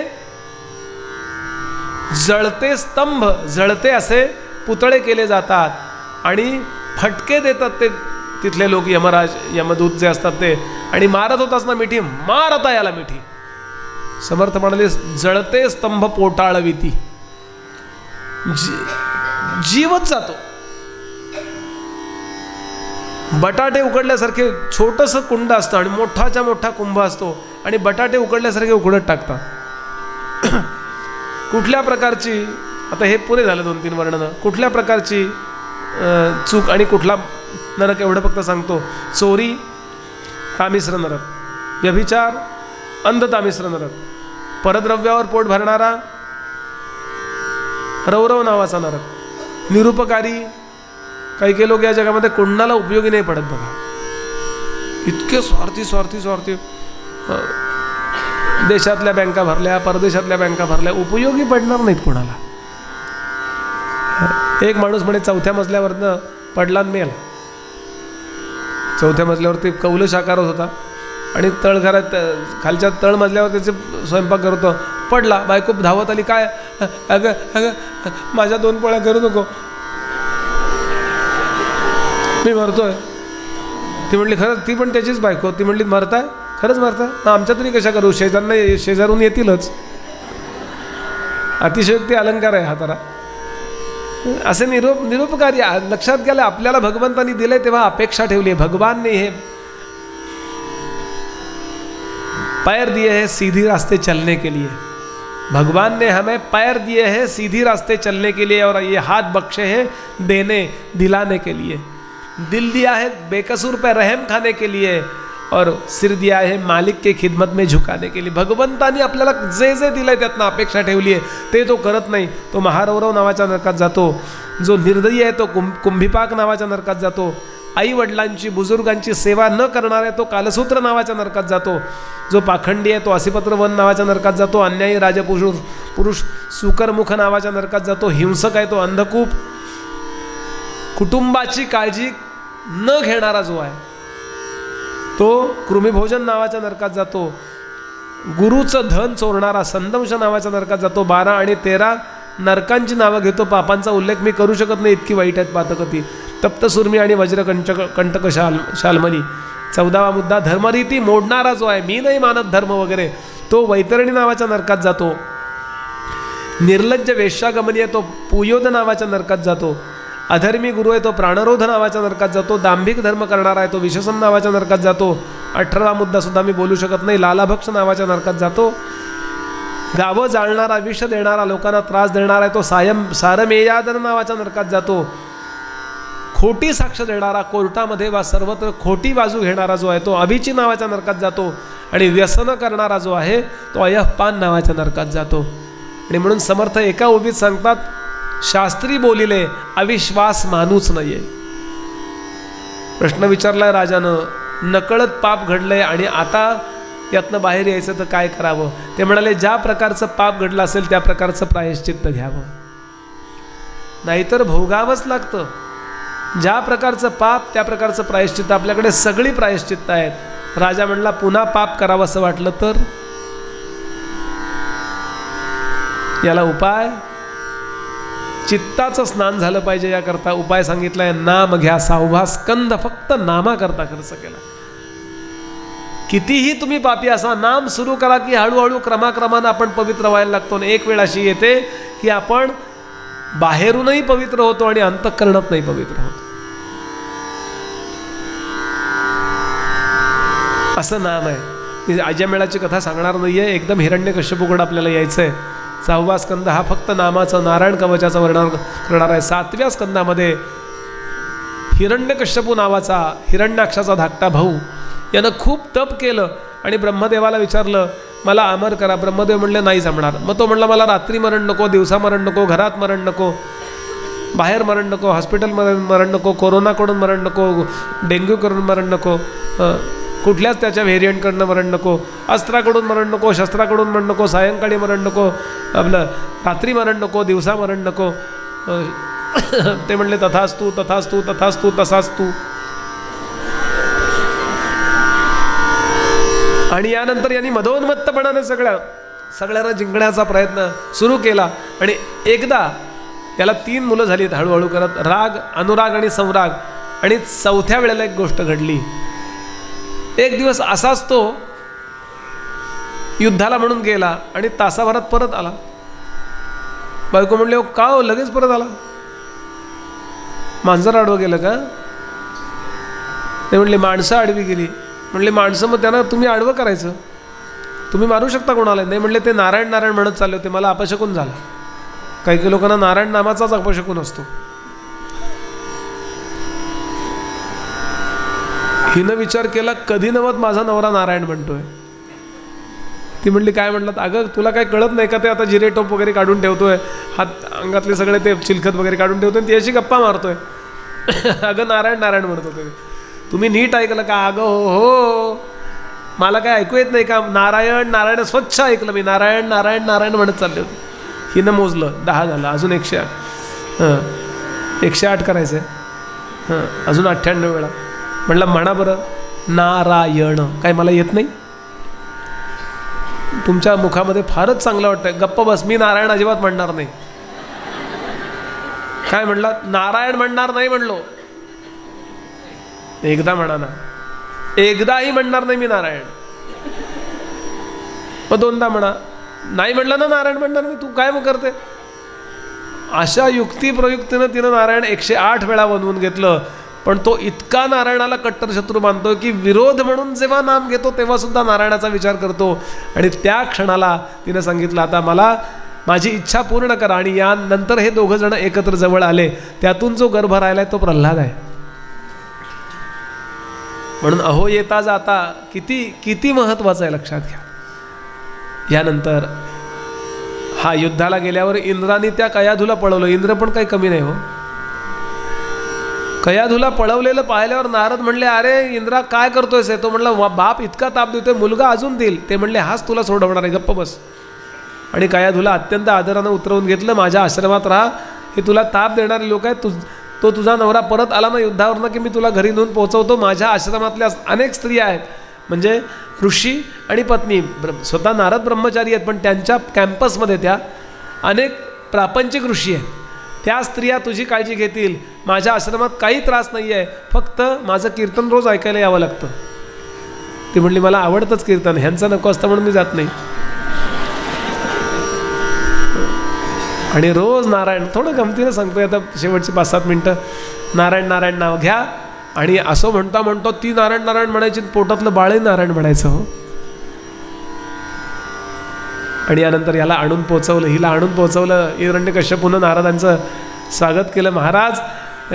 जळते स्तंभ, जळते असे पुतळे केले जातात आणि फटके देतात ते तिथले लोक, यमराज यमदूत जे असतात ते, आणि मारत होतास ना मिठी, मार आता याला मिठी. समर्थ म्हणाले जळते स्तंभ पोटाळविती, जीवच जातो. बटाटे उकडल्यासारखे छोटंसं कुंड असतं आणि मोठाच्या मोठा कुंभ असतो आणि बटाटे उकडल्यासारखे उकडत टाकतात. कुठल्या प्रकारची, आता हे पुरे झालं 2-3 वर्णनं, कुठल्या प्रकारची चूक आणि कुठला नरक एवढं फक्त सांगतो. चोरी तामिश्र नरक, व्यभिचार अंध तामिश्र नरक, परद्रव्यावर पोट भरणारा रौरव नावाचा नरक, निरुपकारी. काही लोक या जगामध्ये कोणाला उपयोगी नाही पडत बघा, इतके स्वार्थी. देशातल्या बँका भरल्या, परदेशातल्या बँका भरल्या, उपयोगी पडणार नाहीत कोणाला. एक माणूस म्हणे 4थ्या मजल्यावरनं पडला आणि मेला. 4थ्या मजल्यावरती कौल साकारत होता आणि तळघरात खालच्या तळ मजल्यावर त्याचे स्वयंपाक करत होतो, पडला. बायको धावत आली, काय अगं अगं माझ्या 2 पोळ्या करू नको, मी मरतोय. ती म्हटली खरंच, ती पण त्याचीच बायको. ती म्हटली मरताय, खरंच मरताय, आमच्या तरी कशा करू, शेजारून येतीलच. अतिशयोक्ती अलंकार आहे हा जरा. असे निरुपकारी. लक्षात गेलं आपल्याला भगवंतांनी दिले तेव्हा अपेक्षा ठेवली. भगवान ने हे पैर दिए हैं सीधी रास्ते चलने के लिए, भगवान ने हमें पैर दिए हैं सीधी रास्ते चलने के लिए, और ये हाथ बख्शे हैं देने दिलाने के लिए. दिल दिया है बेकसूर पे रहम खाने के लिए, और सिर दिया है मालिक के खिदमत में झुकाने के लिए. भगवंतानी आपल्याला जे जे दिलंय त्यातनं अपेक्षा ठेवली आहे ते तो करत नाही, तो महारौरव नावाच्या नरकात जातो. जो निर्दयी आहे तो कुंभिपाक नावाच्या नरकात जातो. आई वडिलांची, बुजुर्गांची सेवा न करणारा आहे तो कालसूत्र नावाच्या नरकात जातो. जो पाखंडी आहे तो असिपत्र वन नावाच्या नरकात जातो. अन्यायी राजपुरुष सुकरमुख नावाच्या नरकात जातो. हिंसक आहे तो अंधकूप. कुटुंबाची काळजी न घेणारा जो आहे तो कृमिभोजन नावाच्या नरकात जातो. गुरुचं धन चोरणारा संदंश नावाच्या नरकात जातो. 12 आणि 13 नरकांची नावं घेतो. पापांचा उल्लेख मी करू शकत नाही, इतकी वाईट आहेत पातकती. तप्तसुर्मी आणि वज्रकंटक शालमली. 14वा मुद्दा, धर्मरीती मोडणारा जो आहे, मी नाही मानत धर्म वगैरे, तो वैतरणी नावाच्या नरकात जातो. निर्लज्ज वेश्यागमनी आहे तो पुयोद नावाच्या नरकात जातो. अधर्मी गुरु आहे तो प्राणरोध नावाच्या नरकात जातो. दांभिक धर्म करणारा आहे तो विशसन नावाच्या नरकात जातो. 18वा मुद्दा सुद्धा मी बोलू शकत नाही, लालाभक्ष नावाच्या नरकात जातो. गावं जाळणारा, विष देणारा, लोकांना त्रास देणारा आहे तो सारमेयादन नावाच्या नरकात जातो. खोटी साक्ष देणारा, कोर्टामध्ये वा सर्वत्र खोटी बाजू घेणारा जो आहे तो अभिची नावाच्या नरकात जातो, आणि व्यसन करणारा जो आहे तो अयःपान नावाच्या नरकात जातो. आणि म्हणून समर्थ एका उभीत सांगतात, शास्त्री बोलिले अविश्वास मानूच नाहीये. प्रश्न विचारलाय राजानं, नकळत पाप घडलंय आणि आता यातनं बाहेर यायचं तर काय करावं? ते म्हणाले, ज्या प्रकारचं पाप घडलं असेल त्या प्रकारचं प्रायश्चित्त घ्यावं, नाहीतर भोगावंच लागतं. ज्या प्रकारचं पाप त्या प्रकारचं प्रायश्चित्त, आपल्याकडे सगळी प्रायश्चित्त आहेत. राजा म्हणला, पुन्हा पाप करावं असं वाटलं तर याला उपाय, चित्ताचं स्नान झालं पाहिजे. याकरता उपाय सांगितलाय, नाम घ्या. 6वा स्कंद फक्त नामाकरता खर्च केला. कितीही तुम्ही पापी असा, नाम सुरू करा की हळूहळू क्रमाक्रमानं आपण पवित्र व्हायला लागतो. आणि एक वेळ अशी येते की आपण बाहेरूनही पवित्र होतो आणि अंतःकरणात नाही पवित्र होतो. असं नाम आहे. मी अजमेळाची कथा सांगणार नाहीये, एकदम हिरण्यकश्यपूकडे आपल्याला यायचंय. 6वा स्कंद हा फक्त नामाचं, नारायण कवचाचं वर्णन करणार आहे. 7व्या स्कंदामध्ये हिरण्यकश्यपू नावाचा हिरण्याक्षाचा धाकटा भाऊ यानं खूप तप केलं आणि ब्रह्मदेवाला विचारलं, मला अमर करा. ब्रह्मदेव म्हणले, नाही जमणार. मग तो म्हणला, मला रात्री मरण नको, दिवसा मरण नको, घरात मरण नको, बाहेर मरण नको, हॉस्पिटलमध्ये मरण नको, कोरोनाकडून मरण नको, डेंग्यू करून मरण नको, कुठल्याच त्याच्या व्हेरियंटकडनं मरण नको, अस्त्राकडून मरण नको, शस्त्राकडून मरण नको, सायंकाळी मरण नको, आपलं रात्री मरण नको, दिवसा मरण नको. ते म्हणले, तथास्तु तथास्तु तथास्तु तसास्तु. आणि यानंतर यांनी मधोन्मत्तपणाने सगळ्यांना जिंकण्याचा प्रयत्न सुरू केला. आणि एकदा याला 3 मुलं झालीत हळूहळू करत, राग, अनुराग आणि संराग. आणि 4थ्या वेळेला एक गोष्ट घडली. एक दिवस असाच तो युद्धाला म्हणून गेला आणि तासाभरात परत आला. बायको म्हणले, का हो लगेच परत आला? मांजर आडवं गेलं का? ते म्हणले, माणसं आडवी गेली. म्हणले, माणसं मग त्यांना तुम्ही आडवं करायचं, तुम्ही मारू शकता कोणाला? नाही म्हणले, ते नारायण नारायण म्हणत चालले होते, मला अपशकून झाला. काही काही लोकांना नारायण नामाचाच अपशकून असतो. हिनं विचार केला, कधी नवत माझा नवरा नारायण म्हणतोय. ती म्हणली, काय म्हणलात? अगं तुला काय कळत नाही का, ते आता जिरे टोप वगैरे काढून ठेवतोय, हात अंगातले सगळे ते चिलखत वगैरे काढून ठेवतोय, ती अशी गप्पा मारतोय. अगं नारायण नारायण म्हणत होते. तुम्ही नीट ऐकलं का? अगं हो, मला काय ऐकू येत नाही का? नारायण नारायण स्वच्छ ऐकलं मी, नारायण नारायण नारायण म्हणत चालले होते. हिनं मोजलं, 10 झालं, अजून 108. 108 करायचं आहे. अजून 98 वेळा. म्हणलं, म्हणा बरं, नारायण. काय मला येत नाही? तुमच्या मुखामध्ये फारच चांगलं वाटतंय. गप्प बस, मी नारायण अजिबात म्हणणार नाही. काय म्हणला? नारायण म्हणणार नाही म्हणलो. एकदा म्हणा ना. एकदाही म्हणणार नाही मी नारायण. मग 2दा म्हणा. नाही म्हणलं ना नारायण म्हणणार नाही, तू काय मग करते? अशा युक्ती प्रयुक्तीनं तिनं नारायण 108 वेळा बनवून घेतलं. पण तो इतका नारायणाला कट्टर शत्रू मानतो की विरोध म्हणून जेव्हा नाम घेतो तेव्हा सुद्धा नारायणाचा विचार करतो. आणि त्या क्षणाला तिनं सांगितलं, आता मला माझी इच्छा पूर्ण करा. आणि यानंतर हे 2 जण एकत्र जवळ आले. त्यातून जो गर्भ राहिलाय तो प्रल्हाद आहे. म्हणून अहो येता जाता किती किती महत्वाचं आहे, लक्षात घ्या. यानंतर हा युद्धाला गेल्यावर इंद्राने त्या कयाधूला पळवलं. इंद्र पण काही कमी नाही हो. कयाधूला पळवलेलं पाहिल्यावर नारद म्हणले, अरे इंद्रा काय करतोयस? तो म्हणला, बाप इतका ताप देतोय, मुलगा अजून देईल. ते म्हणले, हाच तुला सोडवणार आहे, गप्प बस. आणि कयाधूला अत्यंत आदरानं उतरवून घेतलं. माझ्या आश्रमात राहा, हे तुला ताप देणारे लोक आहेत. तो तुझा नवरा परत आला ना युद्धावरनं की मी तुला घरी नेऊन पोहोचवतो. माझ्या आश्रमातल्या अनेक स्त्रिया आहेत, म्हणजे ऋषी आणि पत्नी. स्वतः नारद ब्रह्मचारी आहेत, पण त्यांच्या कॅम्पसमध्ये त्या अनेक प्रापंचिक ऋषी आहेत. त्या स्त्रिया तुझी काळजी घेतील. माझ्या आश्रमात काही त्रास नाही आहे, फक्त माझं कीर्तन रोज ऐकायला यावं लागतं. ती म्हणली, मला आवडतंच कीर्तन, ह्यांचं नको असतं म्हणून मी जात नाही. आणि रोज नारायण, थोडं गमतीनं सांगतोय आता शेवटची 5-7 मिनटं, नारायण नारायण नाव घ्या. आणि असं म्हणता ती नारायण नारायण म्हणायची, पोटातलं बाळही नारायण म्हणायचं हो. आणि यानंतर याला आणून पोचवलं, हिला आणून पोचवलं. हिरण्यकश्यपूनं नारदांचं स्वागत केलं. महाराज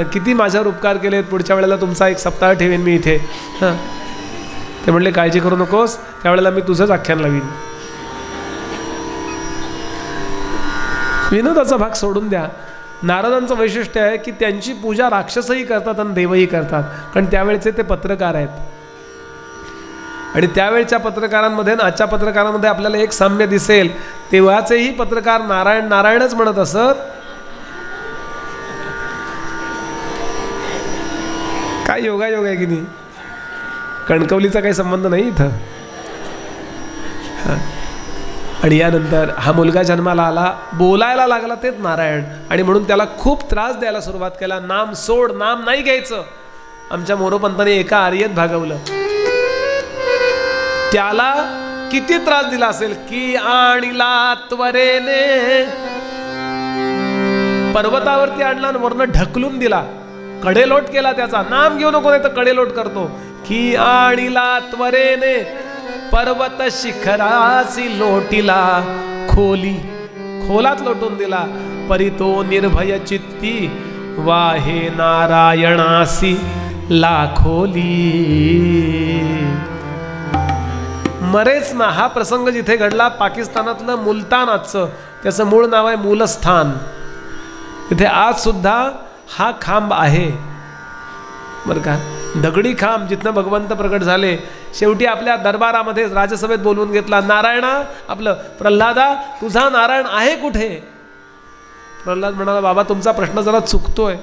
किती माझ्यावर उपकार केलेत, पुढच्या वेळेला तुमचा एक सप्ताह ठेवेन मी इथे. हां, ते म्हणले काळजी करू नकोस, त्यावेळेला मी तुझंच आख्यान लावीन. विनोदाचा भाग सोडून द्या. नारदांचं वैशिष्ट्य आहे की त्यांची पूजा राक्षसही करतात आणि देवही करतात, कारण त्यावेळचे ते पत्रकार आहेत. आणि त्यावेळच्या पत्रकारांमध्ये आणि आजच्या पत्रकारांमध्ये आपल्याला एक साम्य दिसेल. तेव्हाचेही पत्रकार नारायण नारायणच म्हणत असत. काय योगायोग आहे की नाही. कणकवलीचा काही संबंध नाही इथं. आणि यानंतर हा मुलगा जन्माला आला, बोलायला लागला तेच नारायण, आणि म्हणून त्याला खूप त्रास द्यायला सुरुवात केला. नाम सोड, नाम नाही घ्यायचं. आमच्या मोरोपंतांनी एका आर्येत भागवलं. त्याला किती त्रास दिला असेल की आणला त्वरेने, पर्वतावरती आणला आणि वरनं ढकलून दिला, कडेलोट केला त्याचा. नाम घेऊ नको नाही तर कडेलोट करतो. की आणला त्वरेने पर्वत शिखरासी लोटिला, खोलात लोटून दिला. परी तो निर्भय चित्ती वाहे नारायणासी लाखोली. मरेच ना. हा प्रसंग जिथे घडला पाकिस्तानातलं मुलतान, आजचं त्याचं मूळ नाव आहे मूलस्थान. तिथे आज सुद्धा हा खांब आहे बरं का, दगडी खांब, जिथनं भगवंत प्रकट झाले. शेवटी आपल्या दरबारामध्ये राजसभेत बोलवून घेतला. नारायणा, आपलं प्रल्हादा, तुझा नारायण आहे कुठे? प्रल्हाद म्हणाला, बाबा तुमचा प्रश्न जरा चुकतोय.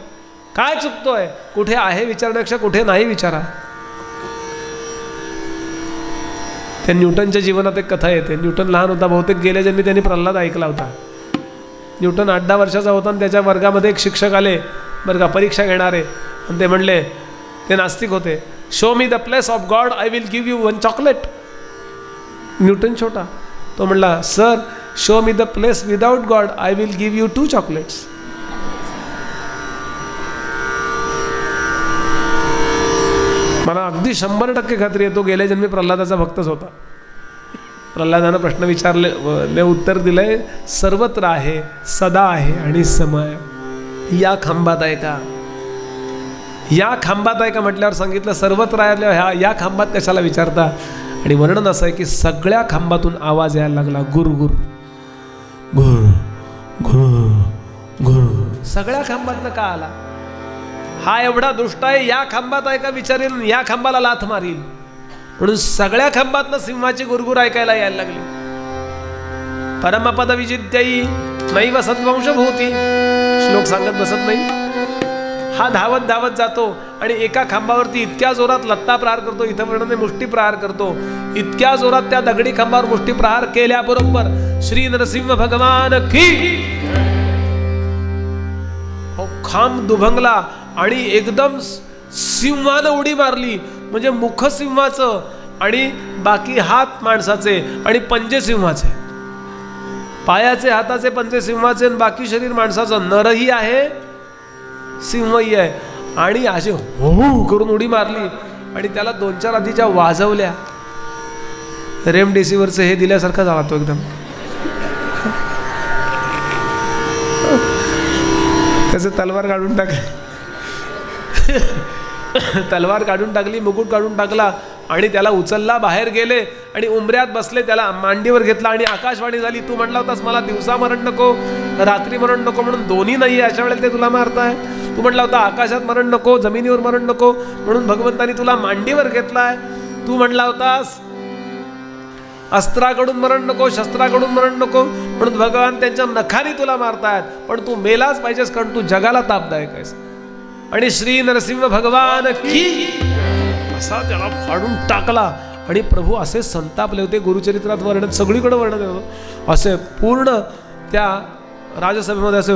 काय चुकतोय? कुठे आहे विचारण्यापेक्षा कुठे नाही विचारा. त्या न्यूटनच्या जीवनात एक कथा येते. न्यूटन लहान होता, बहुतेक गेल्या जन्मी त्यांनी प्रल्हाद ऐकला होता. न्यूटन 8-10 वर्षाचा होता आणि त्याच्या वर्गामध्ये एक शिक्षक आले बरं का, परीक्षा घेणारे, आणि ते म्हणले, ते नास्तिक होते, show me the place of God, I will give you 1 chocolate. Newton छोटा, तो म्हणला, sir show me the place without God, I will give you 2 chocolates. मला अगदी 100% खात्री आहे तो गेल्या जन्मी प्रल्हादाचा भक्तच होता. प्रल्हादानं प्रश्न विचारले, उत्तर दिलंय, सर्वत्र आहे, सदा आहे आणि समय. या खांबात आहे का? या खांबात आहे का म्हटल्यावर सांगितलं सर्वत्र आहे. या खांबात कशाला विचारता? आणि वर्णन असं आहे की सगळ्या खांबातून आवाज यायला लागला, गुरगुर गुर गुर गुर. सगळ्या खांबातनं का आला? हा एवढा दुष्ट आहे, या खांबात आहे का विचारेन, या खांबाला लाथ मारील. म्हणून सगळ्या खांबातनं सिंहाची गुरगुर ऐकायला यायला लागली. परमपद विजित्यई नैव सद्वंशभूती, श्लोक सांगत बसत नाही. हा धावत धावत जातो आणि एका खांबावरती इतक्या जोरात लत्ता प्रहार करतो, इथं वर्णन मुष्टी प्रहार करतो. इतक्या जोरात त्या दगडी खांबावर मुष्टी प्रहार केल्याबरोबर श्री नरसिंह भगवान की खांब दुभंगला आणि एकदम सिंहानं उडी मारली. म्हणजे मुख सिंहाचं आणि बाकी हात माणसाचे आणि पंजे सिंहाचे, पायाचे हाताचे पंजे सिंहाचे आणि बाकी शरीर माणसाचं. नरही आहे सिंहही आहे. आणि असे हो करून उडी मारली आणि त्याला 2-4 आधीच्या वाजवल्या. रेमडेसिवीरचं हे दिल्यासारखा झाला तो एकदम. त्याचे तलवार काढून टाकली, तलवार काढून टाकली, मुकुट काढून टाकला आणि त्याला उचलला, बाहेर गेले आणि उंबऱ्यात बसले. त्याला मांडीवर घेतला आणि आकाशवाणी झाली, तू म्हटला होतास मला दिवसा मरण नको, रात्री मरण नको, म्हणून दोन्ही नाही आहे, अशा वेळेला ते तुला मारताय. तू म्हटला होता आकाशात मरण नको, जमिनीवर मरण नको, म्हणून भगवंतानी तुला मांडीवर घेतलाय. तू म्हटला होतास अस्त्राकडून मरण नको, शस्त्राकडून मरण नको, म्हणून भगवान त्यांच्या नखाने तुला मारतायत. पण तू मेलाच पाहिजेस, कारण तू जगाला तापदायक आहेस. आणि श्री नरसिंह भगवान की असा त्याला फाडून टाकला. आणि प्रभू असे संतापले होते. गुरुचरित्रात वर्णन, सगळीकडे वर्णन होतं. असे पूर्ण त्या राजसभेमध्ये असे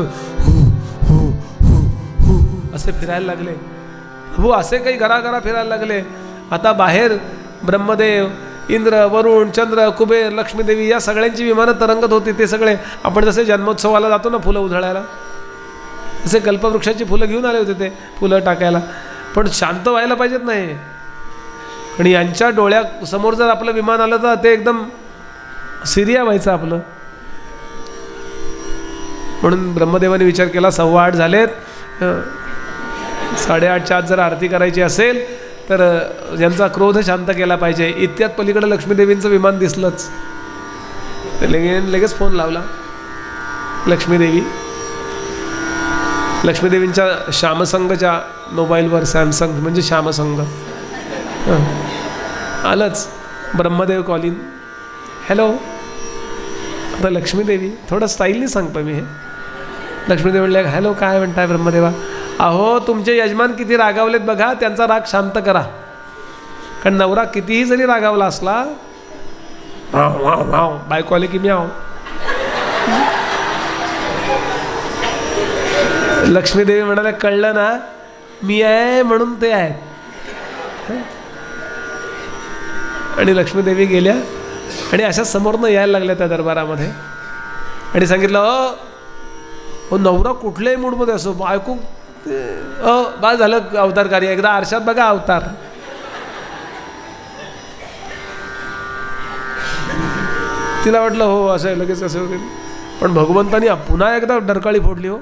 असे फिरायला लागले. प्रभू असे काही घराघरा फिरायला लागले. आता बाहेर ब्रह्मदेव, इंद्र, वरुण, चंद्र, कुबेर, लक्ष्मीदेवी या सगळ्यांची विमानं तरंगत होती. ते सगळे आपण जसे जन्मोत्सवाला जातो ना फुलं उधळायला, तसे कल्पवृक्षाची फुलं घेऊन आले होते ते फुलं टाकायला. पण शांत व्हायला पाहिजेत नाही. आणि यांच्या डोळ्यासमोर जर आपलं विमान आलं तर ते एकदम सिरिया व्हायचं आपलं. म्हणून ब्रह्मदेवाने विचार केला 8:15 झालेत, 8:30च्या आत जर आरती करायची असेल तर ज्यांचा क्रोध शांत केला पाहिजे. इतक्यात पलीकडे लक्ष्मीदेवींचं विमान दिसलंच. ते लगेच फोन लावला. लक्ष्मीदेवींच्या श्यामसंगच्या मोबाईलवर, सॅमसंग म्हणजे श्यामसंग आलंच. ब्रह्मदेव कॉलिंग. हॅलो. आता लक्ष्मीदेवी थोडं स्टाईलनी सांगतो मी हे. लक्ष्मीदेवी म्हणले हॅलो, काय म्हणताय ब्रह्मदेवा? अहो तुमचे यजमान किती रागावलेत बघा, त्यांचा राग शांत करा. कारण नवरा कितीही जरी रागावला असला, बायको आले की मी आहो. लक्ष्मीदेवी म्हणाले कळलं ना, मी आहे म्हणून ते आहेत. आणि लक्ष्मीदेवी गेल्या आणि अशा समोरनं यायला लागल्या त्या दरबारामध्ये आणि सांगितलं नवरा कुठल्याही मूडमध्ये असो, बायको बस झालं अवतार कार्य, एकदा आरशात बघा अवतार. तिला वाटलं हो असं आहे, लगेच असं वगैरे. पण भगवंतानी पुन्हा एकदा डरकाळी फोडली. हो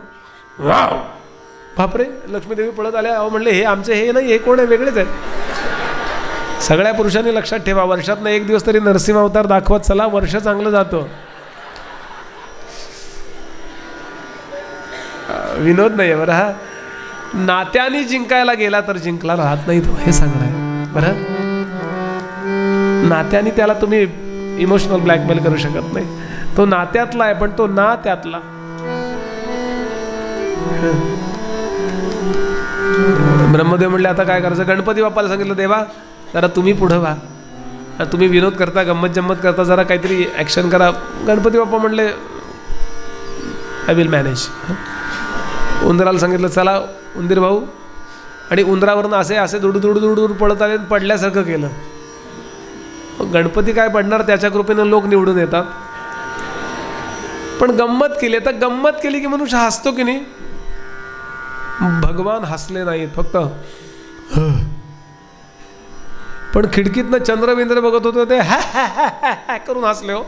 बापरे. लक्ष्मीदेवी पळत आल्या. अहो म्हणले हे आमचे हे नाही, हे कोण आहे, वेगळेच आहे. सगळ्या पुरुषांनी लक्षात ठेवा, वर्षातनं एक दिवस तरी नरसिंह अवतार दाखवत चला, वर्ष चांगलं जातं. विनोद नाही आहे बरं हा. नात्याने जिंकायला गेला तर जिंकला राहत नाही तो, हे सांगणं आहे बरं. नात्याने त्याला तुम्ही इमोशनल ब्लॅकमेल करू शकत नाही. तो नात्यातला आहे, पण तो ना त्यातला. ब्रह्मदेव म्हणले आता काय करायचं? गणपती बाप्पाला सांगितलं देवा जरा तुम्ही पुढं व्हा, तुम्ही विनोद करता, गंमत जम्मत करता, जरा काहीतरी ॲक्शन करा. गणपती बाप्पा म्हणले आय विल मॅनेज. उंदराला सांगितलं चला उंदीर भाऊ, आणि उंदरावरनं असे दुडूर पळत आले, पडल्यासारखं केलं. गणपती काय पडणार, त्याच्या कृपेनं लोक निवडून येतात. पण गंमत केली, तर गंमत केली की मनुष्य हसतो की नाही. भगवान हसले नाहीत, फक्त पण खिडकीतनं चंद्रबिंद्र बघत होते ते हा करून हसले. हो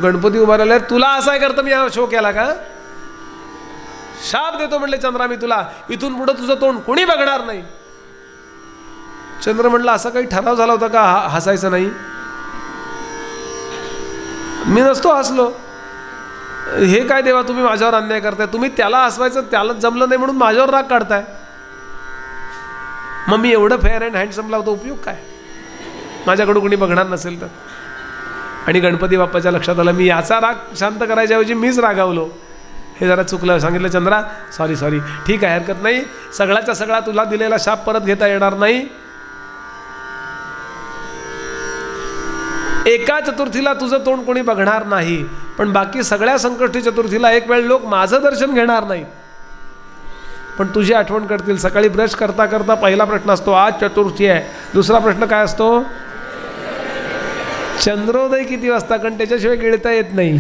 गणपती उभा राहिला, तुला असा करता मी हा शो केला का? शाप देतो म्हणले चंद्रा मी तुला, इथून पुढे तुझं तोंड कोणी बघणार नाही. चंद्र म्हणलं असा काही ठराव झाला होता का हसायचं नाही? मी नसतो हसलो. हे काय देवा तुम्ही माझ्यावर अन्याय करताय, तुम्ही त्याला हसवायचं, त्याला जमलं नाही म्हणून माझ्यावर राग काढताय. मग मी एवढं फेअर अँड हँडसम लावतो, उपयोग काय माझ्याकडून कोणी बघणार नसेल तर. आणि गणपती बाप्पाच्या लक्षात आलं मी याचा राग शांत करायच्याऐवजी मीच रागावलो, हे जरा चुकलं. सांगितलं चंद्रा सॉरी ठीक आहे, हरकत नाही, सगळ्याचा सगळा तुला दिलेला शाप परत घेता येणार नाही. एका चतुर्थीला तुझं तोंड कोणी बघणार नाही, पण बाकी सगळ्या संकष्टी चतुर्थीला एक वेळ लोक माझं दर्शन घेणार नाही, पण तुझी आठवण करतील. सकाळी ब्रश करता करता पहिला प्रश्न असतो आज चतुर्थी आहे, दुसरा प्रश्न काय असतो चंद्रोदय किती वाजता, कारण त्याच्याशिवाय गिळता येत नाही.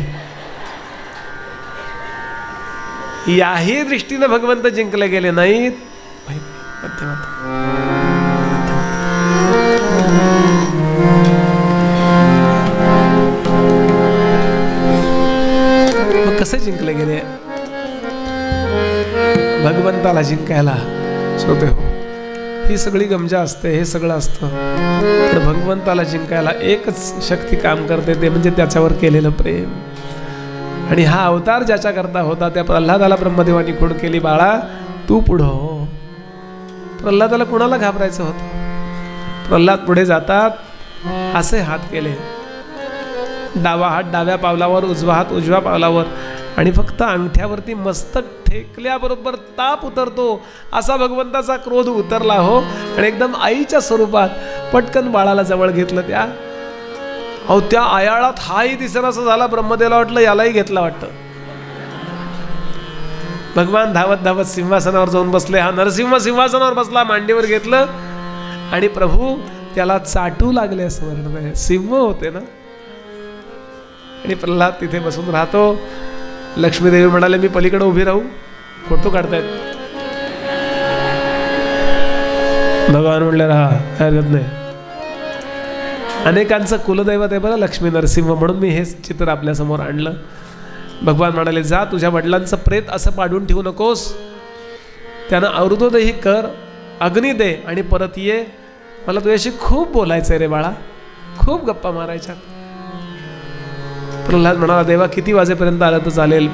याही दृष्टीने भगवंत जिंकले गेले नाहीत. मग कसे जिंकले गेले? भगवंताला जिंकायला श्रोते हो, ही सगळी गमजा असते, हे सगळं असतं, पण भगवंताला जिंकायला एकच शक्ती काम करते, ते म्हणजे त्याच्यावर केलेलं प्रेम. आणि हा अवतार ज्याच्या करता होता त्या प्रल्हादाला ब्रह्मदेवानी खूण केली, बाळा तू पुढं हो. प्रल्हादाला कुणाला घाबरायचं होतं? प्रल्हाद पुढे जातात, असे हात केले, डावा हात डाव्या पावलावर, उजवा हात उजव्या पावलावर, आणि फक्त अंगठ्यावरती मस्तक ठेकल्याबरोबर ताप उतरतो असा भगवंताचा क्रोध उतरला. हो, आणि एकदम आईच्या स्वरूपात पटकन बाळाला जवळ घेतलं. त्या आयाळात हाही दिसेनासा झाला. ब्रह्मदेवाला वाटलं यालाही घेतला वाटतं. भगवान धावत धावत सिंहासनावर जाऊन बसले. हा नरसिंह सिंहासनावर बसला, मांडीवर घेतलं आणि प्रभू त्याला चाटू लागले असं वर्णन आहे. सिंह होते ना. आणि प्रल्हाद तिथे बसून राहतो. लक्ष्मीदेवी म्हणाले मी पलीकडे उभी राहू, फोटो काढतायत. भगवान म्हणले राहा, हरकत नाही. अनेकांचं कुलदैवत आहे बरं लक्ष्मी नरसिंह, म्हणून मी हे चित्र आपल्यासमोर आणलं. भगवान म्हणाले जा, तुझ्या वडिलांचं प्रेत असं पाडून ठेवू नकोस, त्यानं अवृतोदही कर, अग्नी दे आणि परत ये, मला तुझ्याशी खूप बोलायचं आहे रे बाळा, खूप गप्पा मारायच्या. प्रल्हाद म्हणाला, देवा किती वाजेपर्यंत आलं तर चालेल?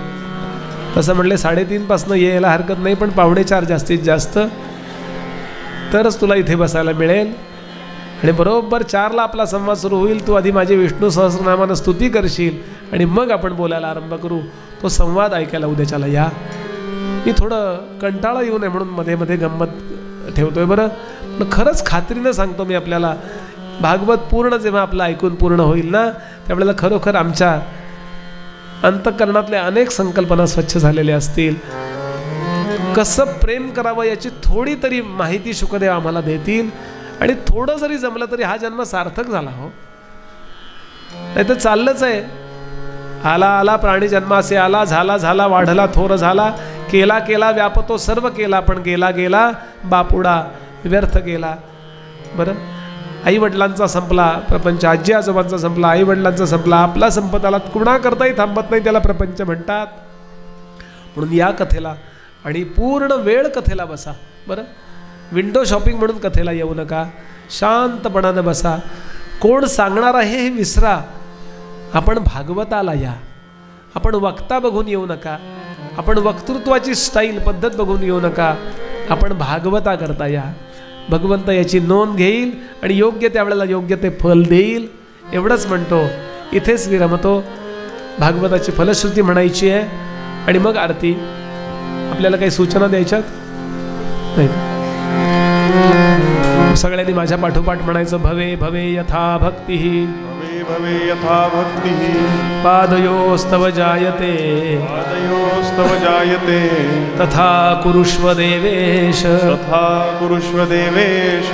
तसं म्हणले 3:30 पासून यायला हरकत नाही, पण 4:45 जास्तीत जास्त, तरच तुला इथे बसायला मिळेल. आणि बरोबर 4ला आपला संवाद सुरू होईल. तू आधी माझी विष्णू सहस्रनामानं स्तुती करशील आणि मग आपण बोलायला आरंभ करू. तो संवाद ऐकायला उद्याच्याला या. मी थोडं कंटाळा येऊ नये म्हणून मध्ये मध्ये गंमत ठेवतोय बरं, पण खरंच खात्रीनं सांगतो मी आपल्याला, भागवत पूर्ण जेव्हा आपलं ऐकून पूर्ण होईल ना, त्यावेळेला खरोखर आमच्या अंतःकरणातल्या अनेक संकल्पना स्वच्छ झालेल्या असतील. कसं प्रेम करावं याची थोडी तरी माहिती शुकदेव आम्हाला देतील. आणि थोडं जरी जमलं तरी हा जन्म सार्थक झाला हो. नाही तर चाललंच आहे, आला आला प्राणी जन्मासे आला, झाला झाला वाढला थोर झाला, केला केला व्यापतो सर्व केला, पण गेला गेला बापुडा व्यर्थ गेला. बरं, आई वडिलांचा संपला प्रपंच, आजी आजोबांचा संपला, आई वडिलांचा संपला, आपला संपत आला, कुणा करताही थांबत नाही, त्याला प्रपंच म्हणतात. म्हणून या कथेला आणि पूर्ण वेळ कथेला बसा. बरं, विंडो शॉपिंग म्हणून कथेला येऊ नका, शांतपणानं बसा. कोण सांगणार आहे हे विसरा. आपण भागवताला या. आपण वक्ता बघून येऊ नका, आपण वक्तृत्वाची स्टाईल पद्धत बघून येऊ नका, आपण भागवता करता या. भगवंत याची नोंद घेईल आणि योग्य त्यावेळेला योग्य ते फल देईल. एवढंच म्हणतो, इथेच विरमतो. भागवताची फलश्रुती म्हणायची आहे आणि मग आरती. आपल्याला काही सूचना द्यायच्यात नाही? सगळ्यांनी माझ्या पाठोपाठ म्हणायचं, भवे भवे यथा भक्ती, भवे भवे यथा भक्ती, पादयोस्तव जायते, पादयोस्तव जायते, तथा कुरुष्व देवेश, तथा कुरुष्व देवेश.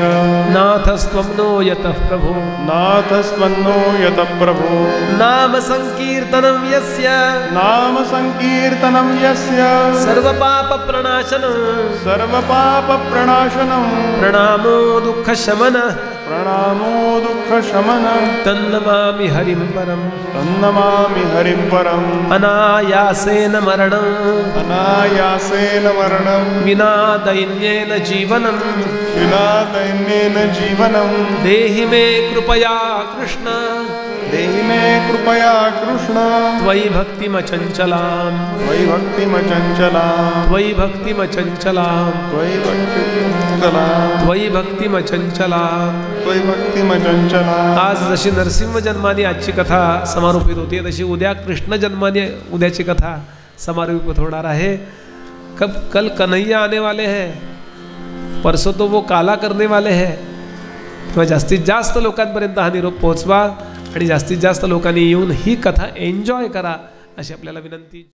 नाथस्त्वं नो यतः प्रभो, नाथस्त्वन्नो यतः प्रभो. नाम संकीर्तनं यस्य, नाम संकीर्तनं यस्य, सर्वपाप प्रणाशनं, सर्वपाप प्रणाशनं, प्रणामो दुःख शमनः, प्रणामो दुःख शमनः. तन्नमामि हरिं परम्, तन्नमामि हरिं परम्. अनायासेन मरणं, अनायासेन मरणं, विना दैन्येन जीवनं, विना दैन्येन जीवनं. देहि मे कृपया कृष्ण, देहि मे कृपया कृष्ण. त्वयि भक्तिमचञ्चलां, त्वयि भक्तिमचञ्चलां, त्वयि भक्तिमचञ्चलां, त्वयि भक्तिमचञ्चलां, त्वयि भक्तिमचञ्चलां. त्वयि भक्तिमचञ्चलां. आज जशी नरसिंह जन्माने आजची कथा समारोपित होती, तशी उद्या कृष्ण जन्माने उद्याची कथा समारोपित होणार आहे. कल कन्हैया आने वाले हैं, परसों तो वो काला करने वाले हैं. तेव्हा जास्तीत जास्त लोकांपर्यंत हा निरोप पोहोचवा आणि जास्तीत जास्त लोकांनी येऊन ही कथा एन्जॉय करा, अशी आपल्याला विनंती.